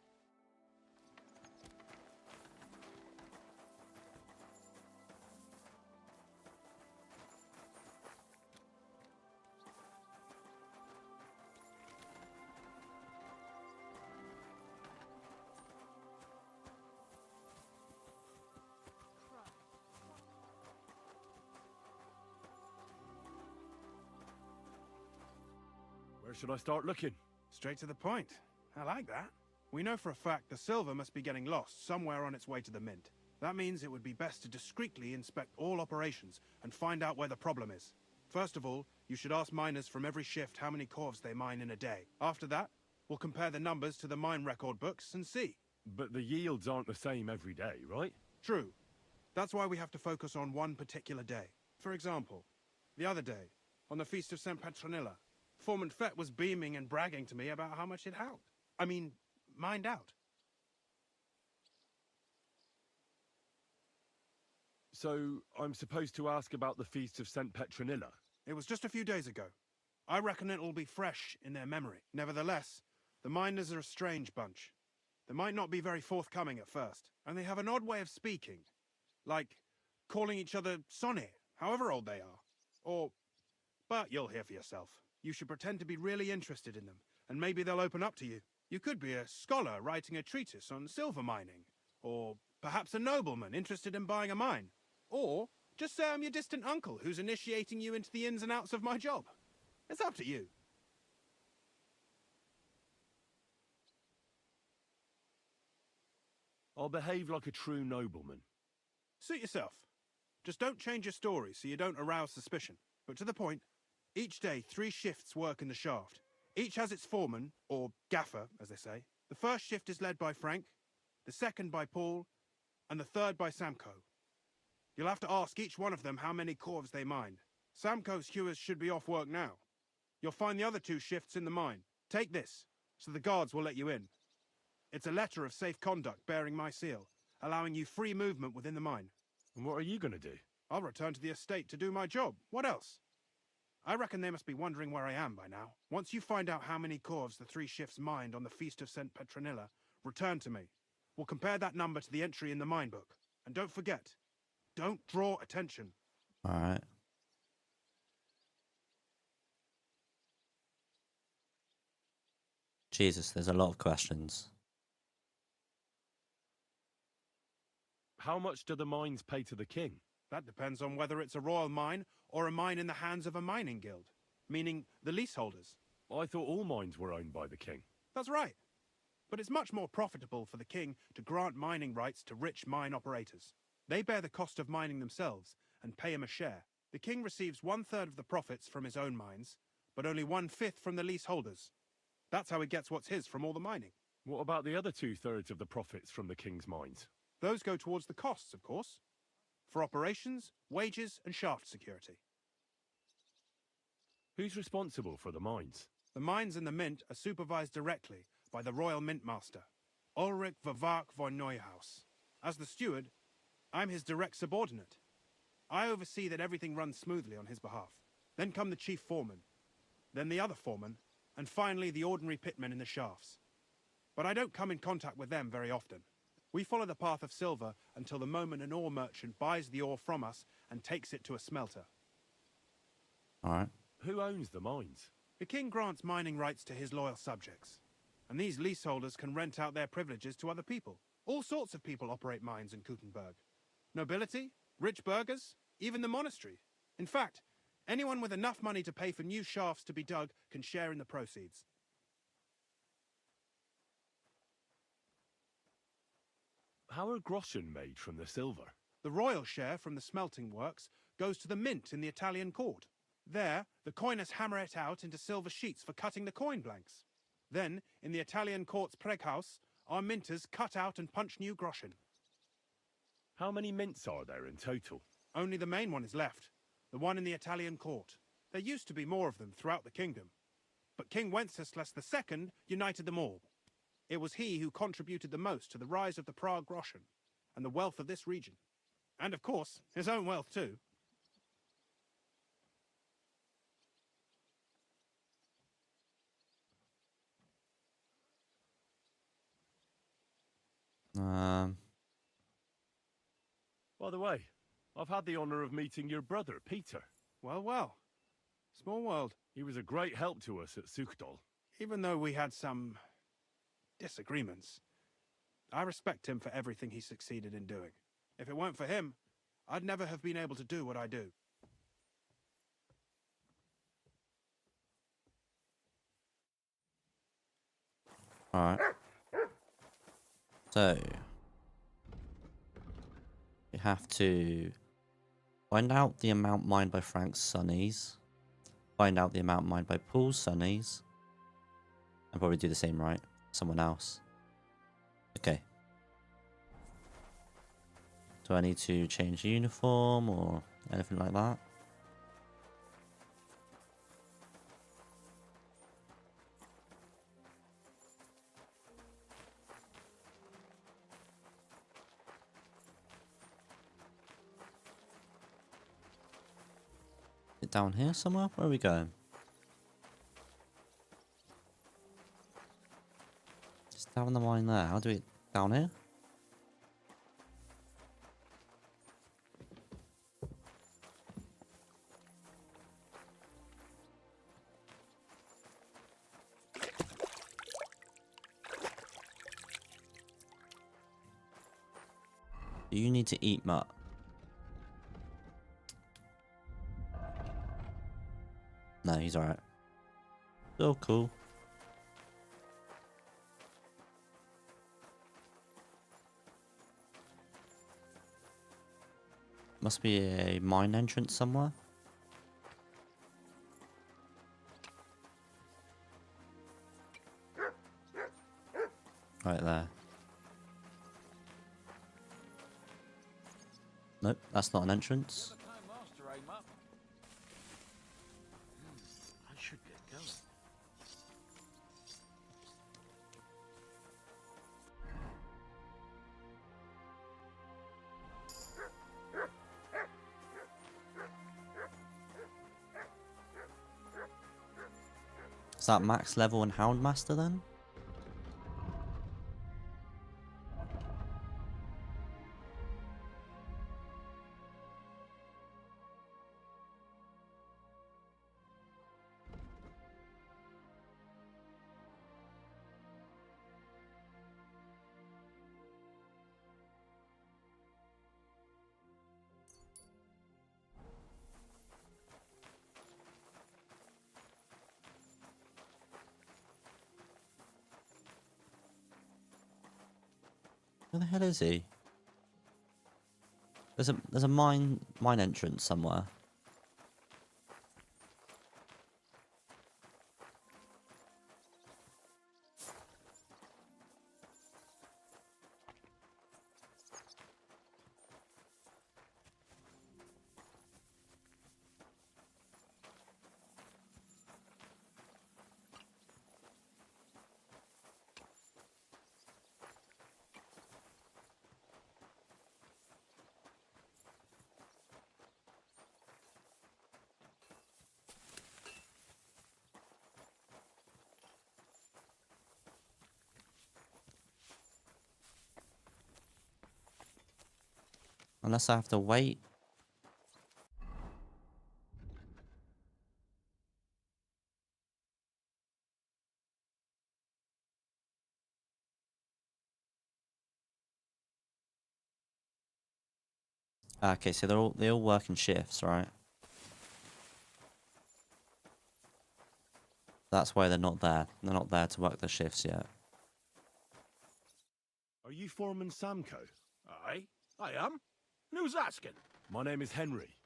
Where should I start looking?
Straight to the point. I like that. We know for a fact the silver must be getting lost somewhere on its way to the mint. That means it would be best to discreetly inspect all operations and find out where the problem is. First of all, you should ask miners from every shift how many corves they mine in a day. After that, we'll compare the numbers to the mine record books and see.
But the yields aren't the same every day, right?
True. That's why we have to focus on one particular day. For example, the other day, on the Feast of St. Petronilla, Foreman Fett was beaming and bragging to me about how much it held. I mean, mined out.
So, I'm supposed to ask about the Feast of St. Petronilla?
It was just a few days ago. I reckon it'll be fresh in their memory. Nevertheless, the miners are a strange bunch. They might not be very forthcoming at first, and they have an odd way of speaking. Like calling each other Sonny, however old they are. Or... but you'll hear for yourself. You should pretend to be really interested in them, and maybe they'll open up to you. You could be a scholar writing a treatise on silver mining, or perhaps a nobleman interested in buying a mine. Or just say I'm your distant uncle who's initiating you into the ins and outs of my job. It's up to you.
I'll behave like a true nobleman.
Suit yourself. Just don't change your story so you don't arouse suspicion. But to the point, each day 3 shifts work in the shaft. Each has its foreman, or gaffer, as they say. The first shift is led by Frank, the second by Paul, and the third by Samko. You'll have to ask each one of them how many corves they mined. Samko's hewers should be off work now. You'll find the other 2 shifts in the mine. Take this, so the guards will let you in. It's a letter of safe conduct bearing my seal, allowing you free movement within the mine.
And what are you going to do?
I'll return to the estate to do my job. What else? I reckon they must be wondering where I am by now. Once you find out how many corves the 3 shifts mined on the Feast of St. Petronilla, return to me. We'll compare that number to the entry in the mine book. And don't forget, don't draw attention.
All right. Jesus, there's a lot of questions.
How much do the mines pay to the king?
That depends on whether it's a royal mine or a mine in the hands of a mining guild, meaning the leaseholders.
I thought all mines were owned by the king.
That's right. But it's much more profitable for the king to grant mining rights to rich mine operators. They bear the cost of mining themselves and pay him a share. The king receives 1/3 of the profits from his own mines, but only 1/5 from the leaseholders. That's how he gets what's his from all the mining.
What about the other 2/3 of the profits from the king's mines?
Those go towards the costs, of course. for operations, wages, and shaft security.
Who's responsible for the mines?
The mines and the mint are supervised directly by the Royal Mint Master, Ulrich Vervark von Neuhaus. As the steward, I'm his direct subordinate. I oversee that everything runs smoothly on his behalf. Then come the chief foreman, then the other foreman, and finally the ordinary pitmen in the shafts. But I don't come in contact with them very often. We follow the path of silver until the moment an ore merchant buys the ore from us and takes it to a smelter.
All right.
Who owns the mines?
The king grants mining rights to his loyal subjects, and these leaseholders can rent out their privileges to other people. All sorts of people operate mines in Kuttenberg. Nobility, rich burghers, even the monastery. In fact, anyone with enough money to pay for new shafts to be dug can share in the proceeds.
How are groschen made from the silver?
The royal share from the smelting works goes to the mint in the Italian court. There, the coiners hammer it out into silver sheets for cutting the coin blanks. Then, in the Italian court's preghouse, our minters cut out and punch new groschen.
How many mints are there in total?
Only the main one is left, the one in the Italian court. There used to be more of them throughout the kingdom, but King Wenceslas II united them all. It was he who contributed the most to the rise of the Prague groschen and the wealth of this region. And of course, his own wealth too.
By the way, I've had the honor of meeting your brother, Peter.
Well, well. Small world.
He was a great help to us at Suchdol.
Even though we had some disagreements, I respect him for everything he succeeded in doing. If it weren't for him, I'd never have been able to do what I do.
Alright. So, we have to find out the amount mined by Frank's Sonnies, find out the amount mined by Paul's Sonnies, and probably do the same, right? Someone else. Okay. Do I need to change uniform or anything like that? Is it down here somewhere? Where are we going? Just down the mine there. How do we... down here? You need to eat mutt. No, he's alright. Still cool. Must be a mine entrance somewhere. Right there. Nope, that's not an entrance.
I should get going.
Is that max level and Houndmaster then? Where the hell is he? There's a mine entrance somewhere. Unless I have to wait. Okay, so they all work in shifts, right? That's why they're not there. They're not there to work the shifts yet.
Are you Foreman Samco?
Aye, I am. And who's asking?
My name is Henry.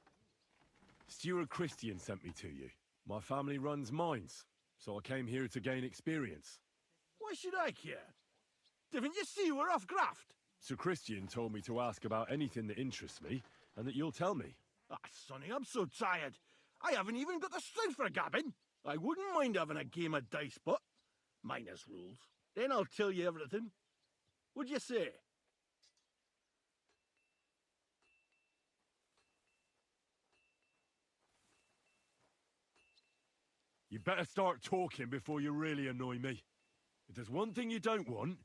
Steward Christian sent me to you. My family runs mines, so I came here to gain experience.
Why should I care? Didn't you see we're off graft?
Sir Christian told me to ask about anything that interests me, and that you'll tell me.
Ah, Sonny, I'm so tired. I haven't even got the strength for gabbing. I wouldn't mind having a game of dice, but minus rules. Then I'll tell you everything. What'd you say?
You better start talking before you really annoy me. If there's one thing you don't want,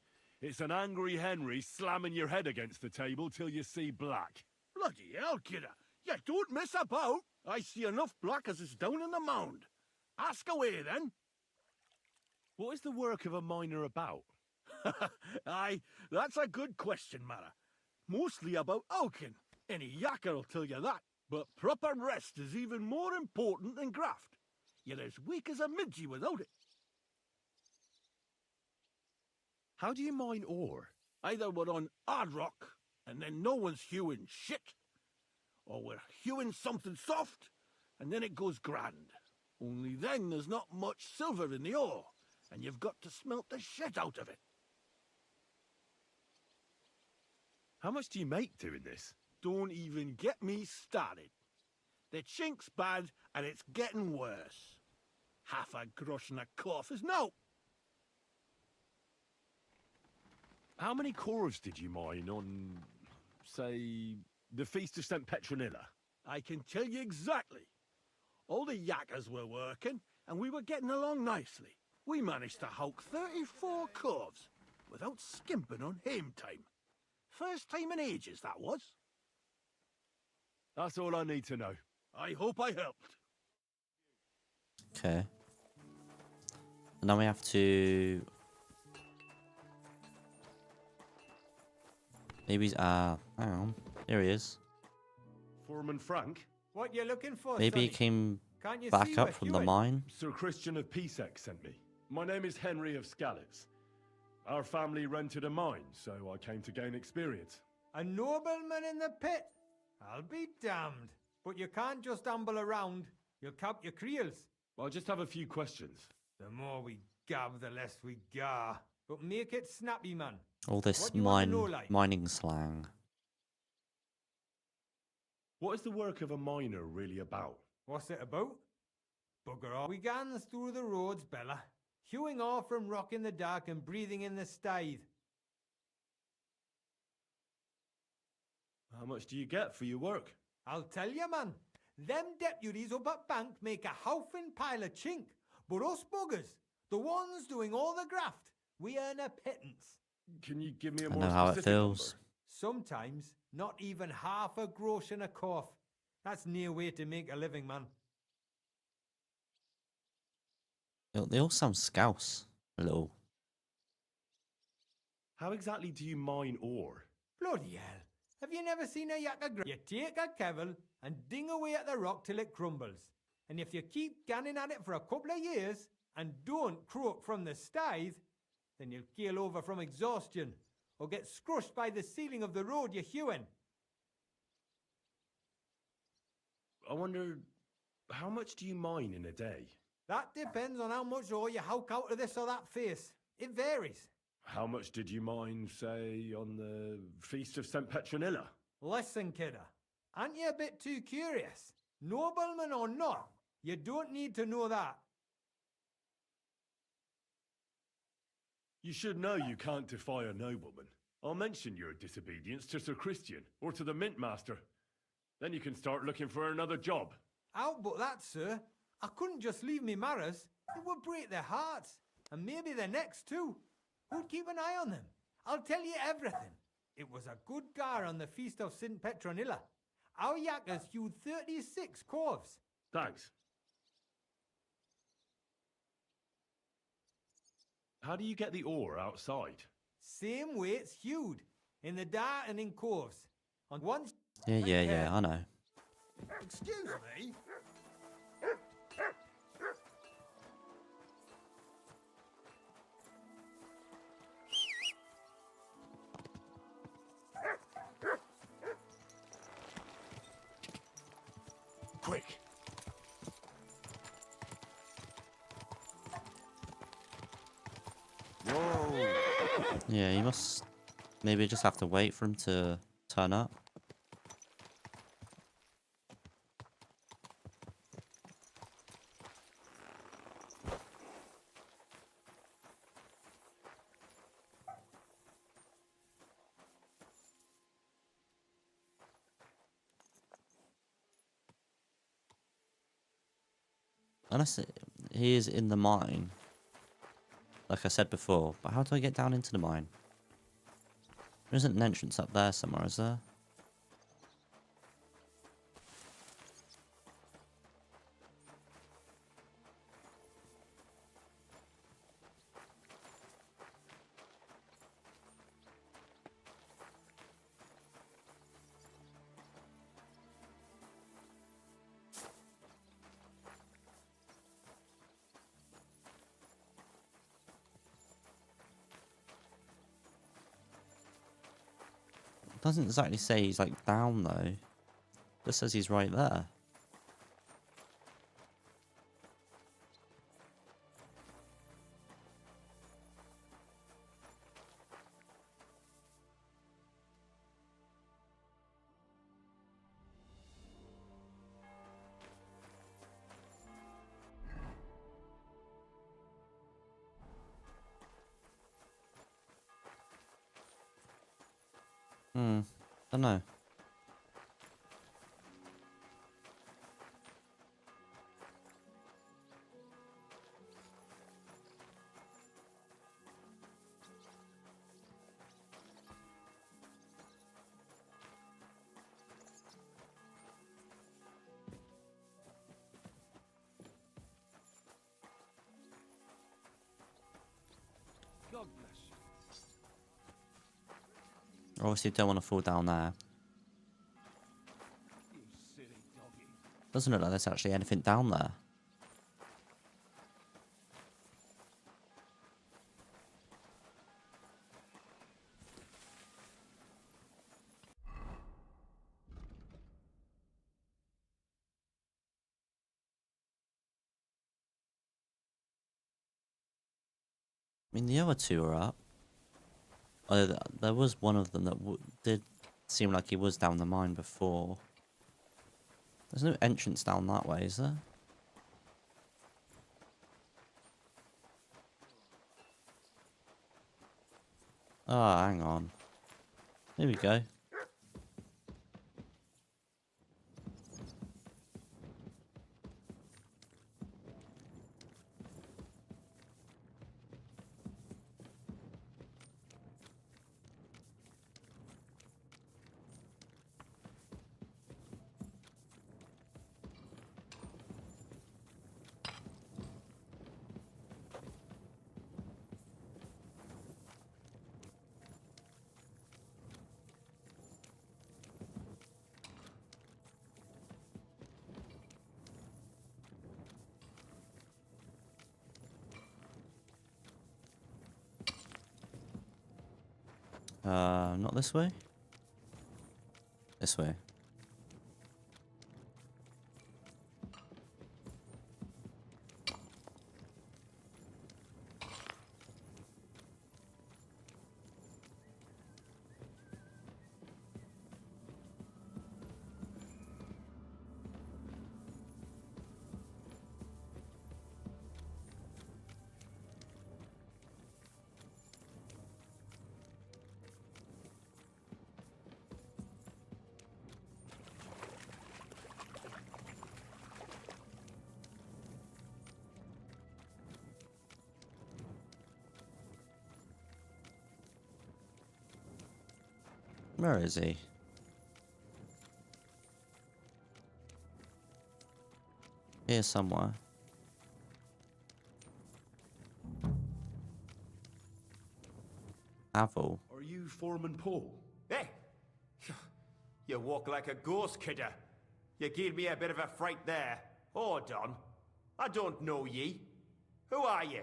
it's an angry Henry slamming your head against the table till you see black.
Bloody hell, kidder. You don't mess about. I see enough black as is down in the mound. Ask away, then.
What is the work of a miner about?
Aye, that's a good question, Mara. Mostly about oaking. Any yakker'll tell you that. But proper rest is even more important than graft. You're as weak as a midgie without it.
How do you mine ore?
Either we're on hard rock, and then no one's hewing shit. Or we're hewing something soft, and then it goes grand. Only then there's not much silver in the ore, and you've got to smelt the shit out of it.
How much do you make doing this?
Don't even get me started. The chink's bad, and it's getting worse. Half a grosh and a cough is no.
How many corves did you mine on, say, the Feast of St. Petronilla?
I can tell you exactly. All the yakkers were working, and we were getting along nicely. We managed to hulk 34 corves without skimping on hame time. First time in ages, that was.
That's all I need to know.
I hope I helped.
Okay. And now we have to... Maybe he's... hang on. Here he is.
Foreman Frank?
What you looking for,
Maybe he
sonny?
came
Can't you
back
see
up
we're
from the
hewing?
mine.
Sir Christian of Pisek sent me. My name is Henry of Scallops. Our family rented a mine, so I came to gain experience.
A nobleman in the pit? I'll be damned. But you can't just amble around. You'll cap your creels.
I just have a few questions.
The more we gab, the less we gar. But make it snappy, man.
All this
What you wanna know, like?
mining slang.
What is the work of a miner really about?
What's it about? Bugger all. We gans through the roads, Bella. Hewing off from rock in the dark and breathing in the stithe.
How much do you get for your work?
I'll tell you, man. Them deputies up at bank make a howfin pile of chink. But us buggers, the ones doing all the graft, we earn a pittance.
Can you give me a
I
more
know how it
specific
feels.
number?
Sometimes not even half a grosh and a cough. That's near way to make a living, man.
They all sound scouse. A little.
How exactly do you mine ore?
Bloody hell. Have you never seen a yakka? You take a kevel and ding away at the rock till it crumbles. And if you keep ganning at it for a couple of years and don't croak from the stithe, then you'll keel over from exhaustion or get scrushed by the ceiling of the road you're hewing.
I wonder, how much do you mine in a day?
That depends on how much ore you howk out of this or that face. It varies.
How much did you mine, say, on the Feast of St. Petronilla?
Listen, kidder, aren't you a bit too curious? Nobleman or not, you don't need to know that.
You should know you can't defy a nobleman. I'll mention your disobedience to Sir Christian, or to the Mint Master. Then you can start looking for another job.
Out but that, sir. I couldn't just leave me marrows. It would break their hearts, and maybe their necks too. Who'd keep an eye on them? I'll tell you everything. It was a good gar on the feast of St. Petronilla. Our yakkers hewed 36 corves.
Thanks. How do you get the ore outside?
Same way it's hewed, in the dar and in corves. On one...
Yeah, I know.
Excuse me?
Quick!
Whoa!
Yeah, you must maybe just have to wait for him to turn up. Unless he is in the mine, like I said before. But how do I get down into the mine? There isn't an entrance up there somewhere, is there? Doesn't exactly say he's like down though. Just says he's right there. Don't know.
God bless you.
Obviously don't want to fall down there.
You silly doggy.
Doesn't look like there's actually anything down there. I mean, the other two are up. Oh, there was one of them that did seem like he was down the mine before. There's no entrance down that way, is there? Oh, hang on. Here we go. Not this way? This way. Where is he? Here somewhere. Apple.
Are you Foreman Paul?
Hey! You walk like a ghost, kidder. You gave me a bit of a fright there. Hold on. I don't know ye. Who are you?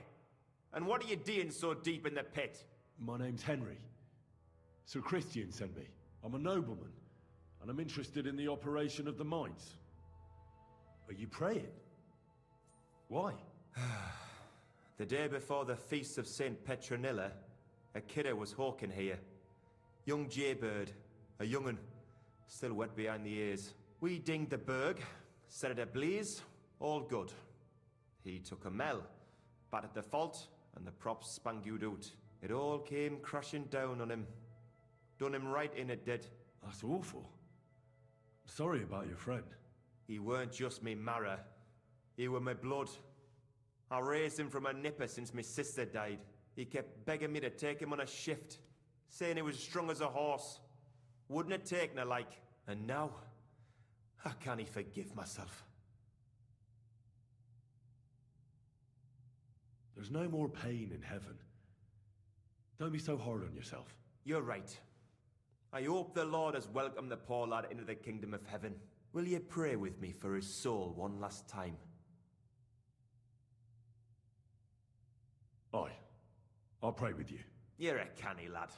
And what are you doing so deep in the pit?
My name's Henry. Sir Christian sent me. I'm a nobleman, and I'm interested in the operation of the mines. Are you praying? Why?
The day before the feast of St. Petronilla, a kidder was hawking here. Young jaybird, a young'un, still wet behind the ears. We dinged the berg, set it ablaze, all good. He took a mell, battered the fault, and the props spangued out. It all came crashing down on him. Done him right in, it did.
That's awful. Sorry about your friend.
He weren't just me marrow. He were my blood. I raised him from a nipper since my sister died. He kept begging me to take him on a shift, saying he was strong as a horse. Wouldn't it take no like? And now, how can he forgive myself?
There's no more pain in heaven. Don't be so hard on yourself.
You're right. I hope the Lord has welcomed the poor lad into the kingdom of heaven. Will you pray with me for his soul one last time?
Aye. I'll pray with you.
You're a canny lad.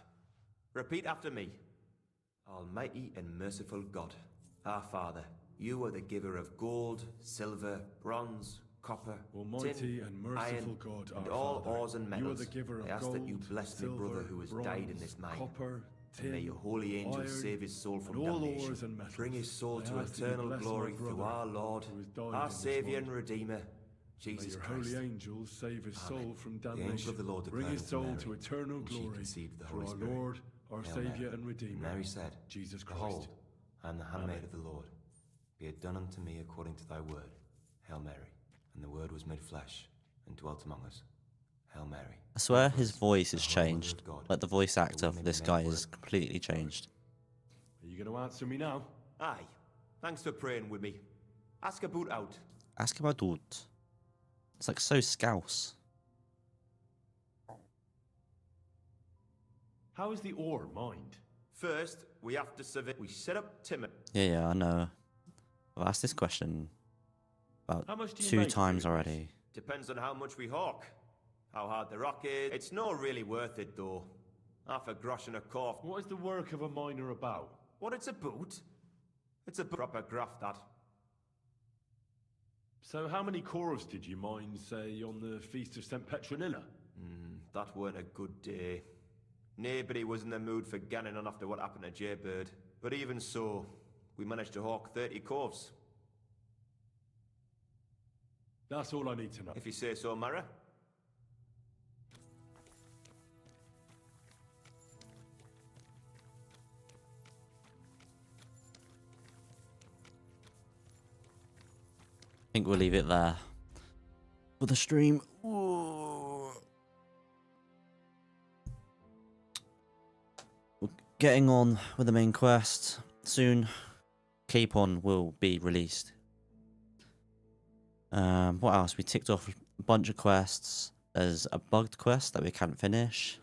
Repeat after me. Almighty and merciful God, our Father, you are the giver of gold, silver, bronze, copper,
Almighty
tin,
and merciful
iron,
God,
and
our
all
Father,
ores and
you
metals.
are the giver of
I ask
gold,
that you bless
silver,
my brother who has
bronze,
died in this mine.
copper,
And may
tin,
your holy angels
iron,
save his soul from
and all
damnation.
ores and metals.
Bring his soul
I
to
ask that you
eternal
bless my
glory through
brother
our Lord,
who has died
our
in this
Saviour and
mine.
Redeemer,
May
Jesus
your
Christ.
holy angels save his
Amen.
soul from
The
damnation.
angel of the Lord
Bring
declared
his
unto
soul
Mary,
to eternal
and she
glory
conceived the
through
Holy
our
Spirit.
Lord, our
Hail
Saviour
Mary.
and Redeemer,
Mary said,
Jesus Christ.
Behold, I am the handmaid
Amen.
of the Lord. Be it done unto me according to thy word. Hail Mary. And the word was made flesh and dwelt among us. Hail Mary.
I swear
Full
his
of
voice
grace,
has
the Holy Mother
changed.
of God,
Like the voice
the
actor for
woman
this
made
guy
word.
is completely changed.
Are you going to answer me now?
Aye. Thanks for praying with me. Ask about out.
Ask about it. It's like so scouse.
How is the ore mined?
First, we have to survey. We set up timber.
Yeah, I know. I've asked this question
How
about
much do you
2
make
times
doing this?
already.
Depends on how much we hawk. How hard the rock is. It's not really worth it, though. Half a grosh and a cough.
What is the work of a miner about?
What it's about? It's a proper graft, that.
So how many cores did you mine, say, on the Feast of St. Petronilla?
That weren't a good day. Nobody was in the mood for ganning on after what happened to Jaybird. But even so, we managed to hawk 30 coves.
That's all I need to know.
If you say so, Mara.
I think we'll leave it there for the stream. Ooh. We're getting on with the main quest. Soon, Capon will be released. What else? We ticked off a bunch of quests. There's a bugged quest that we can't finish.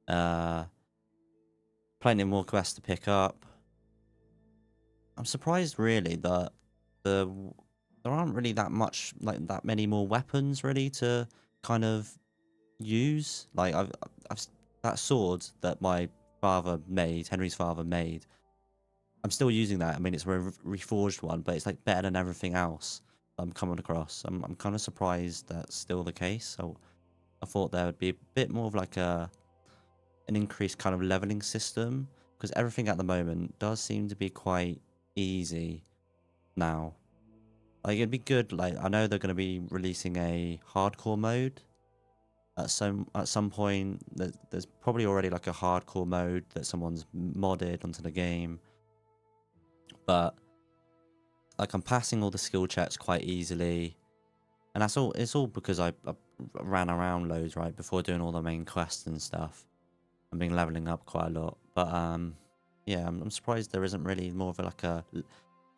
Plenty more quests to pick up. I'm surprised, really, that there aren't really that many more weapons really to kind of use. Like I've that sword that my father made, Henry's father made. I'm still using that. I mean, it's a reforged one, but it's like better than everything else I'm coming across. I'm kind of surprised that's still the case. So I thought there would be a bit more of like an increased kind of leveling system, because everything at the moment does seem to be quite easy now. Like it'd be good. Like I know they're going to be releasing a hardcore mode at some point. There's probably already like a hardcore mode that someone's modded onto the game. But like I'm passing all the skill checks quite easily, and that's all. It's all because I ran around loads right before doing all the main quests and stuff. I've been leveling up quite a lot, but yeah, I'm surprised there isn't really more of a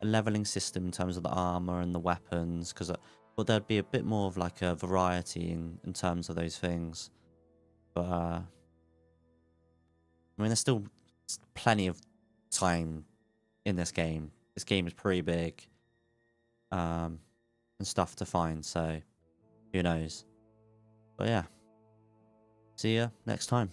leveling system in terms of the armor and the weapons, because well, there'd be a bit more of like a variety in terms of those things. But I mean, there's still plenty of time in this game. This game is pretty big, and stuff to find. So who knows? But yeah, see ya next time.